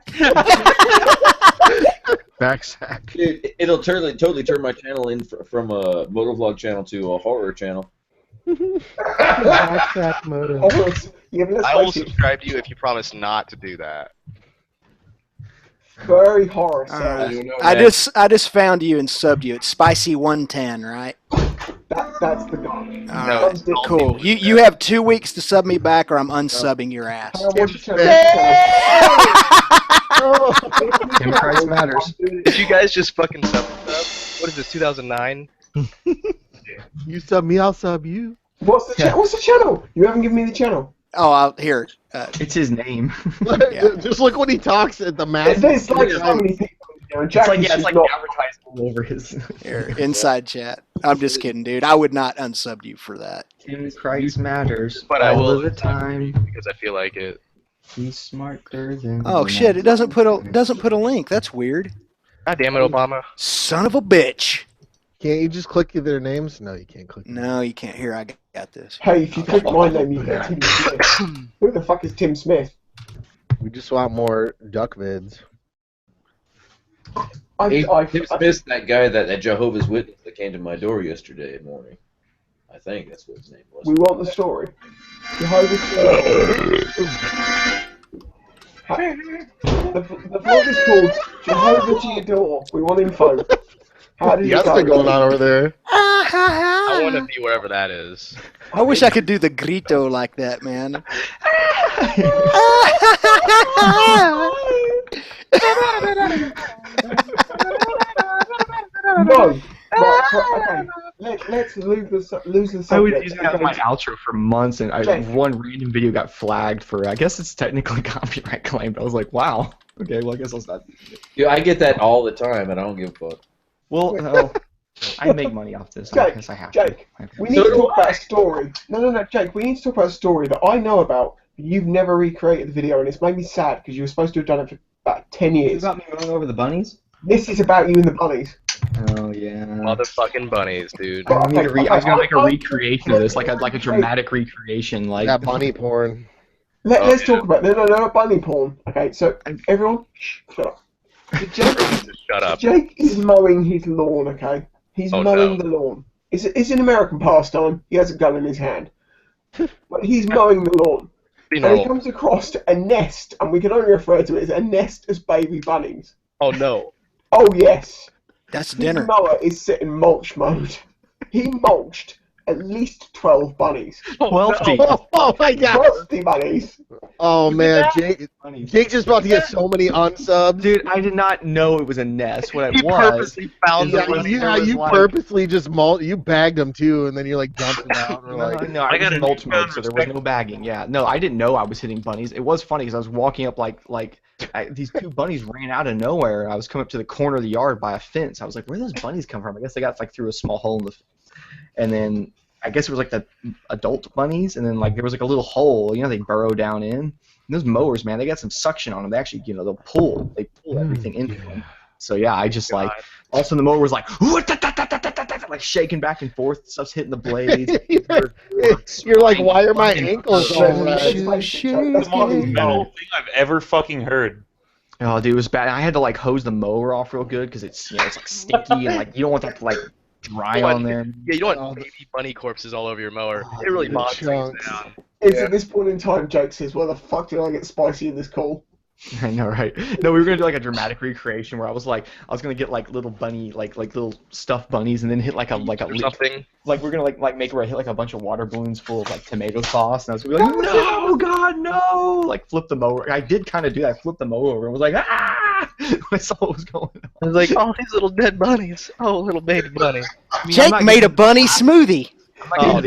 Backsack. it'll totally turn my channel in from a motovlog channel to a horror channel. Backsack moto. Oh, yeah, but I will let's face it, subscribe to you if you promise not to do that. very horror. All So right. I just found you and subbed you. It's Spicy 110, right? that's the guy. All No. right. Cool. You have 2 weeks to sub me back, or I'm unsubbing your ass. Hang on, what's your channel? Tim Price matters. Did you guys just fucking sub? What is this? 2009? You sub me, I'll sub you. What's the channel? You haven't given me the channel. Oh, here. It's his name. Yeah. Just look when he talks at the mask. There's like so many people. You know, It's like, Jackie's yeah, it's just like not. advertised all over his. Here, inside chat. I'm just kidding, dude. I would not unsub you for that. Tim Price matters. But I all will of the time. because I feel like it. He's smarter than. Oh shit! It doesn't put a link. That's weird. God damn it, Obama. Son of a bitch. Can't you just click their names? No, you can't click. No, you can't. Here, I got this. Hey, if you click my name, you get Tim Smith. Who the fuck is Tim Smith? We just want more duck vids. Tim Smith's that guy, that Jehovah's Witness that came to my door yesterday morning. I think that's what his name was. We want the story. Jehovah's the vlog is called Jehovah to Your Door. We want info. How did Yeah, it that's go? been going on over there. I want to be wherever that is. I wish I could do the grito like that, man. No. Right, okay. Let's lose the subject. I was using that as Okay. my outro for months, and Okay. one random video got flagged for. I guess it's technically copyright claimed. I was like, wow. Okay, well I guess I'll stop. Yeah, I get that all the time, and I don't give a fuck. Well, no, I make money off this. I Jake, guess I have Jake, to. we need to talk about a story. No, Jake, we need to talk about a story that I know about, but you've never recreated the video, and it's made me sad because you were supposed to have done it for about 10 Is years. about me running over the bunnies? This is about you and the bunnies. Oh yeah. Motherfucking bunnies, dude. I was gonna make a I- recreation of this, like a dramatic recreation, like That bunny porn. Let's talk about no bunny porn. Okay, so everyone, shut up. So Shut up. Jake is mowing his lawn. Okay, he's Oh, mowing no. the lawn. It's an American pastime. He has a gun in his hand, but he's mowing the lawn. Be And he normal. comes across a nest, and we can only refer to it as a nest as baby bunnies. Oh no. Oh yes, That's his dinner. mower is set in mulch mode. He mulched at least 12 bunnies. 12 feet. Oh my god. 12 bunnies. Oh man, Jake just about to get so many unsubs. Dude, I did not know it was a nest. What it He was. purposely found Yeah, the you purposely just you bagged them too, and then you're like dumping out. Or No, like, no, I got in mulch mode, so there was no bagging. Yeah, no, I didn't know I was hitting bunnies. It was funny because I was walking up these 2 bunnies ran out of nowhere. I was coming up to the corner of the yard by a fence. I was like, where did those bunnies come from? I guess they got through a small hole in the fence. And then I guess it was like the adult bunnies, and then there was a little hole. They burrow down in. And those mowers, man, they got some suction on them. They actually, they'll pull. They pull everything into them. So yeah, I just like all of a sudden the mower was like like shaking back and forth, stuff's hitting the blades. You're like, why are my ankles so That's red? the most Metal metal. thing I've ever fucking heard. Oh, dude, it was bad. I had to like hose the mower off real good because it's it's like sticky and like you don't want that to like dry on there. Yeah, you don't want baby bunny corpses all over your mower. It really bogs things down. It's at this point in time, Jake says, "Where the fuck did I get spicy in this call?" I know, right? No, we were gonna do like a dramatic recreation where I was gonna get like little bunny, like little stuffed bunnies, and then hit like a something. Like we're gonna like make where I hit like a bunch of water balloons full of like tomato sauce, and I was gonna be like, no, God, no! Like flip the mower. I did kind of do that. I flipped the mower over and was like, ah! I saw what was going on. I was like, oh, these little dead bunnies. Oh, little baby bunny. I mean, Jake made a bunny smoothie. I'm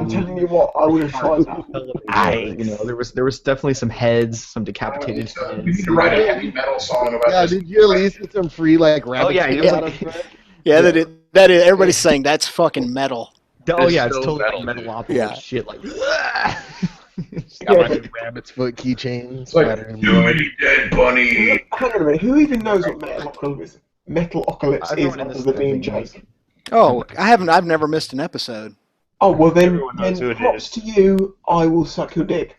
telling you what, I would have tried that. You know, there was definitely some heads, some decapitated heads. You need to write a heavy metal song about Yeah, this. did you at least get some free like rabbit? Oh yeah, it was like, Yeah, that is. Everybody's saying that's fucking metal. oh yeah, it's so totally metal, like Yeah. metalopia shit. Like, Got my rabbit's foot keychain. It's like, too many dead bunny. Hang on a minute, who even knows what Metalocalypse is? Metalocalypse is other than me and Jake? Oh, I've never missed an episode. Oh, well then Everyone knows who it props is. to you, I will suck your dick.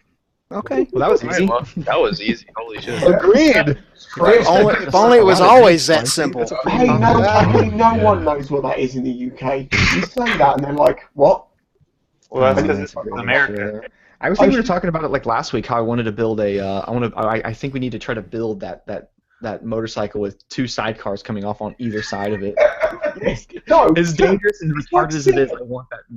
Okay. well, that was easy. That was easy. Holy shit. Agreed. If only it was always that simple. Hey, no one knows what that is in the UK. You say that and they're like, what? Well, that's because it's America. I was thinking we were talking about it like last week. How I wanted to build a. I think we need to try to build that motorcycle with two sidecars coming off on either side of it. No, As dangerous and as hard as it is,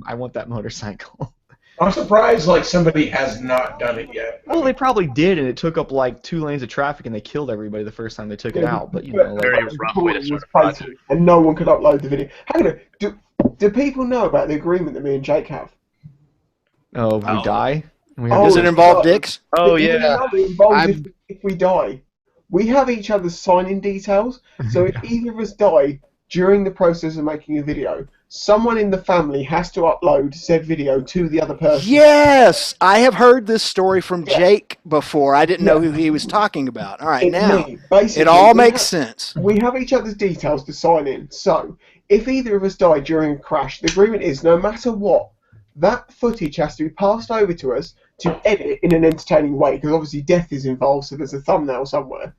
I want that motorcycle. I'm surprised like somebody has not done it yet. Well, they probably did, and it took up like 2 lanes of traffic, and they killed everybody the first time they took it out. But you know, like, Very rough way to start a project. and no one could upload the video. Hang on, do people know about the agreement that me and Jake have? oh, we Oh. die. And we Oh, Does it involve dicks? Oh, It yeah. involves if we die. We have each other's sign-in details, so if either of us die during the process of making a video, someone in the family has to upload said video to the other person. Yes, I have heard this story from Jake before. I didn't know who he was talking about. All right, It's now me. Basically, it all we makes have- sense. We have each other's details to sign in, so if either of us die during a crash, the agreement is no matter what, that footage has to be passed over to us to edit in an entertaining way, because obviously death is involved, so there's a thumbnail somewhere.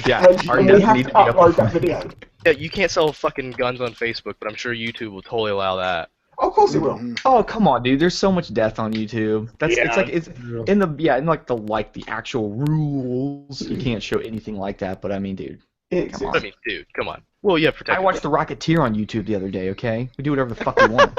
yeah, And, our and deaths we have need to to be up upload that front. video. Yeah, you can't sell fucking guns on Facebook, but I'm sure YouTube will totally allow that. Of course it will. Oh come on, dude! There's so much death on YouTube. It's Yeah. like it's in the actual rules. You can't show anything like that. But I mean, dude, It's, come I on. mean, dude, come on. Well, yeah, protect. I watched The Rocketeer on YouTube the other day. Okay, we do whatever the fuck we want.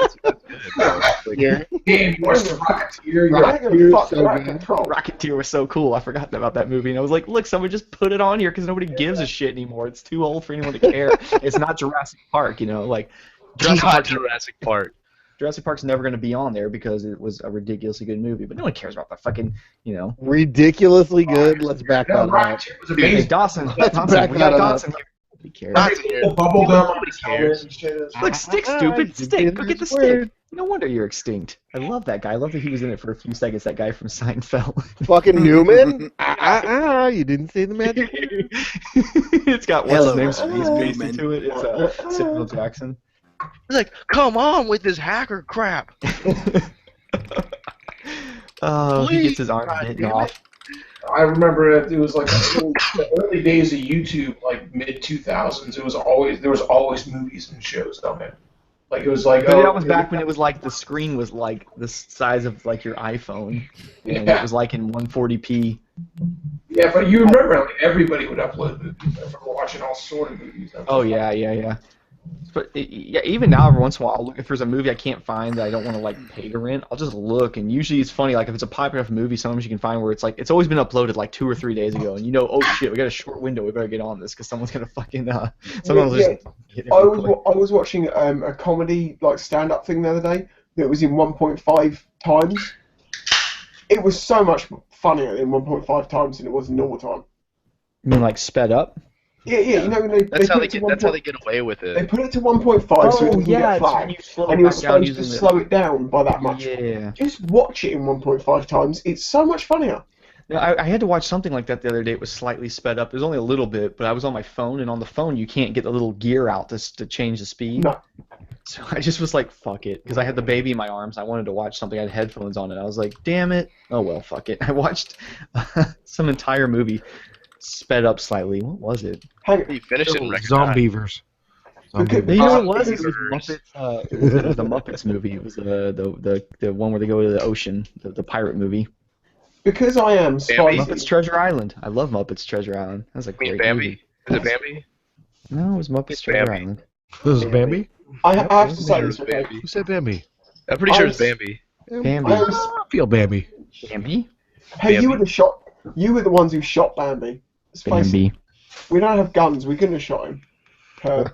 Yeah. And what's the Rocketeer? Fuck so rat good. control. Rocketeer was so cool. I forgot about that movie, and I was like, look, someone just put it on here because nobody gives a shit anymore. It's too old for anyone to care. It's not Jurassic Park, you know, like Not Jurassic Park. Jurassic Park's never going to be on there because it was a ridiculously good movie. But no one cares about the fucking, you know. Ridiculously good. Let's back Yeah, that up. Rocketeer was Hey, amazing. Dawson, Let's Dawson, back we got that up. Dawson here. Nobody cares. Bubblegum on Nobody his cares. helmet and shit. Look, stick, stupid, stick. Go get the stick. No wonder you're extinct. I love that guy. I love that he was in it for a few seconds. That guy from Seinfeld. Fucking Newman? You didn't say the magic. It's got what's Hello, his name? He's based Newman. into it. It's Samuel Jackson. He's like, come on with this hacker crap. Oh, he gets his Please, arm God bitten damn it. off. I remember it was like the early days of YouTube, like mid 2000s. There was always movies and shows on it. Like it was like But that was back when it was like the screen was like the size of like your iPhone, and it was like in 140p. Yeah, but you remember like, everybody would upload movies. I remember watching all sort of movies. Oh yeah. But yeah, even now, every once in a while, I'll look if there's a movie I can't find that I don't want to like pay to rent. I'll just look, and usually it's funny. Like if it's a popular enough movie, sometimes you can find where it's like it's always been uploaded like 2 or 3 days ago, and you know, oh shit, we got a short window. We better get on this because someone's gonna fucking someone will just hit it I real quick. was watching a comedy like stand-up thing the other day that was in 1.5 times. It was so much funnier in 1.5 times than it was in normal time. You mean like sped up? Yeah, you know when they That's how put they it to get. 1. That's how they get away with They it. put it to 1.5 so it doesn't get flagged, and you're supposed to slow it down by that much. Yeah. Just watch it in 1.5 times. It's so much funnier. No, I had to watch something like that the other day. It was slightly sped up. It was only a little bit, but I was on my phone, and on the phone you can't get the little gear out to change the speed. No. So I just was like, fuck it, because I had the baby in my arms. I wanted to watch something. I had headphones on, and I was like, damn it. Oh well, fuck it. I watched some entire movie sped up slightly. What was it? You finished it in record time. Zombievers. You know what it was? It was Muppets. It was the Muppets movie. It was the one where they go to the ocean, the pirate movie. Because I am spicy. Muppets Treasure Island. I love Muppets Treasure Island. That was a great Bambi? movie. Is it Bambi? No, it was Muppets Treasure Island. This is Bambi? I have to say this, okay? Who said Bambi? I'm pretty sure it's Bambi. Bambi. I feel Bambi. Bambi? Hey, you were the shot. You were the ones who shot Bambi. Bambi. We don't have guns. We couldn't have shot him. I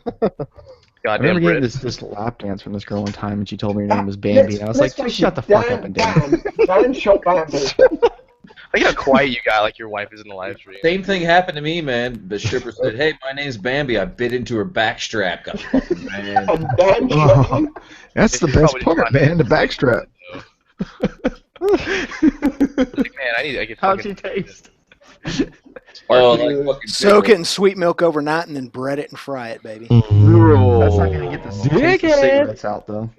Goddamn remember getting Brit. this lap dance from this girl one time, and she told me her name was Bambi, and I was like, Let's shut the face fuck it, up and dance. Dan shot Bambi. Look how quiet you got, like your wife is in the live stream. Same thing happened to me, man. The stripper said, "Hey, my name's Bambi." I bit into her backstrap. Got fucking man. And Dan shot him. That's the best part, man. The backstrap. Like, man, I get How'd fucking... she taste? Oh, like fucking Soak it in sweet milk overnight and then bread it and fry it, baby. That's not gonna get the taste of cigarettes out, though.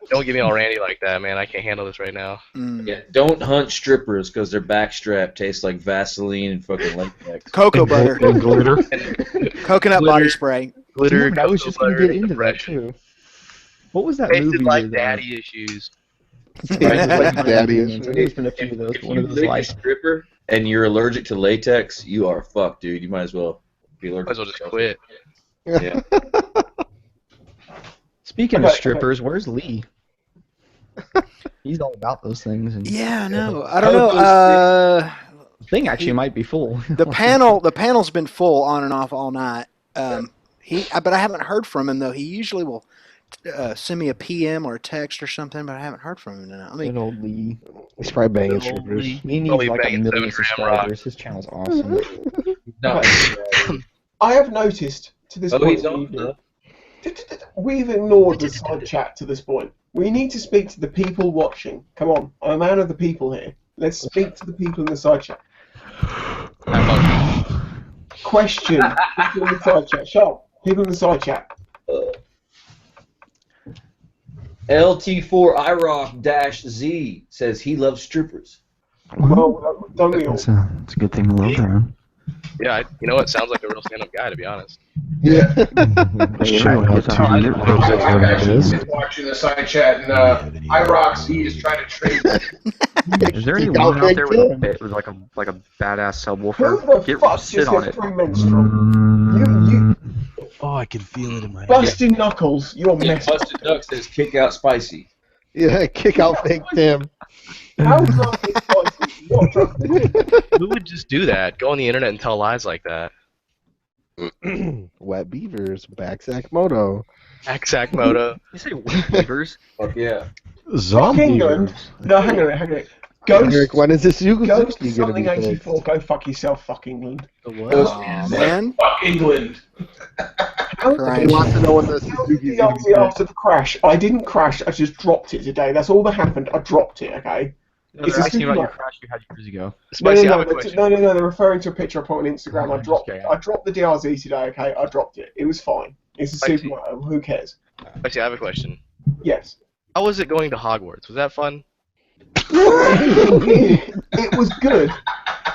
Don't get me all randy like that, man. I can't handle this right now. Yeah, don't hunt strippers because their backstrap tastes like Vaseline and fucking latex. Cocoa butter. And glitter. Coconut body spray. Glitter, I was cocoa just gonna butter, get into that depression. too. What was that Tasted movie? like with, daddy issues. Daddy I think there's been a few of those. If One you of those lick a like stripper and you're allergic to latex, you are fucked, dude. You might as well be allergic. Might as well just quit. Yeah. Speaking of strippers, where's Lee? He's all about those things. And Yeah, no, I don't know. the thing actually might be full. The panel's been full on and off all night. But I haven't heard from him though. He usually will send me a PM or a text or something, but I haven't heard from him tonight. Good old Lee. He's probably banging Good old strippers. Lee. He needs Only like a banging million 7 gram rock. subscribers. His channel's awesome. No. I have noticed to this Oh, point. he's on. We've ignored the side chat to this point. We need to speak to the people watching. Come on, I'm a man of the people here. Let's speak to the people in the side chat. Question. People in the side chat. Shut up. People in the side chat. LT4 IROC-Z says he loves strippers. Well, don't we all? It's a good thing to love around. Yeah, you know what? Sounds like a real stand-up guy, to be honest. Yeah. Watching the side chat, and IROC-Z is trying to trade. Is there any woman out there with like a badass subwoofer? Who the Get fuck sit just on hit it. 3 menstrual? You Oh, I can feel it in my head. busting knuckles. You're messed. Busted Duck says kick out spicy. Yeah, kick out fake Tim. How drunk is spicy? What drunk? Who would just do that? Go on the internet and tell lies like that? Wet beavers, backsack moto. Axac Moto. You say beavers? Fuck yeah. Fuck England. No, hang on a minute. Ghost. Eric, when is this Ghost Suzuki gonna something be fixed? 84. Go fuck yourself, fuck England. Aw, man. Fuck England. Crying. He wants to know when the The Suzuki's gonna be after the crash. I didn't crash. I just dropped it today. That's all that happened. I dropped it. Okay. No, It's they're a asking about your super- crash you had years ago. Spicy, I have a no, question. no. They're referring to a picture I put on Instagram. I'm just kidding. I dropped the DRZ today. Okay, I dropped it. It was fine. It's a Spicy. supermoto. Who cares? Spicy, I have a question. Yes. How was it going to Hogwarts? Was that fun? It was good.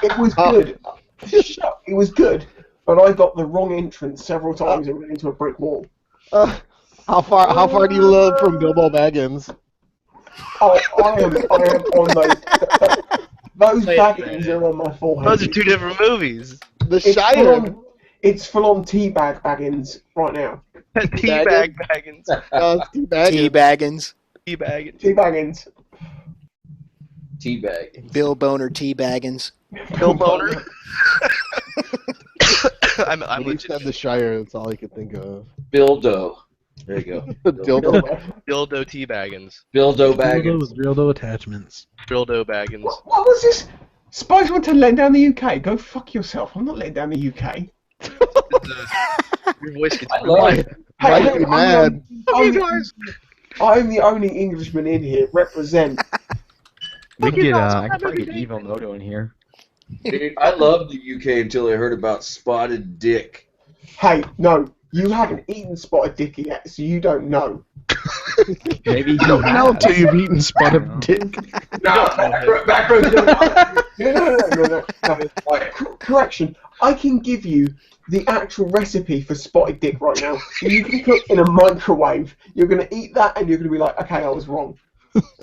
It was good. Shut. It was good. But I got the wrong entrance several times and ran into a brick wall. How far do you live from Bilbo Baggins? I am on those baggins are on my forehead. Those are two different movies. The It's Shire. It's full on teabag baggins right now. Teabag Baggins. Steve Baggins. T-Baggins. Teabag. Teabaggins. Teabag. Bill Boner T-Baggins. Bill Boner. I'm When you legit. said the Shire, that's all I could think of. Bildo. There you go. Dildo. Dildo Teabaggins. Bildo Baggins. Dildo attachments. Dildo Baggins. What was this? Spice want to let down the UK. Go fuck yourself. I'm not letting down the UK. Your voice gets I love it. Might be mad. I'm the only Englishman in here. Represent. We could get I could probably get Evo Moto in here. Dude, I loved the UK until I heard about spotted dick. Hey, no, you haven't eaten spotted dick yet, so you don't know. Maybe You don't know until you've eaten spotted dick. No, back row. No. Correction. I can give you the actual recipe for spotted dick right now. You can cook in a microwave. You're going to eat that and you're going to be like, okay, I was wrong.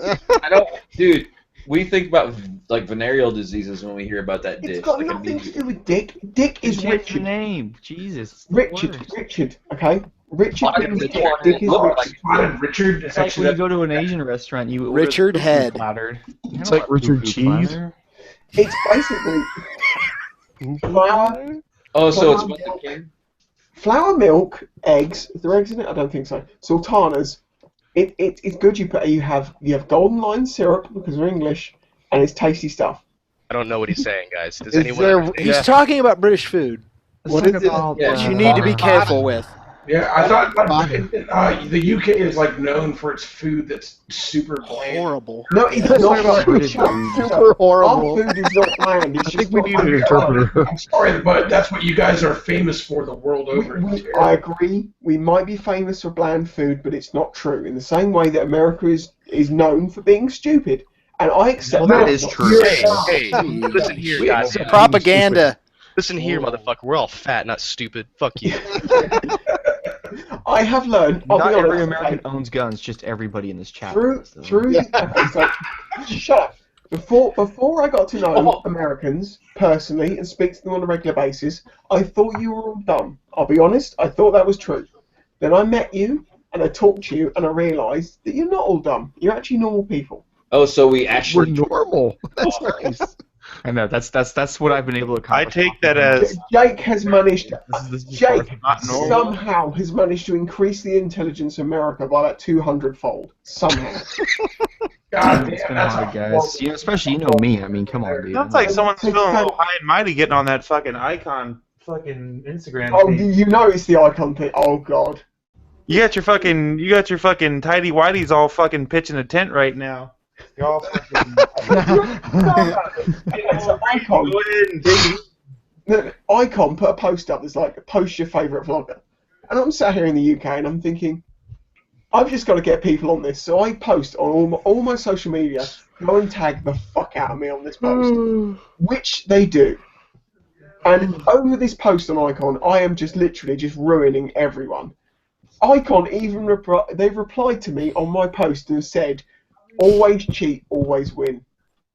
I don't, dude. We think about like venereal diseases when we hear about that dish. It's got like nothing to do with Dick. Dick is Change your Richard. name. Jesus. Richard, okay? Richard Spotted means Dick. Dick. Dick is Look, Richard. Spotted Richard. It's like when you go to an Asian restaurant, you order Richard the fufu Head. platter. It's like Richard Cheese. It's basically flour, Oh, so it's what the king? flour, milk, eggs. Is there eggs in it? I don't think so. Sultanas. It's good. You have golden line syrup because they're English, and it's tasty stuff. I don't know what he's saying, guys. Does Is anyone there- understand? He's talking about British food, What is it? Yeah, which you need to be careful with. Yeah, I thought the UK is like known for its food that's super bland. Horrible. No, it's Let's not talk about British Our food. Super horrible. food is not bland. It's I just think we not need an bland. interpreter. I'm sorry, but that's what you guys are famous for the world over. I agree. We might be famous for bland food, but it's not true. In the same way that America is known for being stupid, and I accept Well, that that. is true. Hey, listen here, guys. Propaganda. Listen here, motherfucker. We're all fat, not stupid. Fuck you. I have learned. I'll Not be honest, every American owns guns, just everybody in this chat. through. Okay, so shut up. Before I got to know Americans personally and speak to them on a regular basis, I thought you were all dumb. I'll be honest. I thought that was true. Then I met you and I talked to you and I realised that you're not all dumb. You're actually normal people. Oh, so we We're actually. normal. That's nice. I know that's what I've been able to I accomplish. take that as Jake has managed. this is Jake not normal. somehow has managed to increase the intelligence of America by about 200-fold. Somehow. God It's damn, been that's hard, guys. You know, especially me. I mean, come on, dude. Sounds like someone's feeling a little high and mighty getting on that fucking icon fucking Instagram Oh, page. you know it's the icon thing. Oh God. You got your fucking tidy whities all fucking pitching a tent right now. You're all fucking It's an icon. go ahead and dig. The icon put a post up that's like, post your favourite vlogger. And I'm sat here in the UK and I'm thinking, I've just got to get people on this. So I post on all my social media, go and tag the fuck out of me on this post. Which they do. And over this post on Icon, I am just literally just ruining everyone. Icon even they've replied to me on my post and said, always cheat, always win.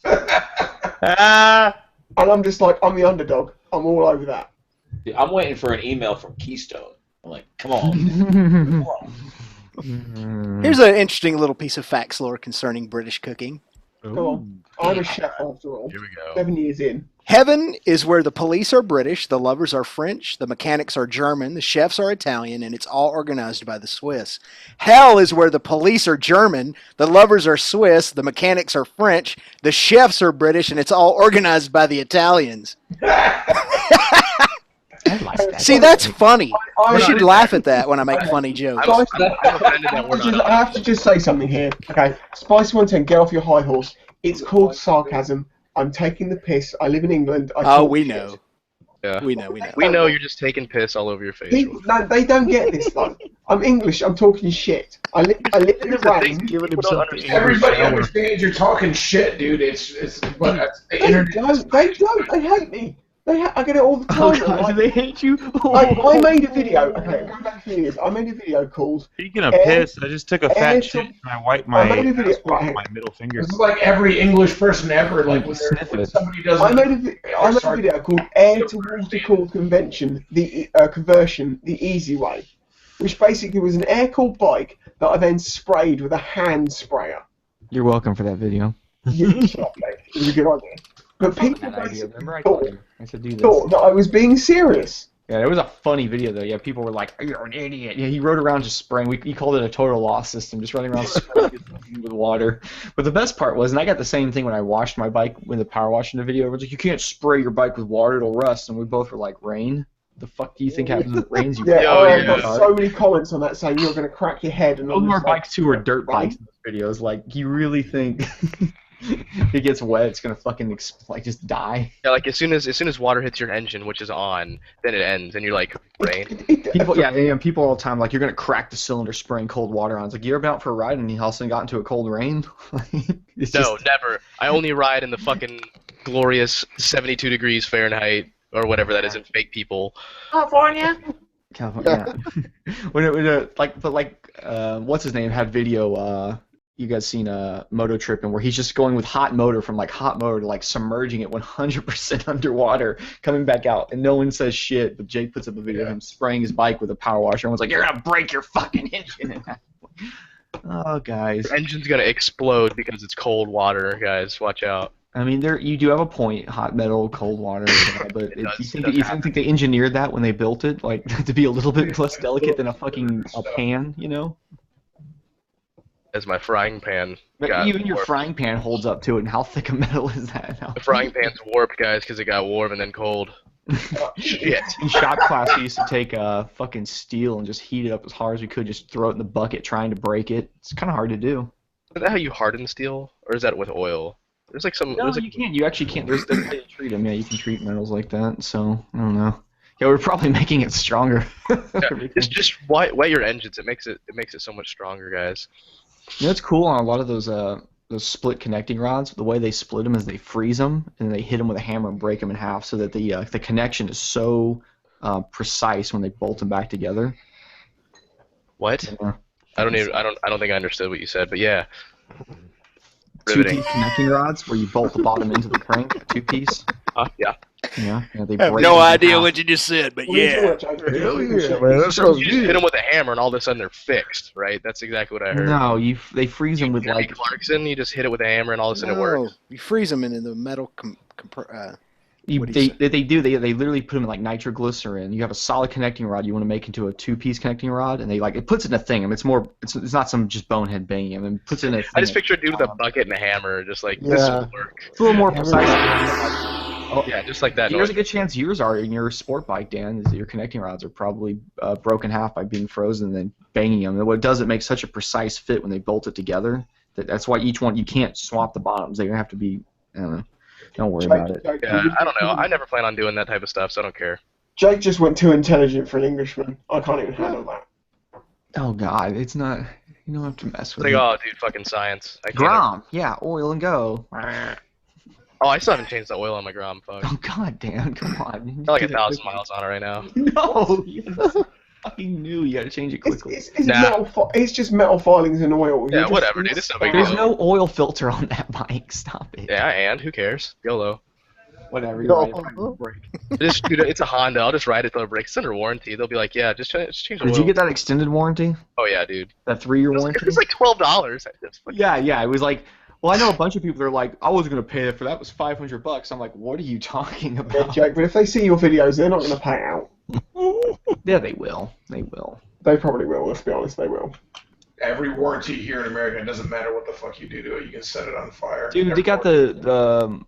Ah, And I'm just like, I'm the underdog. I'm all over that. I'm waiting for an email from Keystone. I'm like, come on. Here's an interesting little piece of facts lore concerning British cooking. Go on. I'm a chef after all. Here we go. 7 years in. Heaven is where the police are British, the lovers are French, the mechanics are German, the chefs are Italian, and it's all organized by the Swiss. Hell is where the police are German, the lovers are Swiss, the mechanics are French, the chefs are British, and it's all organized by the Italians. I like that. See, that's funny. I You should laugh at that when I make funny jokes. I'm offended that we're not. I have to just say something here. Okay, Spicy110, get off your high horse. It's called sarcasm. I'm taking the piss. I live in England. I Oh, talk we shit. know. Yeah. We know. We know you're just taking piss all over your face. No, they don't get this though. I'm English. I'm talking shit. I live in the rain. Giving People don't himself the understand. Everybody shower. understands you're talking shit, dude. It's but that's the They internet. don't. They don't. They hate me. I get it all the Oh time. God, do they hate you? I made a video. Okay, going back a few years. I made a video called speaking of Air- piss, I just took a air fat to- shit and I wiped I my made a video. asshole with my middle finger. This is like every English person ever. Like when, Sniff when it. somebody does. I made a video called Air to Water Cooled Convention, the conversion, the easy way, which basically was an air cooled bike that I then sprayed with a hand sprayer. You're welcome for that video. Shut up, mate. It was a good idea. But people That idea. basically Remember I told you. I said do this. thought that I was being serious. Yeah, it was a funny video though. Yeah, people were like, "You're an idiot." Yeah, he rode around just spraying. He called it a total loss system, just running around spraying with water. But the best part was, and I got the same thing when I washed my bike with the power wash in the video. It was like, "You can't spray your bike with water; it'll rust." And we both were like, "Rain? The fuck do you think happens when it rains? You Yeah, Oh, I yeah. got so many comments on that saying you're going to crack your head. And Both I'm of our just like, bikes too are dirt bikes in this videos. Like, you really think If it gets wet, it's gonna fucking just die. Yeah, like as soon as water hits your engine, which is on, then it ends, and you're like, rain. People all the time like you're gonna crack the cylinder spraying cold water on. It's like you ever been out for a ride and you all of a sudden got into a cold rain? No, never. I only ride in the fucking glorious 72 degrees Fahrenheit or whatever that is in fake people. California. What's his name had video. You guys seen Moto Tripping where he's just going with hot motor from like hot motor to like submerging it 100% underwater, coming back out, and no one says shit. But Jake puts up a video of him spraying his bike with a power washer. Everyone's like, "You're gonna break your fucking engine!" Oh, guys, Your engine's gonna explode because it's cold water, guys. Watch out. I mean, you do have a point, hot metal, cold water, but you think they engineered that when they built it, like to be a little bit less delicate than a pan, you know? As my frying pan. But even your frying pan holds up to it, and how thick a metal is that? The frying pan's warped, guys, because it got warm and then cold. Shit. In shop class, we used to take fucking steel and just heat it up as hard as we could, just throw it in the bucket trying to break it. It's kind of hard to do. Is that how you harden steel, or is that with oil? There's like some. No, you can't. You actually can't. There's a way to treat them. Yeah, you can treat metals like that. So I don't know. Yeah, we're probably making it stronger. Just wet your engines. It makes it so much stronger, guys. You know what's cool on a lot of those split connecting rods? The way they split them is they freeze them and they hit them with a hammer and break them in half, so that the connection is so precise when they bolt them back together. What? Yeah. I don't think I understood what you said, but yeah. Two-piece connecting rods where you bolt the bottom into the crank, a two-piece. Yeah. Yeah, they I have break no them in idea half. what you just said, but Hell yeah, man. That sounds You just hit good. them with a hammer, and all of a sudden they're fixed, right? That's exactly what I heard. No, they freeze them with Jeremy like Clarkson, you just hit it with a hammer, and all of a sudden it works. you freeze them in the metal. they What do you they literally put them in like nitroglycerin. You have a solid connecting rod you want to make into a two-piece connecting rod, and it puts it in a thing. I mean, it's not some just bonehead banging. I mean, it puts it in a thing. I just picture a dude with a bucket and a hammer, just like, this Yeah. will work. It's a little more precise. Oh, yeah, just like that. There's a good chance yours are in your sport bike, Dan. Is that your connecting rods are probably broken half by being frozen and then banging them. And what it does, it makes such a precise fit when they bolt it together. That's why each one you can't swap the bottoms. They're gonna have to be. I don't know. Don't worry about it. Yeah, I don't know. I never plan on doing that type of stuff, so I don't care. Jake just went too intelligent for an Englishman. I can't even handle that. Oh God, it's not. You don't have to mess It's with like, it. oh, dude, fucking science. I can't. Grom, yeah, oil and go. Oh, I still haven't changed the oil on my Grom. Fuck. Oh God, Dan, come on. Got like 1,000 miles on it right now. No, it's fucking new. You gotta change it quickly. It's just metal filings and oil. Yeah, whatever, dude. It's no big There's deal. no oil filter on that bike. Stop it. Yeah, and who cares? YOLO. Whatever. You're No. right. It'll break. Dude, it's a Honda. I'll just ride it till it breaks. It's under warranty. They'll be like, yeah, just change the oil. Did you get that extended warranty? Oh yeah, dude. That 3-year warranty? It's like $12. Yeah. It was like, well, I know a bunch of people that are like, I wasn't gonna pay it for that. It was $500. I'm like, what are you talking Yeah, about? Jake, but if they see your videos, they're not going to pay it out. Yeah, they will. They will. They probably will, let's be honest, they will. Every warranty here in America, it doesn't matter what the fuck you do to it, you can set it on fire. Dude, Every they got warranty. the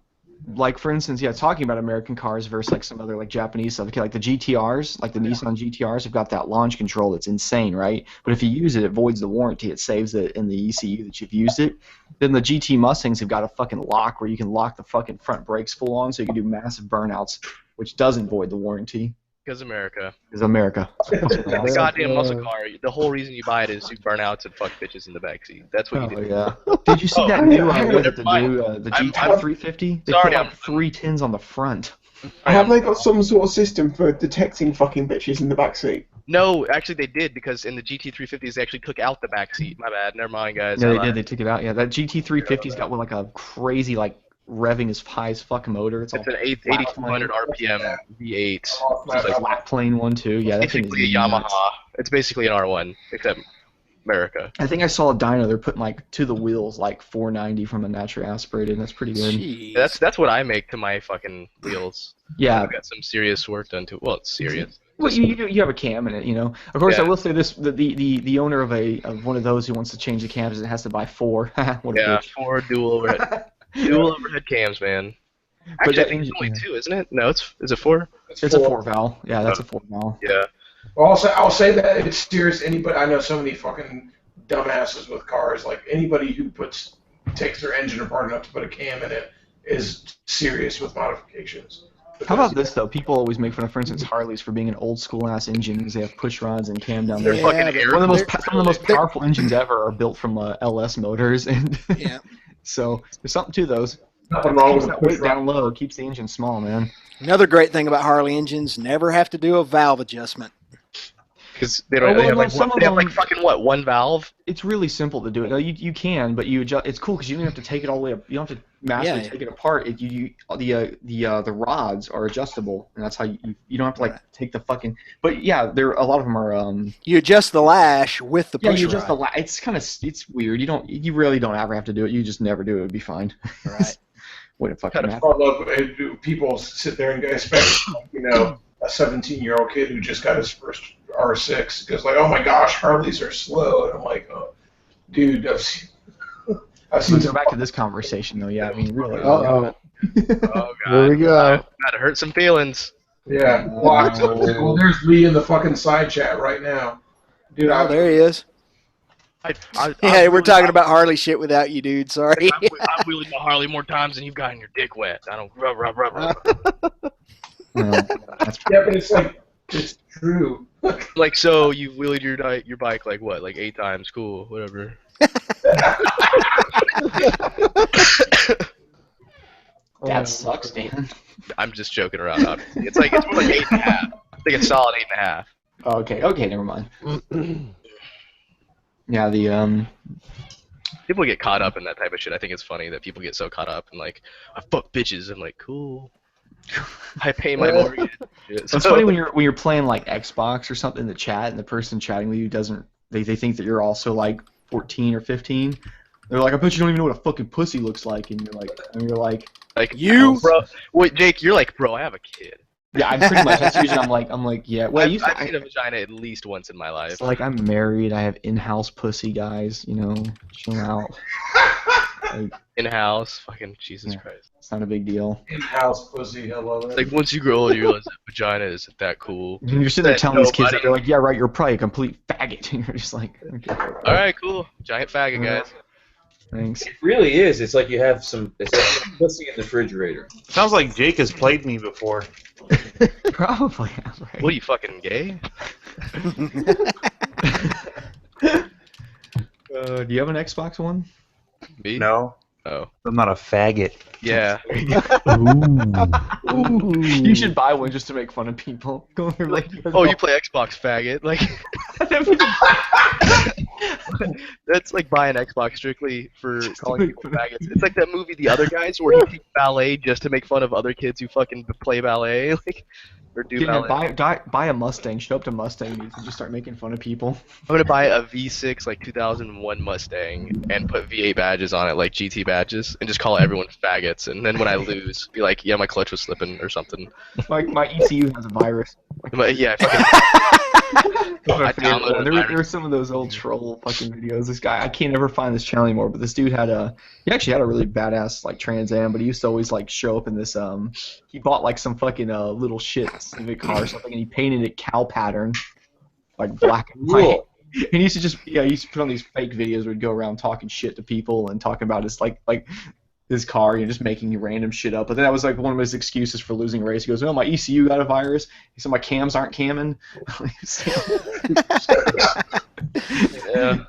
like for instance, yeah, talking about American cars versus like some other like Japanese stuff. Okay, like the GTRs, like the Nissan GTRs, have got that launch control that's insane, right? But if you use it, it voids the warranty. It saves it in the ECU that you've used it. Then the GT Mustangs have got a fucking lock where you can lock the fucking front brakes full on, so you can do massive burnouts, which doesn't void the warranty. Because America. Because America. The goddamn muscle car. The whole reason you buy it is to burn outs and fuck bitches in the backseat. That's what you Oh do. yeah. Did you see that new the GT350? They Sorry, put like 3 tins on the front. Have they got some sort of system for detecting fucking bitches in the backseat? No, actually they did, because in the GT350s they actually took out the backseat. My bad. Never mind, guys. Yeah, they did. They took it out. Yeah, that GT350's got like a crazy like revving as high as fuck motor. It's It's all an 8,200 RPM V8. It's a flat plane one too. Yeah, that thing is Basically a Yamaha. nuts. It's basically an R1, except America. I think I saw a dyno. They're putting like to the wheels like 490 from a naturally aspirated. And that's pretty good. Jeez. That's what I make to my fucking wheels. Yeah. I've got some serious work done to it. Well, it's serious. Well, you have a cam in it, you know. Of course, I Yeah. will say this: the owner of one of those who wants to change the cams and has to buy 4. What a Yeah, bitch. 4 dual overhead cams, man. But Actually, that I think it's engine- only 2, isn't it? No, is it 4? It's a 4 valve. Yeah, that's a 4 valve. Yeah. Well, I'll say that it's serious. Anybody, I know so many fucking dumbasses with cars. Like anybody who puts takes their engine apart enough to put a cam in it is serious with modifications. How about this though? People always make fun of, for instance, Harleys for being an old school ass engine because they have push rods and cam down there. Yeah, Some of the most powerful engines ever are built from LS motors, and yeah. so there's something to those. Nothing wrong Keeps with that push weight down low, keeps the engine small, man. Another great thing about Harley engines, never have to do a valve adjustment. Because they don't. They have like some what, of they have like them- fucking what, one valve? It's really simple to do it. No, you can, but you adjust. It's cool because you don't have to take it all the way up. You don't have to massively Yeah. take it apart. The rods are adjustable, and that's how you don't have to like take the fucking. But yeah, a lot of them are. You adjust the lash with the Yeah, push you adjust the rod. It's kind of weird. You really don't ever have to do it. You just never do it. It'd be fine. Right. What a fucking Kind of matter. fun look. People sit there and expect, a 17-year-old kid who just got his first R6 goes like, "Oh my gosh, Harleys are slow," and I'm like, "Oh, dude, I've seen Let's go back to this conversation though. Yeah, I mean, really. Uh-oh. Oh god. Here we go. About to hurt some feelings. Yeah. Well, there's Lee in the fucking side chat right now, dude. Oh, there he is. Yeah, we're talking about Harley shit without you, dude. Sorry. I've wheeled my Harley more times than you've gotten your dick wet. I don't rub. Yeah, Yeah, but it's like it's true. Like, so you've wheeled your bike like what, like 8 times? Cool, whatever. that sucks, Dan. I'm just joking around. Obviously, it's more like 8.5. I think it's solid 8.5. Okay, never mind. Yeah, the People get caught up in that type of shit. I think it's funny that people get so caught up in like, I fuck bitches. I'm like, cool. I pay my mortgage. It's funny when you're playing like Xbox or something in the chat and the person chatting with you doesn't. They think that you're also like 14 or 15. They're like, I bet you don't even know what a fucking pussy looks like, and you're like, you, bro. Wait, Jake, you're like, bro, I have a kid. Yeah, I'm pretty much. That's usually I'm like, yeah. Well, I've seen a vagina at least once in my life. It's like I'm married. I have in-house pussy, guys. Chill out. Like, in-house, fucking Jesus Christ. It's not a big deal. In-house pussy, hello. It's like once you grow older, you realize that vagina isn't that cool. And you're sitting there telling these kids that they're like, yeah, right. You're probably a complete faggot. And you're just like, okay. All right, cool. Giant faggot, guys. Thanks. It really is. It's like you have some. It's like pussy in the refrigerator. Sounds like Jake has played me before. Probably. Right. What are you, fucking gay? Do you have an Xbox One? Me? No. Oh. I'm not a faggot. Yeah. Ooh. You should buy one just to make fun of people. Go there like, oh, you play Xbox, faggot. Like, that's like buying Xbox strictly for calling people faggots. It's like that movie The Other Guys where he takes ballet just to make fun of other kids who fucking play ballet. Like, or do ballet. Buy a Mustang. Show up to Mustang and just start making fun of people. I'm gonna buy a V6 like 2001 Mustang and put V8 badges on it, like GT badges, and just call everyone faggots. And then when I lose, be like, yeah, my clutch was slipping or something. My ECU has a virus. But yeah, I There were some of those old troll fucking videos. This guy, I can't ever find this channel anymore, but this dude he actually had a really badass like Trans Am, but he used to always like show up in this he bought like some fucking little shit Civic car or something, and he painted it cow pattern, like black and white. And he used to he used to put on these fake videos where he'd go around talking shit to people and talking about his like his car, just making random shit up. But then that was like one of his excuses for losing a race. He goes, "Oh, my ECU got a virus." He said, "My cams aren't camming." Yeah.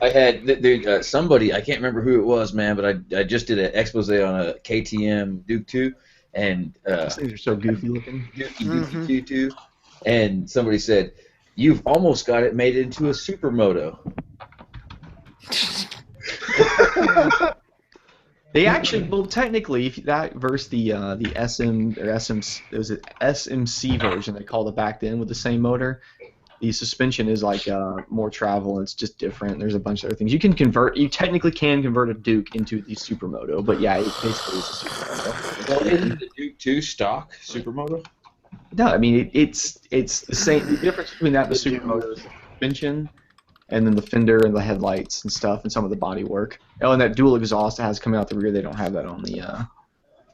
I had somebody, I can't remember who it was, man, but I just did an expose on a KTM Duke 2, and these things are so goofy looking. Goofy Q2, and somebody said, "You've almost got it made into a supermoto." They actually, well, technically, if that versus the SM or SM, it was an SMC version they called it back then with the same motor. The suspension is like more travel, and it's just different. There's a bunch of other things you technically can convert a Duke into the Supermoto, but yeah, it basically is a Supermoto. Well, isn't the Duke 2 stock supermoto? No, I mean it's the same. The difference between that and the Supermoto is the suspension, and then the fender and the headlights and stuff, and some of the body work. Oh, and that dual exhaust it has coming out the rear. They don't have that on the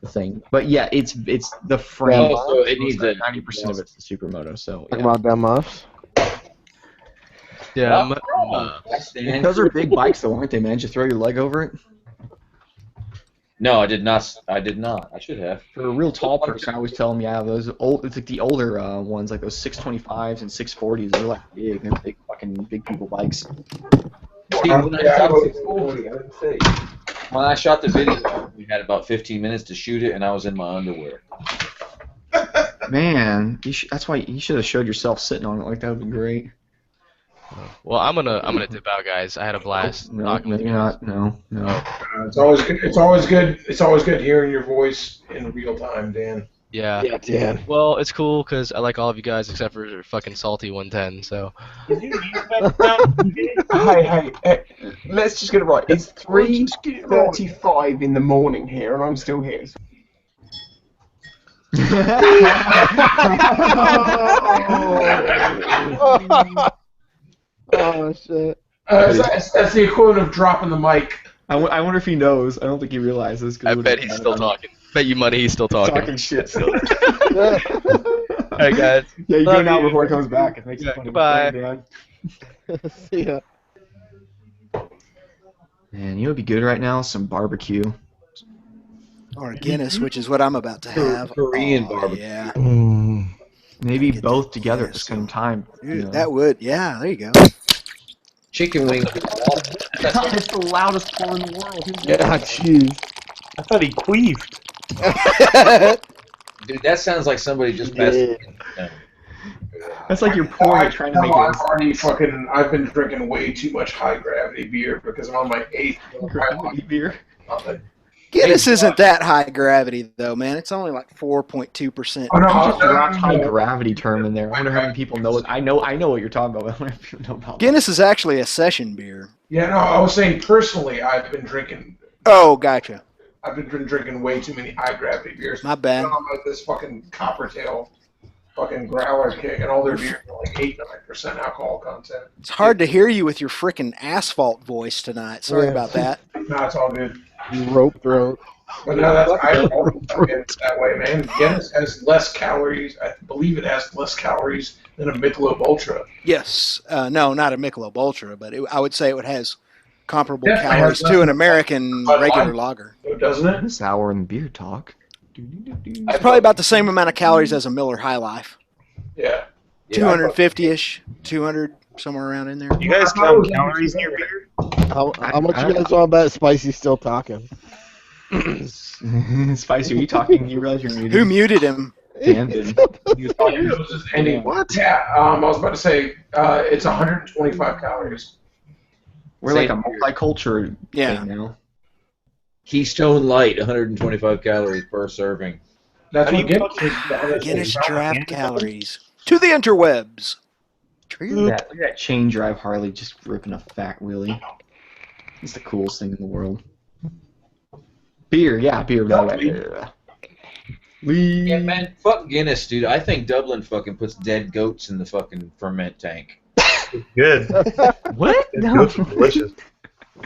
thing. But yeah, it's the frame. Oh, so it needs 90% of it's the Supermoto. So Talk about them muffs. Yeah. Those are big bikes though, aren't they, man? Just throw your leg over it. No, I did not. I did not. I should have. For a real tall person, I always tell them, yeah, those old. It's like the older ones, like those 625s and 640s. They're like big. They're big, fucking big people bikes. See, when I shot 640, I didn't say. When I shot the video, we had about 15 minutes to shoot it, and I was in my underwear. Man, that's why you should have showed yourself sitting on it. Like that would be great. Well, I'm gonna dip out, guys. I had a blast. No, you're not. No. It's always good. It's always good. It's always good hearing your voice in real time, Dan. Yeah. Yeah, Dan. Well, it's cool because I like all of you guys except for fucking Salty 110. So. Hey, let's just get it right. It's 3:35 in the morning here, and I'm still here. Oh shit. That's the equivalent of dropping the mic. I wonder if he knows. I don't think he realizes. I bet he's still talking. Bet you money he's still talking. Talking shit still. Alright, guys. Yeah, you go Love now you. before he comes back. It makes it funny. Goodbye. Man, See ya. you would be good right now? Some barbecue. Or Guinness, which is what I'm about to have. Korean Oh, barbecue. Yeah. Maybe Get both that together at the Guinness same going. time. Dude, that would, yeah, there you go. Chicken wings. It's the loudest pour in the world. Yeah, jeez. I thought he queefed. Dude, that sounds like somebody just passed. That's like you're pouring it, trying to make it. I've been drinking way too much high gravity beer because I'm on my 8th gravity beer. Guinness isn't that high gravity though, man. It's only like 4.2%. Oh, no, You just dropped no. high gravity term in there. I wonder how many people know it. I know what you're talking about. But I wonder if people know about Guinness is actually a session beer. Yeah, no, I was saying personally, I've been drinking. Oh, gotcha. I've been drinking way too many high gravity beers. My bad. I'm like this fucking Coppertail, fucking growler kick, and all their beers are like 8-9% alcohol content. It's hard to hear you with your frickin' asphalt voice tonight. Sorry Yeah. about that. No, it's all good. Rope throat. But no, I don't get it that way, man. Guinness has less calories. I believe it has less calories than a Michelob Ultra. Yes. No, not a Michelob Ultra, but I would say it has comparable Yeah, it calories has to an less- American Bud regular Light. lager. Doesn't it? sour and beer talk. It's probably about the same amount of calories as a Miller High Life. Yeah. 250-ish, 200, somewhere around in there. You guys count calories in your beer? How much you guys want to bet Spicy's still talking? Spicy, are you talking? You realize you're muted? Who muted him? Dan did. He was talking. It was just ending. What? Yeah, I was about to say it's 125 calories. We're like a multicultural Yeah. thing now. Keystone Light, 125 calories per serving. That's How do what you Guinness is. Guinness draft calories. To the interwebs. Look at that chain drive Harley just ripping a fat wheelie. It's the coolest thing in the world. Beer, yeah, beer. Yeah, man, fuck Guinness, dude. I think Dublin fucking puts dead goats in the fucking ferment tank. Good. What? No. Goats are delicious.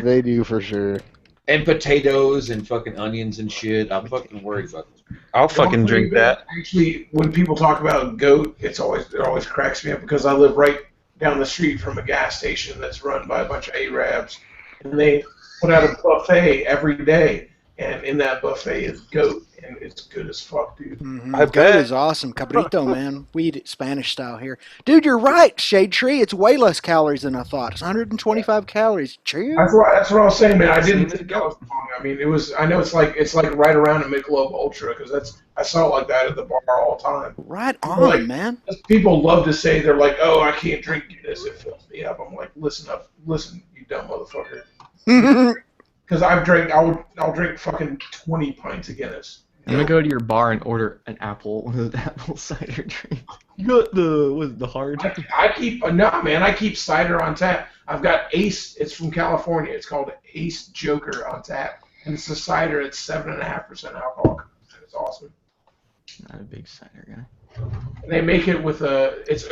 They do for sure. And potatoes and fucking onions and shit. I'm fucking worried about this. I'll fucking drink that. Actually, when people talk about goat, it always cracks me up because I live right down the street from a gas station that's run by a bunch of Arabs, and they put out a buffet every day, and in that buffet is goat, and it's good as fuck, dude. Mm-hmm. I Goat bet. is awesome. Cabrito, man. We eat it Spanish style here. Dude, you're right, Shade Tree. It's way less calories than I thought. It's 125 calories. Cheers. That's what I was saying, man. I didn't think that was wrong. I mean, it was. I know it's like right around a Michelob Ultra because I saw it like that at the bar all the time. Right on, Like, man. People love to say they're like, "Oh, I can't drink Guinness; it fills me up." I'm like, "Listen, you dumb motherfucker." Because I'll drink fucking 20 pints of Guinness. I'm gonna go to your bar and order an apple cider drink. You got the hard. I keep cider on tap. I've got Ace. It's from California. It's called Ace Joker on tap, and it's a cider. It's 7.5% alcohol. It's awesome. Not a big cider guy. And they make it with this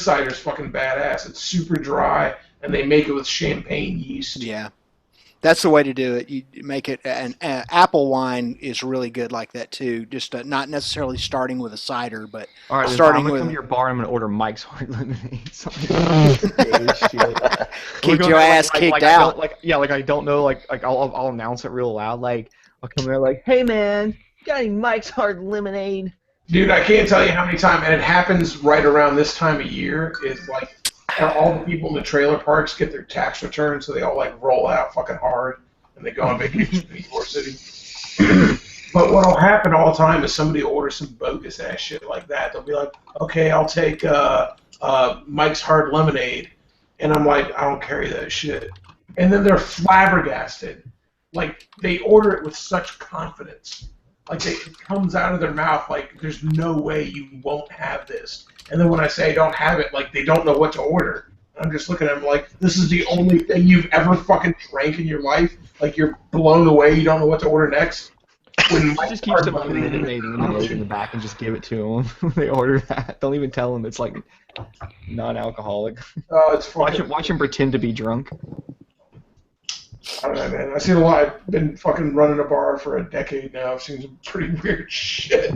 cider's fucking badass. It's super dry, and they make it with champagne yeast. Yeah. That's the way to do it. You make it, and apple wine is really good like that too. Just not necessarily starting with a cider, but All right, starting I'm gonna with come to your bar. I'm gonna order Mike's Hard Lemonade. Get your ass kicked out. I don't know. Like I'll announce it real loud. Like I'll come there like, hey man, got any Mike's Hard Lemonade? Dude, I can't tell you how many times, and it happens right around this time of year. Is like all the people in the trailer parks get their tax returns, so they all like roll out fucking hard, and they go on vacation to New York City. But what'll happen all the time is somebody will order some bogus ass shit like that. They'll be like, okay, I'll take Mike's Hard Lemonade, and I'm like, I don't carry that shit. And then they're flabbergasted. Like, they order it with such confidence. Like, it comes out of their mouth like, there's no way you won't have this. And then when I say I don't have it, like, they don't know what to order. I'm just looking at them like, this is the only thing you've ever fucking drank in your life? Like, you're blown away, you don't know what to order next? When I just keep some lemonade in the back and just give it to them when they order that. Don't even tell them it's like non-alcoholic. Oh, it's fucking... Watch them pretend to be drunk. I don't know, man. I've seen a lot. I've been fucking running a bar for a decade now. I've seen some pretty weird shit.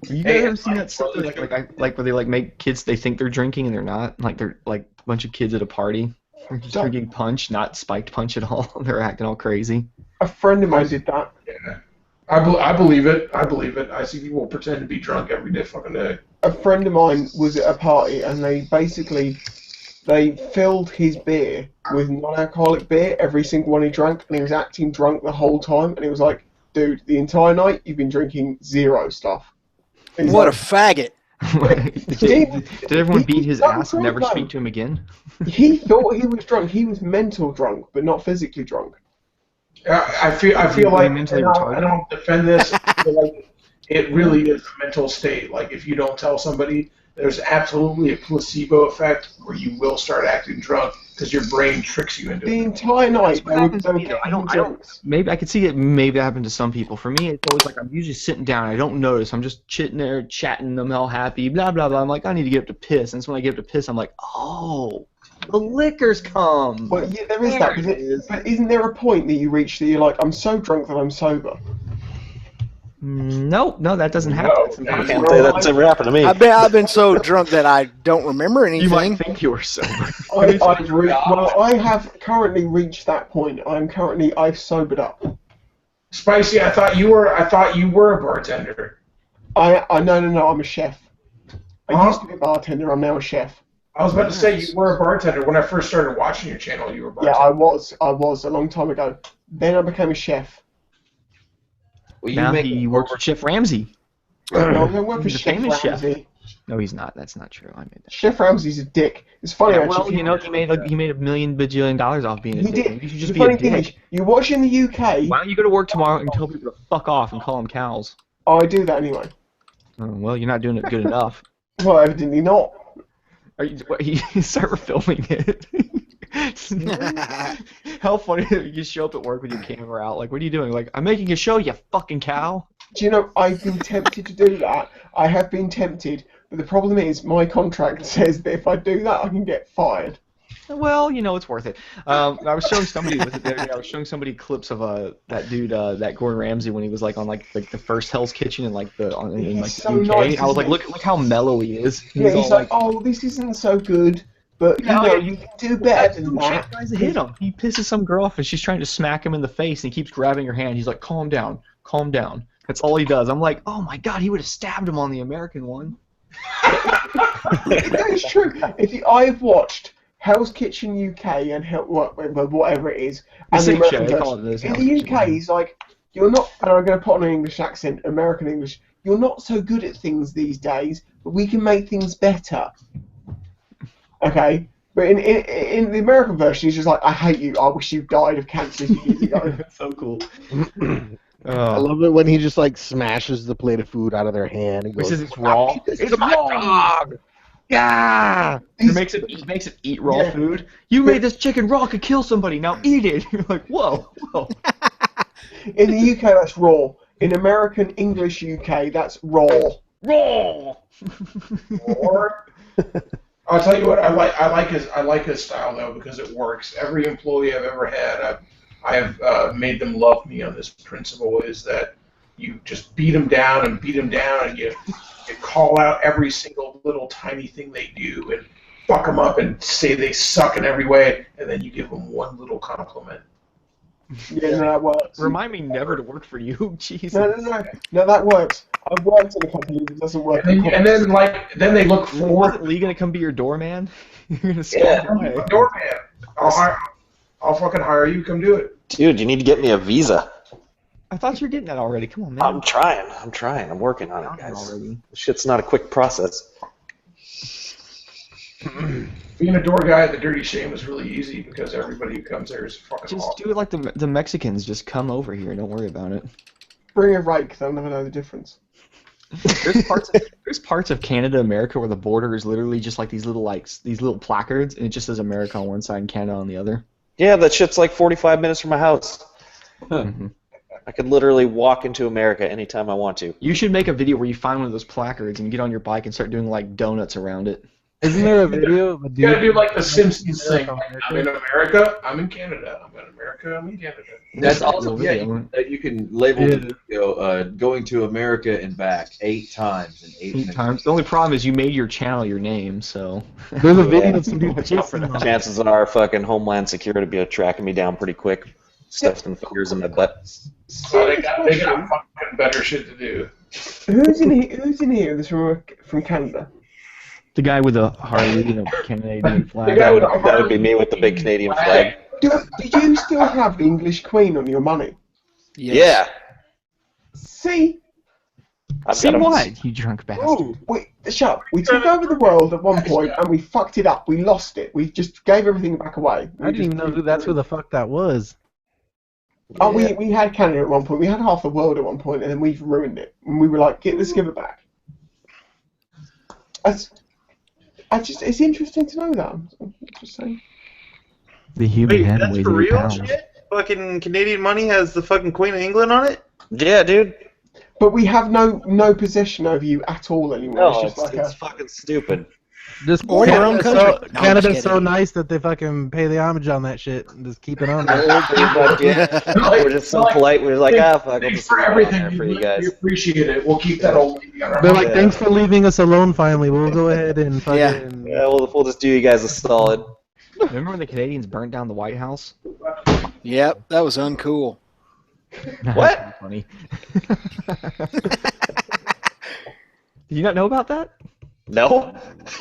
You guys ever seen that stuff like where they like make kids they think they're drinking and they're not? Like they're like a bunch of kids at a party. They're just drinking punch, not spiked punch at all. They're acting all crazy. A friend of mine did that. Yeah. I believe it. I believe it. I see people pretend to be drunk every day fucking day. A friend of mine was at a party and they filled his beer with non-alcoholic beer, every single one he drank, and he was acting drunk the whole time, and he was like, dude, the entire night you've been drinking zero stuff. What a faggot. Did everyone beat his ass and never speak to him again? He thought he was drunk. He was mental drunk, but not physically drunk. I feel like, and I don't defend this, but like, it really is a mental state. Like, if you don't tell somebody, there's absolutely a placebo effect where you will start acting drunk because your brain tricks you into it. The entire night. I don't. Maybe I could see it. Maybe that happened to some people. For me, it's always like I'm usually sitting down. I don't notice. I'm just chitting there, chatting. I'm all happy. Blah blah blah. I'm like, I need to get up to piss. And so when I get up to piss, I'm like, oh, the liquor's come. Well, yeah, there is that. But isn't there a point that you reach that you're like, I'm so drunk that I'm sober? No, that doesn't happen. I can't say that's ever happened to me. I've been so drunk that I don't remember anything. You might think you were sober. I have currently reached that point. I've sobered up. Spicy, I thought you were a bartender. No, I'm a chef. I used to be a bartender. I'm now a chef. I was about to say you were a bartender when I first started watching your channel. You were a bartender. Yeah, I was a long time ago. Then I became a chef. Well, now he works for Chef Ramsay. No, I don't work for He's a Chef famous Ramsay. chef. No, he's not. That's not true. I made that. Chef Ramsay's a dick. It's funny. Yeah, actually. well, you know, he made $1 million bajillion off being a He dick. did. You should just The be a funny thing dick. is, you watch in the UK. Why don't you go to work tomorrow and tell people to fuck off and call them cows? Oh, I do that anyway. Oh, well, you're not doing it good enough. Well, evidently not. You start filming it. How funny that you show up at work with your camera out. Like, what are you doing? Like, I'm making a show, you fucking cow. Do you know, I've been tempted to do that. I have been tempted, but the problem is my contract says that if I do that, I can get fired. Well, you know, it's worth it. I was showing somebody with it the other day. I was showing somebody clips of that dude, that Gordon Ramsay when he was like on like the first Hell's Kitchen in like the so UK. nice, I was like, isn't look how mellow he is. Yeah, he's like, oh, this isn't so good, but you can do better than that. Tries to hit him. He pisses some girl off, and she's trying to smack him in the face, and he keeps grabbing her hand. He's like, calm down, calm down. That's all he does. I'm like, oh my god, he would have stabbed him on the American one. It's true. I've watched Hell's Kitchen UK and whatever it is, and the American version. In the UK, he's like, you're not, and I'm going to put on an English accent, American English, you're not so good at things these days, but we can make things better. Okay? But in the American version, he's just like, I hate you, I wish you died of cancer years ago. That's so cool. I love it when he just like smashes the plate of food out of their hand and goes, He says it's raw. It's raw! Yeah! He makes it eat raw food. You made this chicken raw, could kill somebody, now eat it! You're like, whoa, whoa. In the UK, that's raw. In American English UK, that's raw. Raw! I'll tell you what, I like his style though because it works. Every employee I've ever had, I've made them love me on this principle is that you just beat them down and you call out every single little tiny thing they do and fuck them up and say they suck in every way, and then you give them one little compliment. Yeah, no, that works. Remind me never to work for you. Jesus. No, that works. I've worked in a company that doesn't work. And then they look for. Wasn't Lee gonna come be your doorman? You're gonna Yeah, swap away. doorman. I'll fucking hire you. Come do it. Dude, you need to get me a visa. I thought you were getting that already. Come on, man. I'm trying. I'm working on it, guys. Already. This shit's not a quick process. Being a door guy at the Dirty Shame is really easy because everybody who comes there is fucking Just awesome. do it like the Mexicans. Just come over here. Don't worry about it. Bring a rake. They'll never know the difference. There's parts of Canada, America, where the border is literally just like these little placards, and it just says America on one side and Canada on the other. Yeah, that shit's like 45 minutes from my house. Mm-hmm. I could literally walk into America anytime I want to. You should make a video where you find one of those placards and you get on your bike and start doing like donuts around it. Isn't there a video of a dude? You gotta do like the Simpsons thing. I'm in America. I'm in Canada. I'm in America. I'm in Canada. That's also you can label the video going to America and back 8 times in 8 minutes. times. The only problem is you made your channel your name, so. There's a video of some dude Chances are fucking Homeland Security will be tracking me down pretty quick. Stuff some fingers in my butt. So they got fucking better shit to do. Who's in here that's from Canada? The guy with a Harley and a Canadian flag. That would be me with the big Canadian flag. Do you still have the English Queen on your money? Yes. Yeah. See? See what, you drunk bastard? Shut up. We took over the world at one point and we fucked it up. We lost it. We just gave everything back away. I didn't even know who the fuck that was. Oh, we had Canada at one point. We had half the world at one point, and then we've ruined it. And we were like, let's give it back. It's interesting to know that. I'm just saying. The human head that's weighs for 80 real pounds. shit? Fucking Canadian money has the fucking Queen of England on it? Yeah, dude. But we have no possession over you at all anymore. No, it's just it's fucking stupid. Or your own country. No, Canada's so nice that they fucking pay the homage on that shit and just keep it on there. We're just so polite. We're like, fuck, I'll just for leave it on everything. there for you guys. We appreciate it. We'll keep that old lady on our They're like, mind. thanks for leaving us alone finally. We'll go ahead and fucking... Yeah, we'll just do you guys a solid. Remember when the Canadians burnt down the White House? Yep, that was uncool. What? Funny. Did you not know about that? No.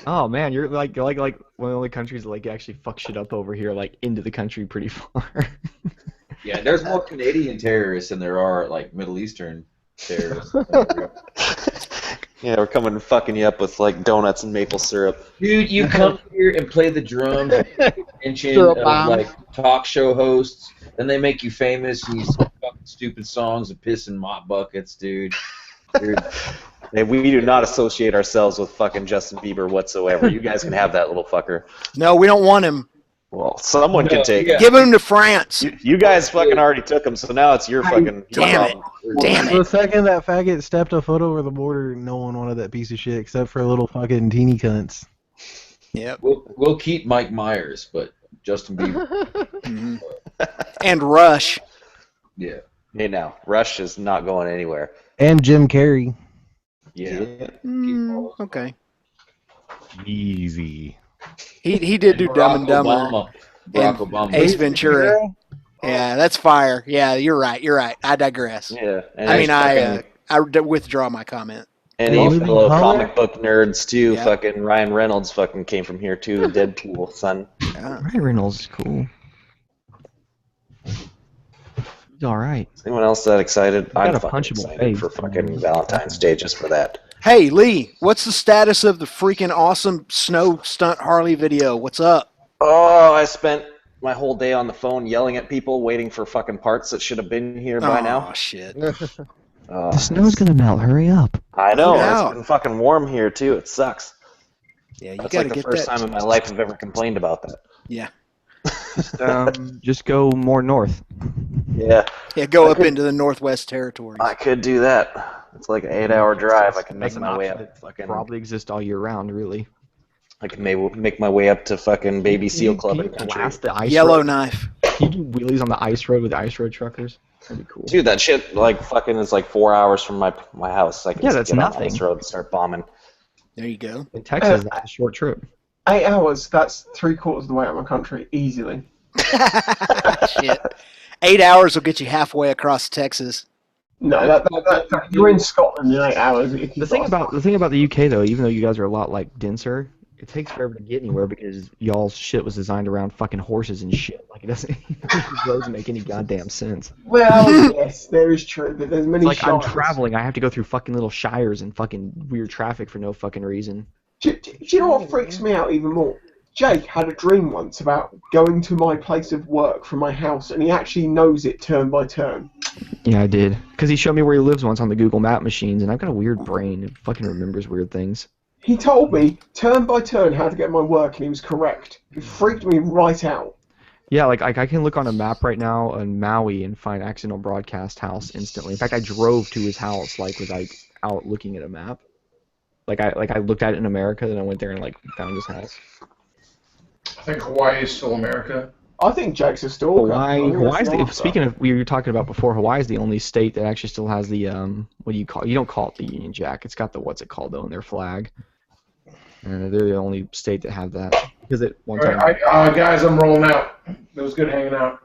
Oh man, you're like one of the only countries that like actually fuck shit up over here, like into the country pretty far. Yeah, there's more Canadian terrorists than there are like Middle Eastern terrorists. Yeah, we're coming and fucking you up with like donuts and maple syrup. Dude, you come here and play the drums, mention Syrup of bomb. like talk show hosts, then they make you famous and you sing fucking stupid songs and piss in mop buckets, dude. Hey, we do not associate ourselves with fucking Justin Bieber whatsoever. You guys can have that little fucker. No, we don't want him. Well, someone can take it. Give him to France. You guys fucking already took him, so now it's your fucking. Damn it. Damn The it. second that faggot stepped a foot over the border, no one wanted that piece of shit except for little fucking teeny cunts. Yep. We'll keep Mike Myers, but Justin Bieber. Mhm. And Rush. Yeah. Hey, now Rush is not going anywhere. And Jim Carrey. Yeah. Okay. Easy. He did do Dumb and Dumber. Obama. Barack and Obama. Ace Ventura. Yeah, that's fire. Yeah, you're right. You're right. I digress. Yeah. And I mean, fucking- I withdraw my comment. Any Well, fellow Color? comic book nerds too. Yeah. Fucking Ryan Reynolds fucking came from here too. Deadpool, son. Ryan Reynolds is cool. He's all right. Is anyone else that excited? I'm got a fucking punchable excited face. for fucking Valentine's Day just for that. Hey, Lee, what's the status of the freaking awesome snow stunt Harley video? What's up? Oh, I spent my whole day on the phone yelling at people, waiting for fucking parts that should have been here by now. Oh, shit. The snow's gonna melt. Hurry up. I know. Yeah. It's been fucking warm here too. It sucks. Yeah, you That's gotta like the get first that. time in my life I've ever complained about that. Yeah. Just go more north. Yeah, Yeah, go I up could- into the Northwest Territories. I could do that. It's like an 8-hour drive. I can make That's an my way option up. that Fucking. probably exists all year round, really. I can maybe make my way up to fucking Baby Seal Club in country. Blast the ice Yellowknife. road. Can you do wheelies on the ice road with the ice road truckers? That'd be cool. Dude, that shit like fucking is like 4 hours from my house. I can Yeah, just that's get nothing. on this road and start bombing. There you go. In Texas, that's a short trip. 8 hours, that's 3/4 of the way out of my country, easily. Shit. 8 hours will get you halfway across Texas. No, you're in Scotland in 8 hours. The thing about the UK though, even though you guys are a lot like denser, it takes forever to get anywhere because y'all's shit was designed around fucking horses and shit. Like it doesn't roads make any goddamn sense. Well, yes, there is true, but there's many. It's like I'm shires. traveling, I have to go through fucking little shires and fucking weird traffic for no fucking reason. Do you know what freaks me out even more? Jake had a dream once about going to my place of work from my house, and he actually knows it turn by turn. Yeah, I did. Because he showed me where he lives once on the Google Map machines, and I've got a weird brain. It fucking remembers weird things. He told me turn by turn how to get my work, and he was correct. It freaked me right out. Yeah, like I can look on a map right now on Maui and find Accidental Broadcast House instantly. In fact, I drove to his house, like, was I out looking at a map. I looked at it in America, then I went there and, like, found his house. I think Hawaii is still America. I think Jake's a stalker. Hawaii's speaking of, we were talking about before, Hawaii's the only state that actually still has the, what do you call it? You don't call it the Union Jack. It's got the, what's it called, though, in their flag. And they're the only state that have that. Because at one time... All right, guys, I'm rolling out. It was good hanging out.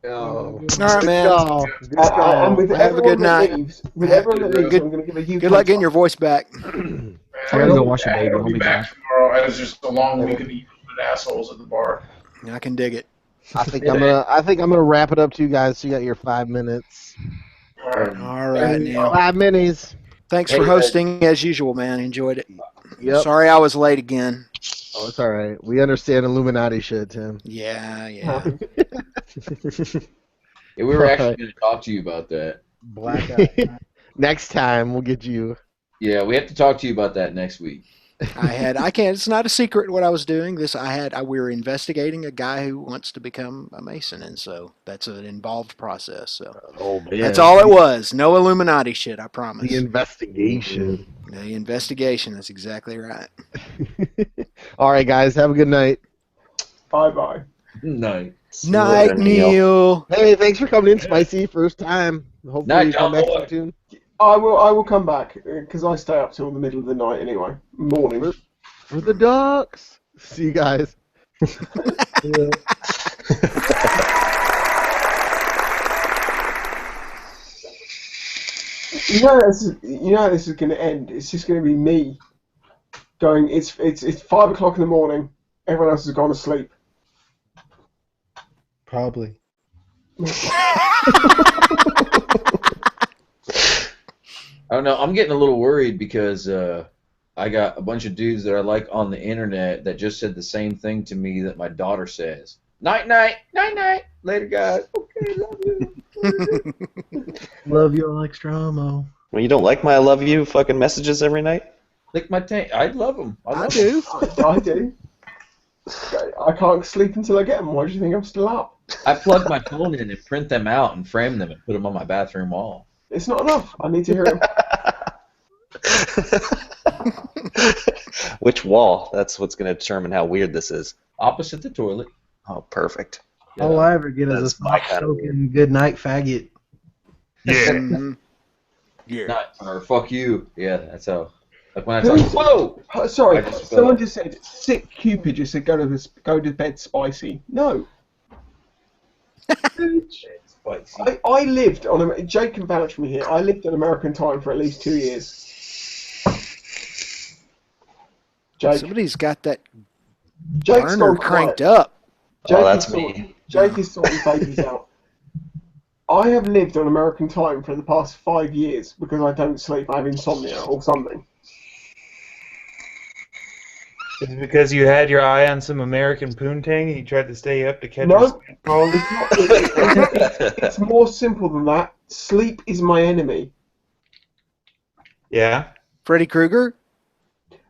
All right, man. And with Have a good night. With everyone that leaves, I'm going to give a UK. Good luck getting your voice back. I gotta go wash your baby. I'll be back tomorrow. It was just a long week of eating with assholes at the bar. I can dig it. I think I'm gonna wrap it up to you guys. So you got your 5 minutes. All right, Neil. 5 minis. Thanks for hosting as usual, man. Enjoyed it. Yep. Sorry I was late again. Oh, it's all right. We understand Illuminati shit, Tim. Yeah. Yeah, we were actually going to talk to you about that. Black eye. Next time we'll get you. Yeah, we have to talk to you about that next week. It's not a secret what I was doing. We were investigating a guy who wants to become a Mason, and so that's an involved process. So that's all it was. No Illuminati shit, I promise. The investigation. The investigation, that's exactly right. All right, guys, have a good night. Bye-bye. Night. Night, Neil. Hey, thanks for coming in, Spicy. First time. Hopefully you come back soon. I will come back, because I stay up till the middle of the night anyway. Morning. For the ducks. See you guys. You know how this is going to end. It's just going to be me going. It's 5 o'clock in the morning. Everyone else has gone to sleep. Probably. I don't know. I'm getting a little worried because I got a bunch of dudes that I like on the internet that just said the same thing to me that my daughter says. Night, night, night, night. Later, guys. Okay, love you. Love you, Alex Dramo. Well, you don't like my I love you fucking messages every night? Lick my tank. I love them. I do. I do. I can't sleep until I get them. Why do you think I'm still up? I plug my phone in and print them out and frame them and put them on my bathroom wall. It's not enough. I need to hear them. Which wall? That's what's going to determine how weird this is. Opposite the toilet. Oh, perfect. All I ever get is a soft-spoken good night faggot. Yeah. Yeah. Or fuck you. Yeah, that's how. Like when I talk. Whoa! Sorry, someone just said sick Cupid just said go to bed spicy. No. I lived on Jake can vouch for me here. I lived on American time for at least 2 years. Jake. Somebody's got that Jake's burner cranked up. Jake that's me. Jake is sorting babies out. I have lived on American time for the past 5 years because I don't sleep. I have insomnia or something. Is it because you had your eye on some American poontang and you tried to stay up to catch No, your it's more simple than that. Sleep is my enemy. Yeah? Freddy Krueger?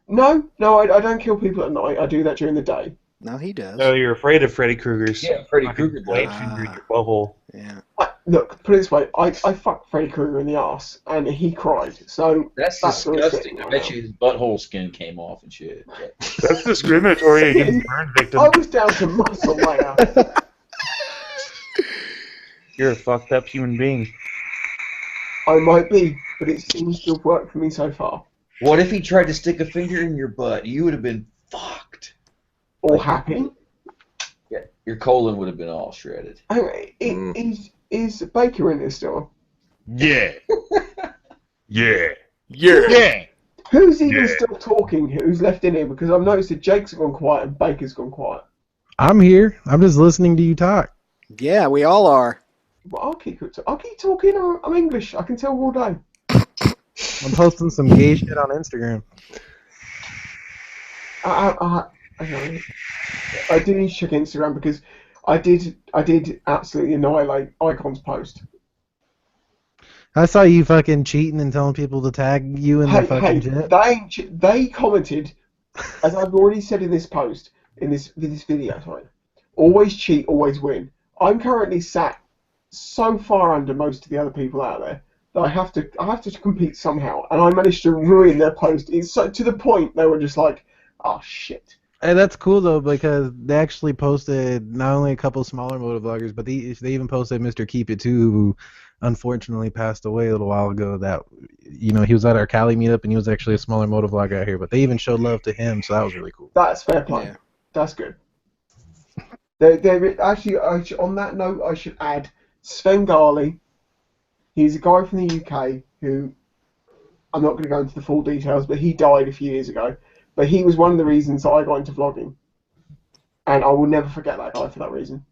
No, I don't kill people at night. I do that during the day. No, he does. Oh, you're afraid of Freddy Krueger's. Yeah, Freddy Krueger. Blade finger in your butthole. Yeah. Look, put it this way. I fucked Freddy Krueger in the arse, and he cried. So That's disgusting. I bet you his butthole skin came off and shit. That's discriminatory against burn victims. I was down to muscle layer. You're a fucked up human being. I might be, but it seems to have worked for me so far. What if he tried to stick a finger in your butt? You would have been fucked. Or happy. Yeah, your colon would have been all shredded. Is Baker in this still? Yeah. Yeah. Yeah. Who's even still talking? Who's left in here? Because I've noticed that Jake's gone quiet and Baker's gone quiet. I'm here. I'm just listening to you talk. Yeah, we all are. But I'll keep talking. I'm English. I can tell all day. I'm posting some gay shit on Instagram. I do need to check Instagram because I did absolutely annihilate Icon's post. I saw you fucking cheating and telling people to tag you in the fucking shit. They commented, as I've already said in this post, in this video, sorry, always cheat, always win. I'm currently sat so far under most of the other people out there that I have to compete somehow, and I managed to ruin their post. It's so to the point they were just like, oh shit. Hey, that's cool though because they actually posted not only a couple smaller motovloggers, but they even posted Mr. Keep It too, who unfortunately passed away a little while ago. That he was at our Cali meetup and he was actually a smaller motovlogger out here, but they even showed love to him, so that was really cool. That's fair play. Yeah. That's good. Actually, on that note, I should add Sven Garley. He's a guy from the UK who I'm not going to go into the full details, but he died a few years ago. But he was one of the reasons I got into vlogging, and I will never forget that guy for that reason.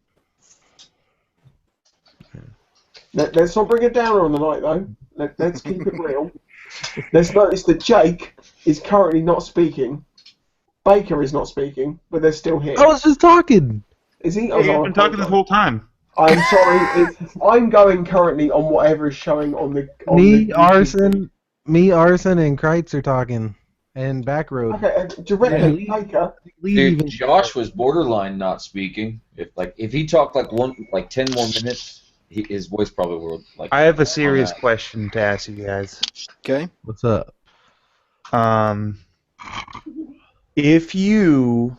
Let's not bring it down on the night though. Let's keep it real. Let's notice that Jake is currently not speaking. Baker is not speaking, but they're still here. I was just talking. Is he? You've been talking this whole time. I'm sorry. I'm going currently on whatever is showing on the. Arson, and Kreitz are talking, and Backroad. Okay, directly, Baker. Dude, Josh was borderline not speaking. If he talked like 10 more minutes, his voice probably would like. I have a serious question to ask you guys. Okay. What's up? If you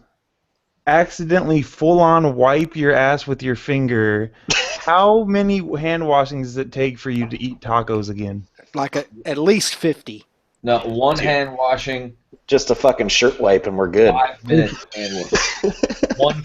accidentally full-on wipe your ass with your finger, how many hand washings does it take for you to eat tacos again? Like at least 50. No, one hand washing. Just a fucking shirt wipe and we're good. 5 minutes hand washing. One